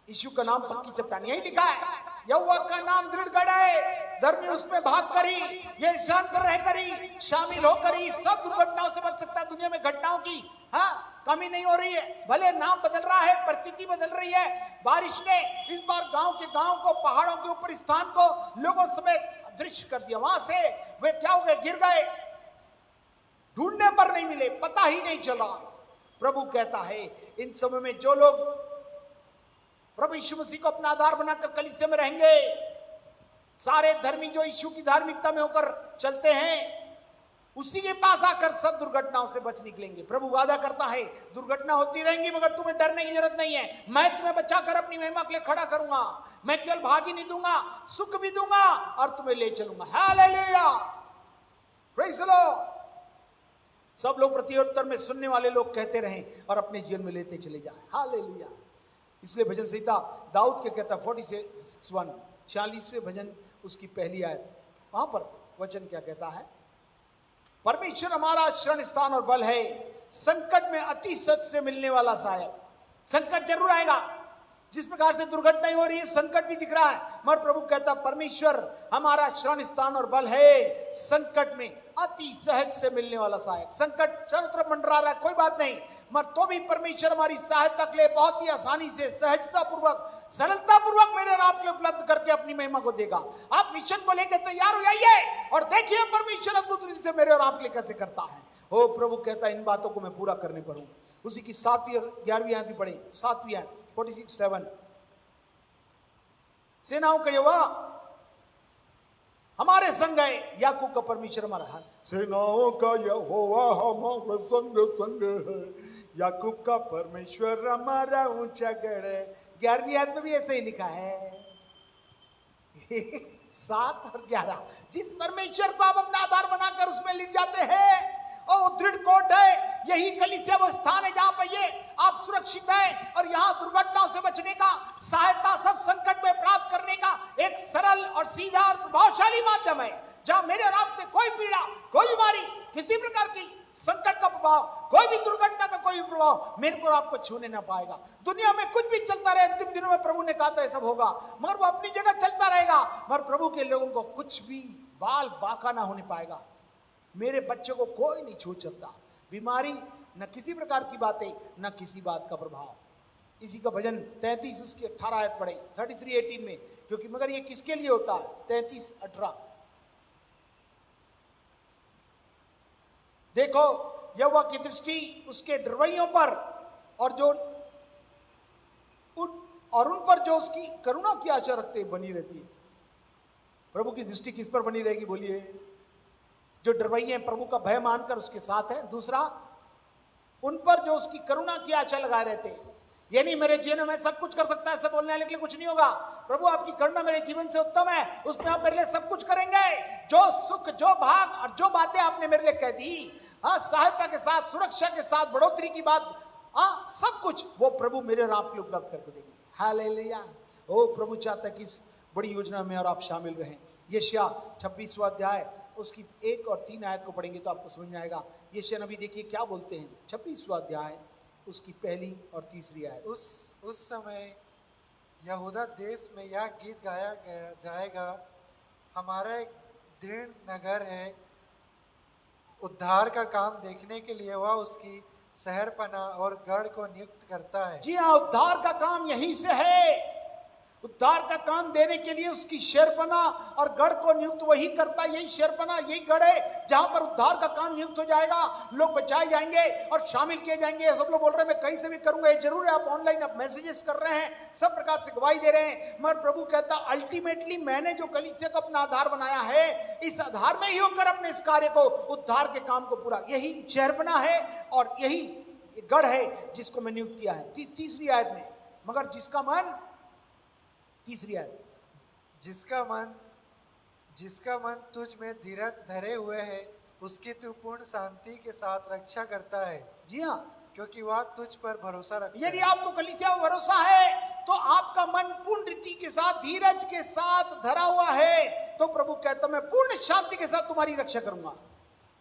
यीशु का नाम पक्की चट्टान, यही लिखा है। यहोवा का नाम दृढ़ गढ़ है, धर्मी उसमें भाग करी, ये स्नान पर रह करी, शामिल हो करी, सब दुर्घटनाओं से बच सकता है। दुनिया में घटनाओं की कमी नहीं हो रही है। भले नाम बदल रहा है, परिस्थिति बदल रही है। बारिश ने इस बार गांव को, पहाड़ों के ऊपर स्थान को लोगों समेत दृश्य कर दिया। वहां से वे क्या हो गए, गिर गए, ढूंढने पर नहीं मिले, पता ही नहीं चला। प्रभु कहता है इन समय में जो लोग प्रभु यीशु मसीह को अपना आधार बनाकर कलीसिया में रहेंगे, सारे धर्मी जो यीशु की धार्मिकता में होकर चलते हैं, उसी के पास आकर सब दुर्घटनाओं से बच निकलेंगे। प्रभु वादा करता है दुर्घटना होती रहेंगी मगर तुम्हें डरने की जरूरत नहीं है। मैं तुम्हें बचाकर अपनी महिमा के लिए खड़ा करूंगा। मैं केवल भाग ही नहीं दूंगा, सुख भी दूंगा और तुम्हें ले चलूंगा। Hallelujah, praise the Lord. सब लोग प्रत्युत्तर में सुनने वाले लोग कहते रहें और अपने जीवन में लेते चले जाएं। हालेलुया। इसलिए भजन संहिता दाऊद के कहता 46:1, 46वें भजन उसकी पहली आयत, वहां पर वचन क्या कहता है? परमेश्वर हमारा शरण स्थान और बल है, संकट में अति सच से मिलने वाला सहायक। संकट जरूर आएगा, जिस प्रकार से दुर्घटनाएं हो रही है, संकट भी दिख रहा है, मगर प्रभु कहता परमेश्वर हमारा शरण स्थान और बल है, संकट में अति सहज से मिलने वाला सहायक। संकट चारों तरफ मंडरा रहा है, कोई बात नहीं, मगर तो भी परमेश्वर हमारी सहायता के लिए बहुत ही आसानी से, सहजता पूर्वक, सरलता पूर्वक मेरे और आपके उपलब्ध करके अपनी महिमा को देगा। आप मिशन को लेकर तैयार हो जाइए और देखिए परमेश्वर अद्भुत रीति से मेरे और आपके लिए कैसे करता है। ओ प्रभु कहता है इन बातों को मैं पूरा करने पर हूं। उसी की 7वीं और 11वीं आयत भी पढ़े। 7वीं आयत 46:7। सेनाओं का यहोवा हमारे संग है, याकूब का परमेश्वर हमारा है। सेनाओं का यहोवा हमारे संग संग है, याकूब का परमेश्वर हमारा ऊंचा गढ़ है। 11वीं आयत में भी ऐसे ही लिखा है 7 और 11। जिस परमेश्वर को आप अपना आधार बनाकर उसमें लिट जाते हैं, और दृढ़ कोट है, यही कलीसिया वो स्थान है जहां पर ये आप सुरक्षित हैं और यहां दुर्घटनाओं से बचने का, सहायता सब संकट में प्राप्त करने का एक सरल और सीधा और प्रभावशाली माध्यम है, जहां मेरे और आपके कोई पीड़ा, कोई बीमारी, किसी प्रकार की संकट का प्रभाव, कोई भी दुर्घटना का कोई भी प्रभाव मेरे को आपको छूने ना पाएगा। दुनिया में कुछ भी चलता रहे, अंतिम दिनों में प्रभु ने कहा था सब होगा, मगर वो अपनी जगह चलता रहेगा, मगर प्रभु के लोगों को कुछ भी बाल बाका ना होने पाएगा। मेरे बच्चे को कोई नहीं छू सकता, बीमारी न किसी प्रकार की बातें, न किसी बात का प्रभाव। इसी का भजन 33 उसकी 18 आयत पढ़े, 33:18 में, क्योंकि मगर ये किसके लिए होता है? 33:18। देखो यहोवा की दृष्टि उसके डरवैयों पर और उन पर जो उसकी करुणा की आशा रखते बनी रहती है। प्रभु की दृष्टि किस पर बनी रहेगी बोलिए? जो डरवैये हैं, प्रभु का भय मानकर उसके साथ है। दूसरा, उन पर जो उसकी करुणा की आशा लगाए रहते हैं। ये नहीं मेरे जीवन में सब कुछ कर सकता है, सब बोलने वाले के लिए कुछ नहीं होगा। प्रभु आपकी करुणा मेरे जीवन से उत्तम है, उसमें आप मेरे लिए सब कुछ करेंगे। जो सुख, जो भाग और जो बातें आपने मेरे लिए कह दी, सहायता के साथ, सुरक्षा के साथ, बढ़ोतरी की बात, सब कुछ वो प्रभु मेरे और आपके उपलब्ध करके देंगे। हालेलुया। ओ प्रभु चाहता है कि इस बड़ी योजना में और आप शामिल रहें। यशायाह 26वां अध्याय उसकी 1 और 3 आयत को पढ़ेंगे तो आपको समझ में आएगा। यशायाह नबी देखिए क्या बोलते हैं। 26वां अध्याय उसकी पहली और तीसरी आयत। उस समय यहूदा देश में यह गीत गाया जाएगा, हमारा एक दृढ़ नगर है, उद्धार का काम देखने के लिए वह उसकी शहरपना और गढ़ को नियुक्त करता है। जी हाँ, उद्धार का काम यहीं से है। उद्धार का काम देने के लिए उसकी शेरपना और गढ़ को नियुक्त वही करता है। यही शेरपना, यही गढ़ है जहां पर उद्धार का काम नियुक्त हो जाएगा, लोग बचाए जाएंगे और शामिल किए जाएंगे। सब लोग बोल रहे हैं मैं कहीं से भी करूंगा, ये जरूर है। आप ऑनलाइन आप मैसेजेस कर रहे हैं, सब प्रकार से गवाही दे रहे हैं, मगर प्रभु कहता अल्टीमेटली मैंने जो कलीसिया का अपना आधार बनाया है, इस आधार में ही होकर अपने इस कार्य को, उद्धार के काम को पूरा, यही शेरपना है और यही गढ़ है जिसको मैं नियुक्त किया है। तीसरी आयत में, मगर जिसका मन, तीसरी आयत, जिसका मन तुझ में धीरज धरे हुए है, उसकी तू पूर्ण शांति के साथ रक्षा करता है। जी हाँ, क्योंकि वह तुझ पर भरोसा रखता यदि है। आपको कलीसिया पर भरोसा है तो आपका मन पूर्ण रीति के साथ, धीरज के साथ धरा हुआ है, तो प्रभु कहता मैं पूर्ण शांति के साथ तुम्हारी रक्षा करूंगा।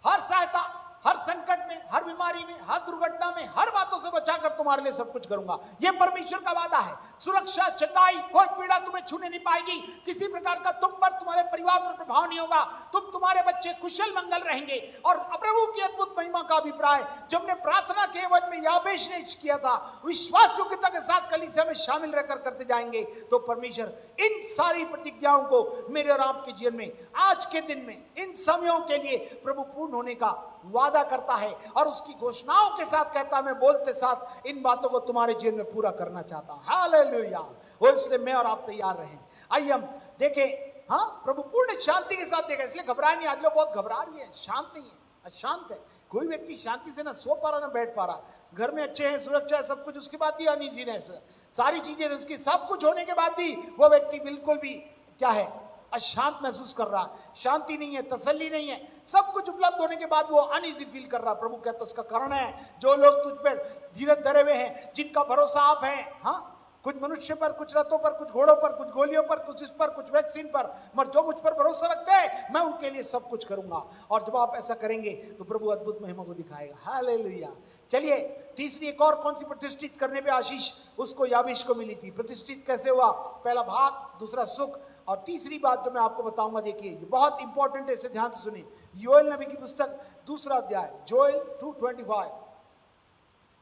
हर सहायता, हर संकट में, हर बीमारी में, हर दुर्घटना में, हर बातों से बचाकर तुम्हारे लिए सब कुछ करूंगा। यह परमेश्वर का वादा है। सुरक्षा, चंगाई, कोई पीड़ा तुम्हें छूने नहीं पाएगी। किसी प्रकार का तुम पर, तुम्हारे परिवार पर प्रभाव नहीं होगा। तुम्हारे बच्चे कुशल मंगल रहेंगे। और प्रभु की अद्भुत महिमा का अभिप्राय जब हमने प्रार्थना के एवज में याबेश ने किया था, विश्वास योग्यता के साथ कलीसिया में शामिल रहकर करते जाएंगे, तो परमेश्वर इन सारी प्रतिज्ञाओं को मेरे और आपके जीवन में, आज के दिन में, इन समयों के लिए प्रभु पूर्ण होने का वादा करता है और उसकी घोषणाओं के साथ कहता है मैं बोलते साथ इन बातों को तुम्हारे जीवन में पूरा करना चाहता हूं। हालेलुया। वो इसलिए मैं और आप तैयार रहें। आइए हम देखें, हाँ, प्रभु पूर्ण शांति के साथ देगा। इसलिए घबराए नहीं। आज लोग बहुत घबरा रही है, शांत नहीं है, अशांत है। कोई व्यक्ति शांति से ना सो पा रहा ना बैठ पा रहा। घर में अच्छे हैं, सुरक्षा है, सब कुछ, उसके बाद भी अनईजीनेस, सारी चीजें उसकी, सब कुछ होने के बाद भी वो व्यक्ति बिल्कुल भी क्या है, अशांत महसूस कर रहा। शांति नहीं है, तसल्ली नहीं है, सब कुछ उपलब्ध होने के बाद वो अनईजी फील कर रहा। प्रभु कहता उसका कारण है जो लोग तुझ पर धीरज धरे हुए हैं, जिनका भरोसा आप हैं। हाँ, कुछ मनुष्य पर, कुछ रथों पर, कुछ घोड़ों पर, कुछ गोलियों पर, कुछ इस पर, कुछ वैक्सीन पर, मगर जो मुझ पर भरोसा रखते हैं मैं उनके लिए सब कुछ करूंगा। और जब आप ऐसा करेंगे तो प्रभु अद्भुत महिमा को दिखाएगा। हालेलुया। चलिए, तीसरी एक और कौन सी प्रतिष्ठित करने पे आशीष उसको याबेश को मिली थी। प्रतिष्ठित कैसे हुआ? पहला भाग, दूसरा सुख, और तीसरी बात जो मैं आपको बताऊंगा, देखिए ये बहुत इंपॉर्टेंट है, इसे ध्यान से सुनिए। योएल नबी की पुस्तक दूसरा अध्याय, जोएल 2:25,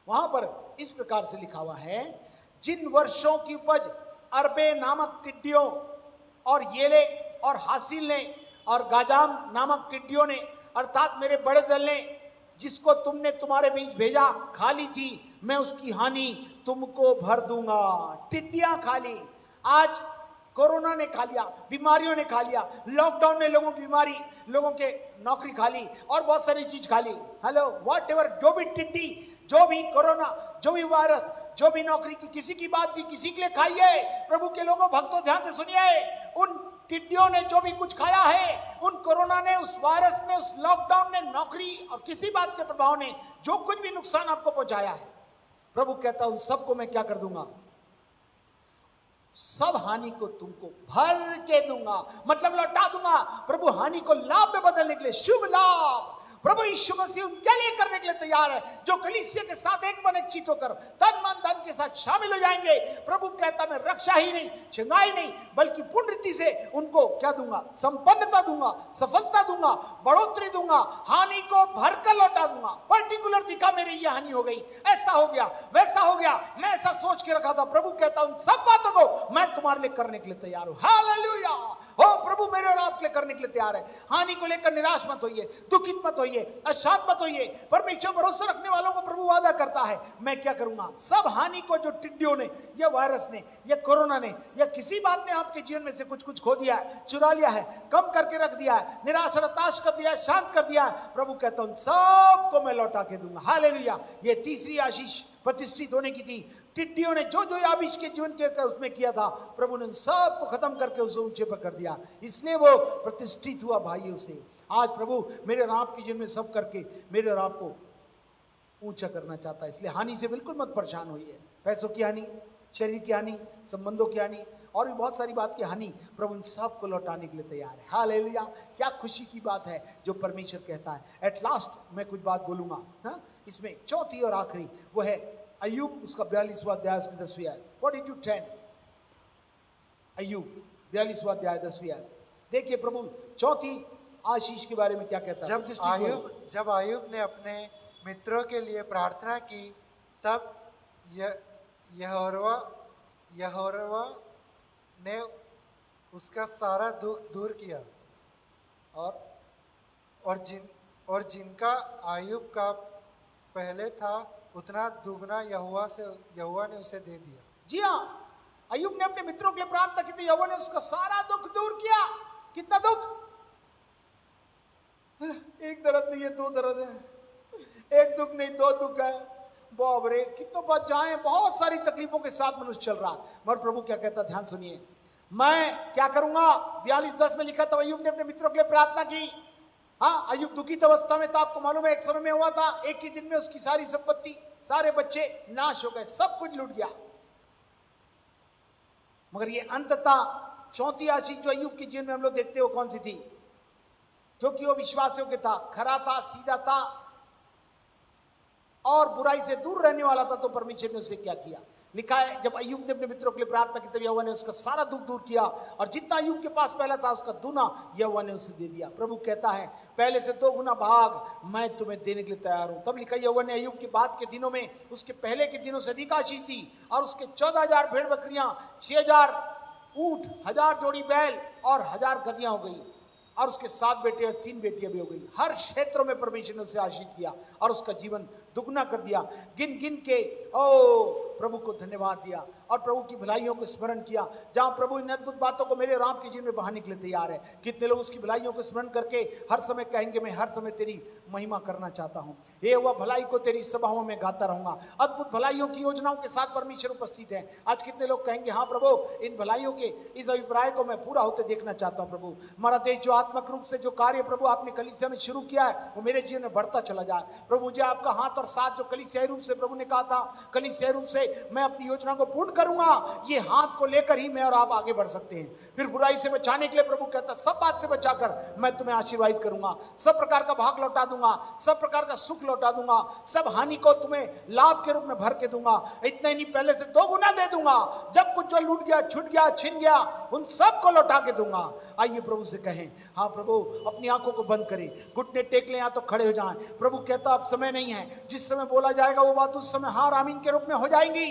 वहां पर इस प्रकार से लिखा हुआ है, जिन वर्षों की उपज अरबे नामक टिड्डियों और येलेक और हासिल ने और गाजाम नामक टिड्डियों ने, अर्थात मेरे बड़े दल ने, जिसको तुमने तुम्हारे बीच भेजा, खा ली थी, मैं उसकी हानि तुमको भर दूंगा। टिड्डियां खा ली। आज कोरोना ने खा लिया, बीमारियों ने खा लिया, लॉकडाउन ने लोगों की बीमारी, लोगों के नौकरी खा ली और बहुत सारी चीज खा ली। हेलो, व्हाट एवर, जो भी टिड्डी, जो भी कोरोना, जो भी वायरस, जो भी नौकरी की, किसी की बात भी किसी के लिए खाई है। प्रभु के लोगों, भक्तों, ध्यान से सुनिए। उन टिड्डियों ने जो भी कुछ खाया है, उन कोरोना ने, उस वायरस ने, उस लॉकडाउन ने, नौकरी और किसी बात के प्रभाव ने जो कुछ भी नुकसान आपको पहुंचाया है, प्रभु कहता उन सबको मैं क्या कर दूंगा? सब हानि को तुमको भर के दूंगा, मतलब लौटा दूंगा। प्रभु हानि को लाभ में बदलने के लिए, शुभ लाभ प्रभु यीशु मसीह उनके लिए करने के लिए तैयार है, जो कलीसिया के साथ एक मन एक चित होकर तन मन धन के साथ शामिल हो जाएंगे। प्रभु कहता मैं रक्षा ही नहीं, चंगाई नहीं, बल्कि पूर्ण रीति से उनको क्या दूंगा? संपन्नता दूंगा, सफलता दूंगा, बढ़ोतरी दूंगा, हानि को भरकर लौटा दूंगा। पर्टिकुलर दिखा मेरी ये हानि हो गई, ऐसा हो गया, वैसा हो गया, मैं ऐसा सोच के रखा था। प्रभु कहता उन सब बातों को मैं तुम्हारे लिए करने के लिए तैयार हूं। हालेलुया। हो, प्रभु मेरे और आपके लिए करने के लिए तैयार है। हानि को लेकर निराश मत होइए, दुखित मत होइए, अशांत मत होइए। परमेश्वर भरोसा रखने वालों को प्रभु वादा करता है मैं क्या करूंगा? सब हानि को जो टिड्डियों ने या वायरस ने या कोरोना ने या किसी बात ने आपके जीवन में से कुछ कुछ खो दिया है, चुरा लिया है, कम करके रख दिया है, निराश और हताश कर दिया है, शांत कर दिया है, प्रभु कहता हूं सबको मैं लौटा के दूंगा। हालेलुया। ये तीसरी आशीष प्रतिष्ठित होने की थी। टिड्डियों ने जो जो याबेश के जीवन के उसमें किया था, प्रभु ने सबको खत्म करके उसे ऊंचे पर कर दिया, इसलिए वो प्रतिष्ठित हुआ भाइयों से। आज प्रभु मेरे और आपके जीवन में सब करके मेरे और आपको ऊंचा करना चाहता है। इसलिए हानि से बिल्कुल मत परेशान होइए। पैसों की हानि, शरीर की हानि, संबंधों की हानि और भी बहुत सारी बात की हानि, प्रभु इन सबको लौटाने के लिए तैयार है। हालेलुया। क्या खुशी की बात है जो परमेश्वर कहता है। एट लास्ट मैं कुछ बात बोलूंगा, हाँ, इसमें चौथी और आखिरी वो है अय्यूब, उसका 42वां अध्याय, उसकी 10वीं आयत, 42:10। अय्यूब 42वां अध्याय 10वीं आयत। देखिए प्रभु चौथी आशीष के बारे में क्या कहता है। जब आयुब ने अपने मित्रों के लिए प्रार्थना की, तब यहोवा ने उसका सारा दुख दूर किया और जिनका आयुब का पहले था उतना दुगना यहोवा ने उसे दे दिया। जी हाँ, अय्यूब ने अपने मित्रों के लिए प्रार्थना की थी, यहोवा ने उसका सारा दुख दूर किया। कितना दुख? एक दर्द नहीं है, दो दर्द है। एक दुख नहीं, दो दुख है। बाप रे, कितनों पास जाए, बहुत सारी तकलीफों के साथ मनुष्य चल रहा है। मगर प्रभु क्या कहता, ध्यान सुनिए, मैं क्या करूंगा। 42:10 में लिखा था, अय्यूब ने अपने मित्रों के लिए प्रार्थना की। हाँ, अय्यूब दुखित अवस्था में था। आपको मालूम है, एक समय में हुआ था, एक ही दिन में उसकी सारी संपत्ति, सारे बच्चे नाश हो गए, सब कुछ लूट गया। मगर ये अंततः चौथी आशीष जो अय्यूब के जीवन में हम लोग देखते हो कौन सी थी? क्योंकि वो विश्वासियों के था, खरा था, सीधा था और बुराई से दूर रहने वाला था, तो परमेश्वर ने उसे क्या किया? लिखा है, जब अय्यूब ने अपने मित्रों के लिए प्रार्थना की, तब यहोवा ने उसका सारा दुख दूर किया और जितना अय्यूब के पास पहला था उसका दुना यहोवा ने उसे दे दिया। प्रभु कहता है, पहले से 2 गुना भाग मैं तुम्हें देने के लिए तैयार हूं। तब लिखा, यहोवा ने अय्यूब के बाद के दिनों में उसके पहले के दिनों से अधिक आशीष दी और उसके 14,000 भेड़ बकरियां, 6,000 ऊंट, 1,000 जोड़ी बैल और 1,000 गधियां हो गई और उसके 7 बेटे और 3 बेटियां भी हो गई। हर क्षेत्रों में परमेश्वर ने उसे आशीष किया और उसका जीवन दुगना कर दिया। गिन गिन के प्रभु को धन्यवाद दिया और प्रभु की भलाइयों को स्मरण किया। जहां प्रभु इन अद्भुत बातों को मेरे राम के जीवन में बहाने के लिए तैयार है, कितने लोग उसकी भलाइयों को स्मरण करके हर समय कहेंगे, मैं हर समय तेरी महिमा करना चाहता हूं, ये हुआ भलाई को तेरी सभाओं में गाता रहूंगा। अद्भुत भलाइयों की योजनाओं के साथ परमेश्वर उपस्थित है। आज कितने लोग कहेंगे, हाँ प्रभु, इन भलाइयों के इस अभिप्राय को मैं पूरा होते देखना चाहता हूं। प्रभु, हमारा देश जो आत्मक रूप से जो कार्य प्रभु आपने कलीसिया में शुरू किया है, वो मेरे जीवन में बढ़ता चला जाए। प्रभु, मुझे आपका हाथ और साथ जो कलीसियाई रूप से प्रभु ने कहा था, कलीसियाई रूप से मैं अपनी योजना को पूर्ण करूंगा, ये हाथ को लेकर ही मैं और आप आगे बढ़ सकते हैं। फिर बुराई से बचाने के लिए प्रभु कहता, सब बात से बचाकर मैं तुम्हें आशीर्वादित करूंगा, सब प्रकार का भाग लौटा दूंगा, सब प्रकार का सुख लौटा दूंगा, सब हानि को तुम्हें लाभ के रूप में भर के दूंगा। इतना ही नहीं, पहले से 2 गुना दे दूंगा। जब कुछ जो लूट गया, छूट गया, छिन गया, उन सब को लौटा के दूंगा। आइए प्रभु से कहें, हाँ प्रभु, अपनी आंखों को बंद करें, घुटने टेक लें या तो खड़े हो जाएं। प्रभु कहता, अब समय नहीं है, जिस समय बोला जाएगा वो बात उस समय हार आमीन के रूप में हो जाएंगी।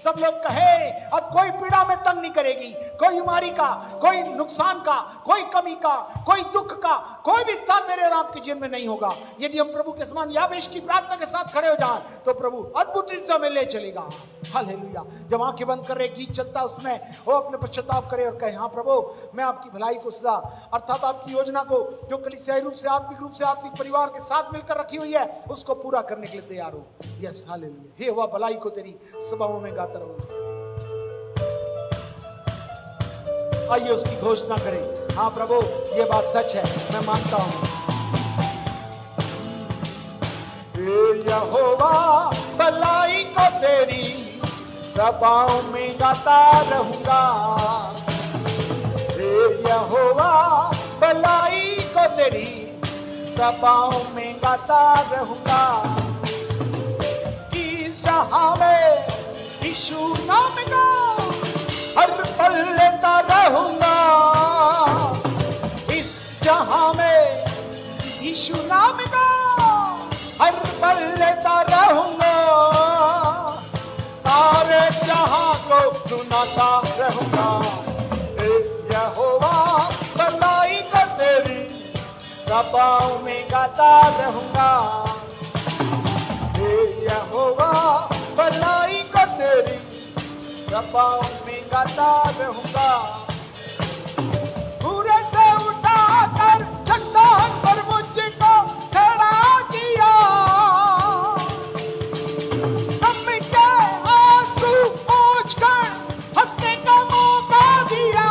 सब लोग कहे, अब कोई पीड़ा में तंग नहीं करेगी, कोई बीमारी का, कोई नुकसान का, कोई कमी का, कोई दुख का कोई भी स्थान मेरे राम के जीवन में नहीं होगा। यदि हम प्रभु के समान याबेश की प्रार्थना के साथ खड़े हो जाएं, तो प्रभु अद्भुत रीति में ले चलेगा। हालेलुया। जब आंखें बंद कर रहे गीत चलता, उसमें वो अपने पश्चाताप करे और कहे, हाँ प्रभु, मैं आपकी भलाई को सदा, अर्थात आपकी योजना को जो कलीसियाई रूप से, आत्मिक रूप से, आत्मिक परिवार के साथ मिलकर रखी हुई है, उसको पूरा करने के लिए तैयार हो। Yes, hallelujah. हे वह भलाई को तेरी सभाओं में गाता रहूं। आइए उसकी घोषणा करें, हाँ प्रभु, ये बात सच है, मैं मानता हूं। यहोवा भलाई को तेरी सभाओं में गाता रहूंगा। यहोवा भलाई को तेरी सभाओं में गाता रहूंगा। इस जहां में यीशु नाम का हर पल लेता रहूंगा। इस जहां में यीशु नाम का हर पल लेता रहूंगा। सारे जहां को सुनाता रहूंगा। यहोवा भलाई को तेरी सभाओं में गाता रहूंगा। यहोवा भलाई को तेरी सभाओं में गाता रहूंगा। पूरे से उठाकर चट्टान पर मुझको खड़ा किया। दम के आंसू पोंछकर हंसने का मौका दिया।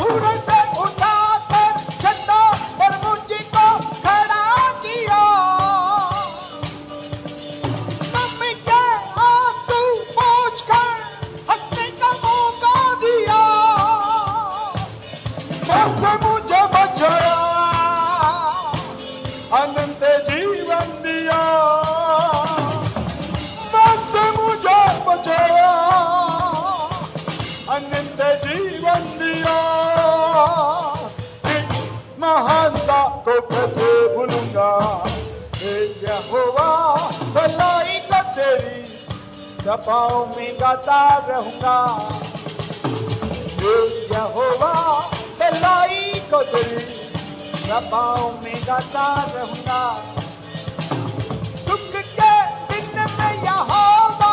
पूरे से उठाकर चट्टान पर मुझको खड़ा किया। दम के आंसू पोंछकर हंसने का मौका दिया। मुझे बचाया, अनंत जीवन दिया। मुझे बचाया, अनंत जीवन दिया। महानता को कैसे भूलूंगा। यहोवा भलाई को तेरी सभाओं में गाता रहूंगा। हे यहोवा भलाई को तेरी कृपाओं में गाता रहूंगा। दुख के दिन में यहोवा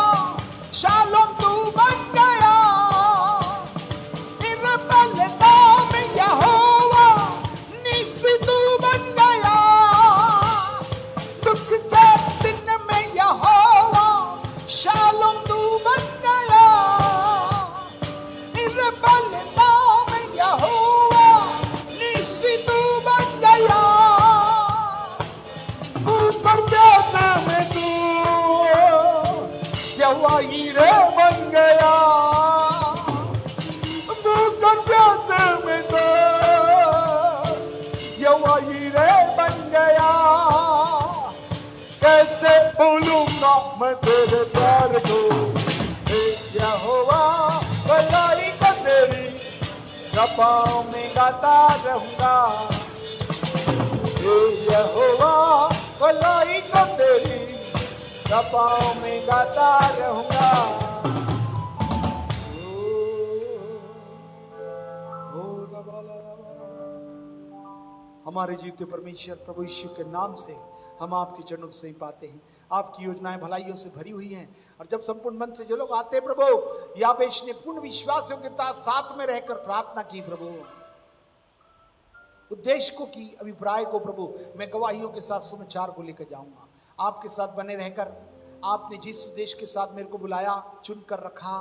शालोम तू बन गया, निर्बलता में यहोवा निस्सी तू बन गया। दुख के दिन में यहोवा शालोम तू बन गया, निर्बलता में यहोवा निस्सी तू बन गया। ऊपर प्यासे में तू यहोवा हीरे बन गया, ऊपर प्यासे में तो यहोवा हीरे बन गया। कैसे भूलूंगा मैं तेरे प्यार को, हे यहोवा भलाई को तेरी कृपाओं में गाता रहूंगा। हे यहोवा भलाई को तेरी कृपाओं में गाता रहूंगा। हमारे जीवते परमेश्वर प्रभु यीशु के नाम से हम आपके चरणों से ही पाते हैं। आपकी योजनाएं भलाइयों से भरी हुई हैं, और जब संपूर्ण मन से जो लोग आते हैं प्रभु, याबेश ने पूर्ण विश्वास के साथ में रहकर प्रार्थना की प्रभु, उद्देश्य को की, अभिप्राय को प्रभु मैं गवाहियों के साथ समाचार को लेकर जाऊंगा। आपके साथ बने रहकर आपने जिस उद्देश्य के साथ मेरे को बुलाया, चुनकर रखा,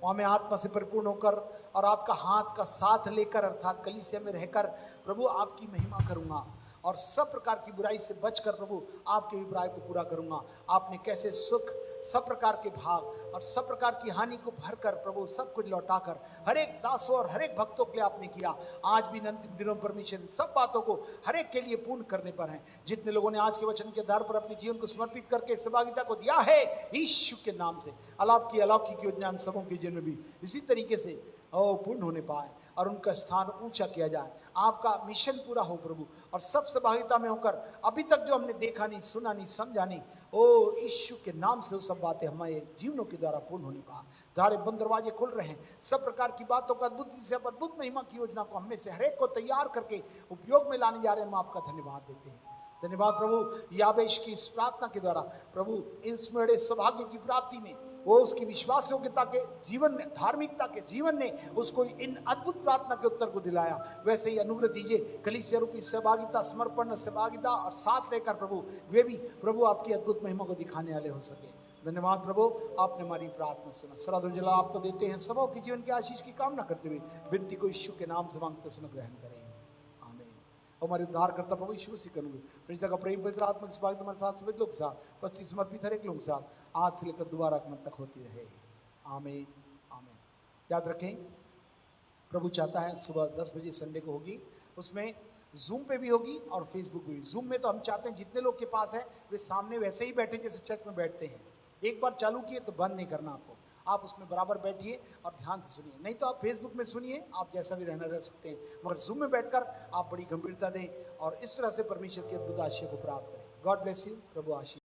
वहां में आत्मा से परिपूर्ण होकर और आपका हाथ का साथ लेकर अर्थात कलीसिया में रहकर प्रभु आपकी महिमा करूंगा, और सब प्रकार की बुराई से बचकर प्रभु आपके अभिप्राय को पूरा करूंगा। आपने कैसे सुख, सब प्रकार के भाग और सब प्रकार की हानि को भरकर प्रभु सब कुछ लौटाकर हर एक दासों और हर एक भक्तों के लिए आपने किया। आज भी अंतिम दिनों में परमेश्वर सब बातों को हर एक के लिए पूर्ण करने पर हैं। जितने लोगों ने आज के वचन के आधार पर अपने जीवन को समर्पित करके सहभागिता को दिया है, यीशु के नाम से अलाप की अलौकिक योजना हम सबों के जीवन में भी इसी तरीके से पूर्ण होने पाए और उनका स्थान ऊंचा किया जाए। आपका मिशन पूरा हो प्रभु, और सब सहभागिता में होकर अभी तक जो हमने देखा नहीं, सुना नहीं, समझा नहीं, ओ यीशु के नाम से वो सब बातें हमारे जीवनों के द्वारा पूर्ण होने पाए। द्वारे बंद दरवाजे खुल रहे हैं, सब प्रकार की बातों का अद्भुत से अद्भुत महिमा की योजना को हमें से हर एक को तैयार करके उपयोग में लाने जा रहे हैं। हम आपका धन्यवाद देते हैं। धन्यवाद प्रभु, याबेश की इस प्रार्थना के द्वारा प्रभु इस बड़े सौभाग्य की प्राप्ति में वो उसकी विश्वास योग्यता के जीवन ने, धार्मिकता के जीवन ने उसको इन अद्भुत प्रार्थना के उत्तर को दिलाया। वैसे ही अनुग्रह दीजिए कलीसिया रूपी सहभागिता, समर्पण, सहभागिता और साथ लेकर प्रभु वे भी प्रभु आपकी अद्भुत महिमा को दिखाने वाले हो सके। धन्यवाद प्रभु, आपने हमारी प्रार्थना सुना। सराधन जला आपको देते हैं, सबों की जीवन की आशीष की कामना करते हुए विनती को यीशु के नाम से मांगते सुन ग्रहण करें, आमीन। हमारे उद्धार करता प्रभु यीशु मसीह करूंगे पिता का प्रेम, पवित्र आत्मा के भाग तुम्हारे साथ सभी लोग साथ उपस्थित समर्पित हर एक लोग साथ आज से लेकर दोबारा आगमन तक होती रहे, आमीन आमीन। याद रखें, प्रभु चाहता है सुबह 10 बजे संडे को होगी, उसमें जूम पे भी होगी और फेसबुक पे भी। जूम में तो हम चाहते हैं जितने लोग के पास है वे सामने वैसे ही बैठे जैसे चर्च में बैठते हैं। एक बार चालू किए तो बंद नहीं करना आपको, आप उसमें बराबर बैठिए और ध्यान से सुनिए। नहीं तो आप फेसबुक में सुनिए, आप जैसा भी रहना रह सकते हैं, मगर जूम में बैठकर आप बड़ी गंभीरता दें और इस तरह से परमेश्वर की अद्भुत आशीष को प्राप्त करें। God bless you, Prabhu Ashish.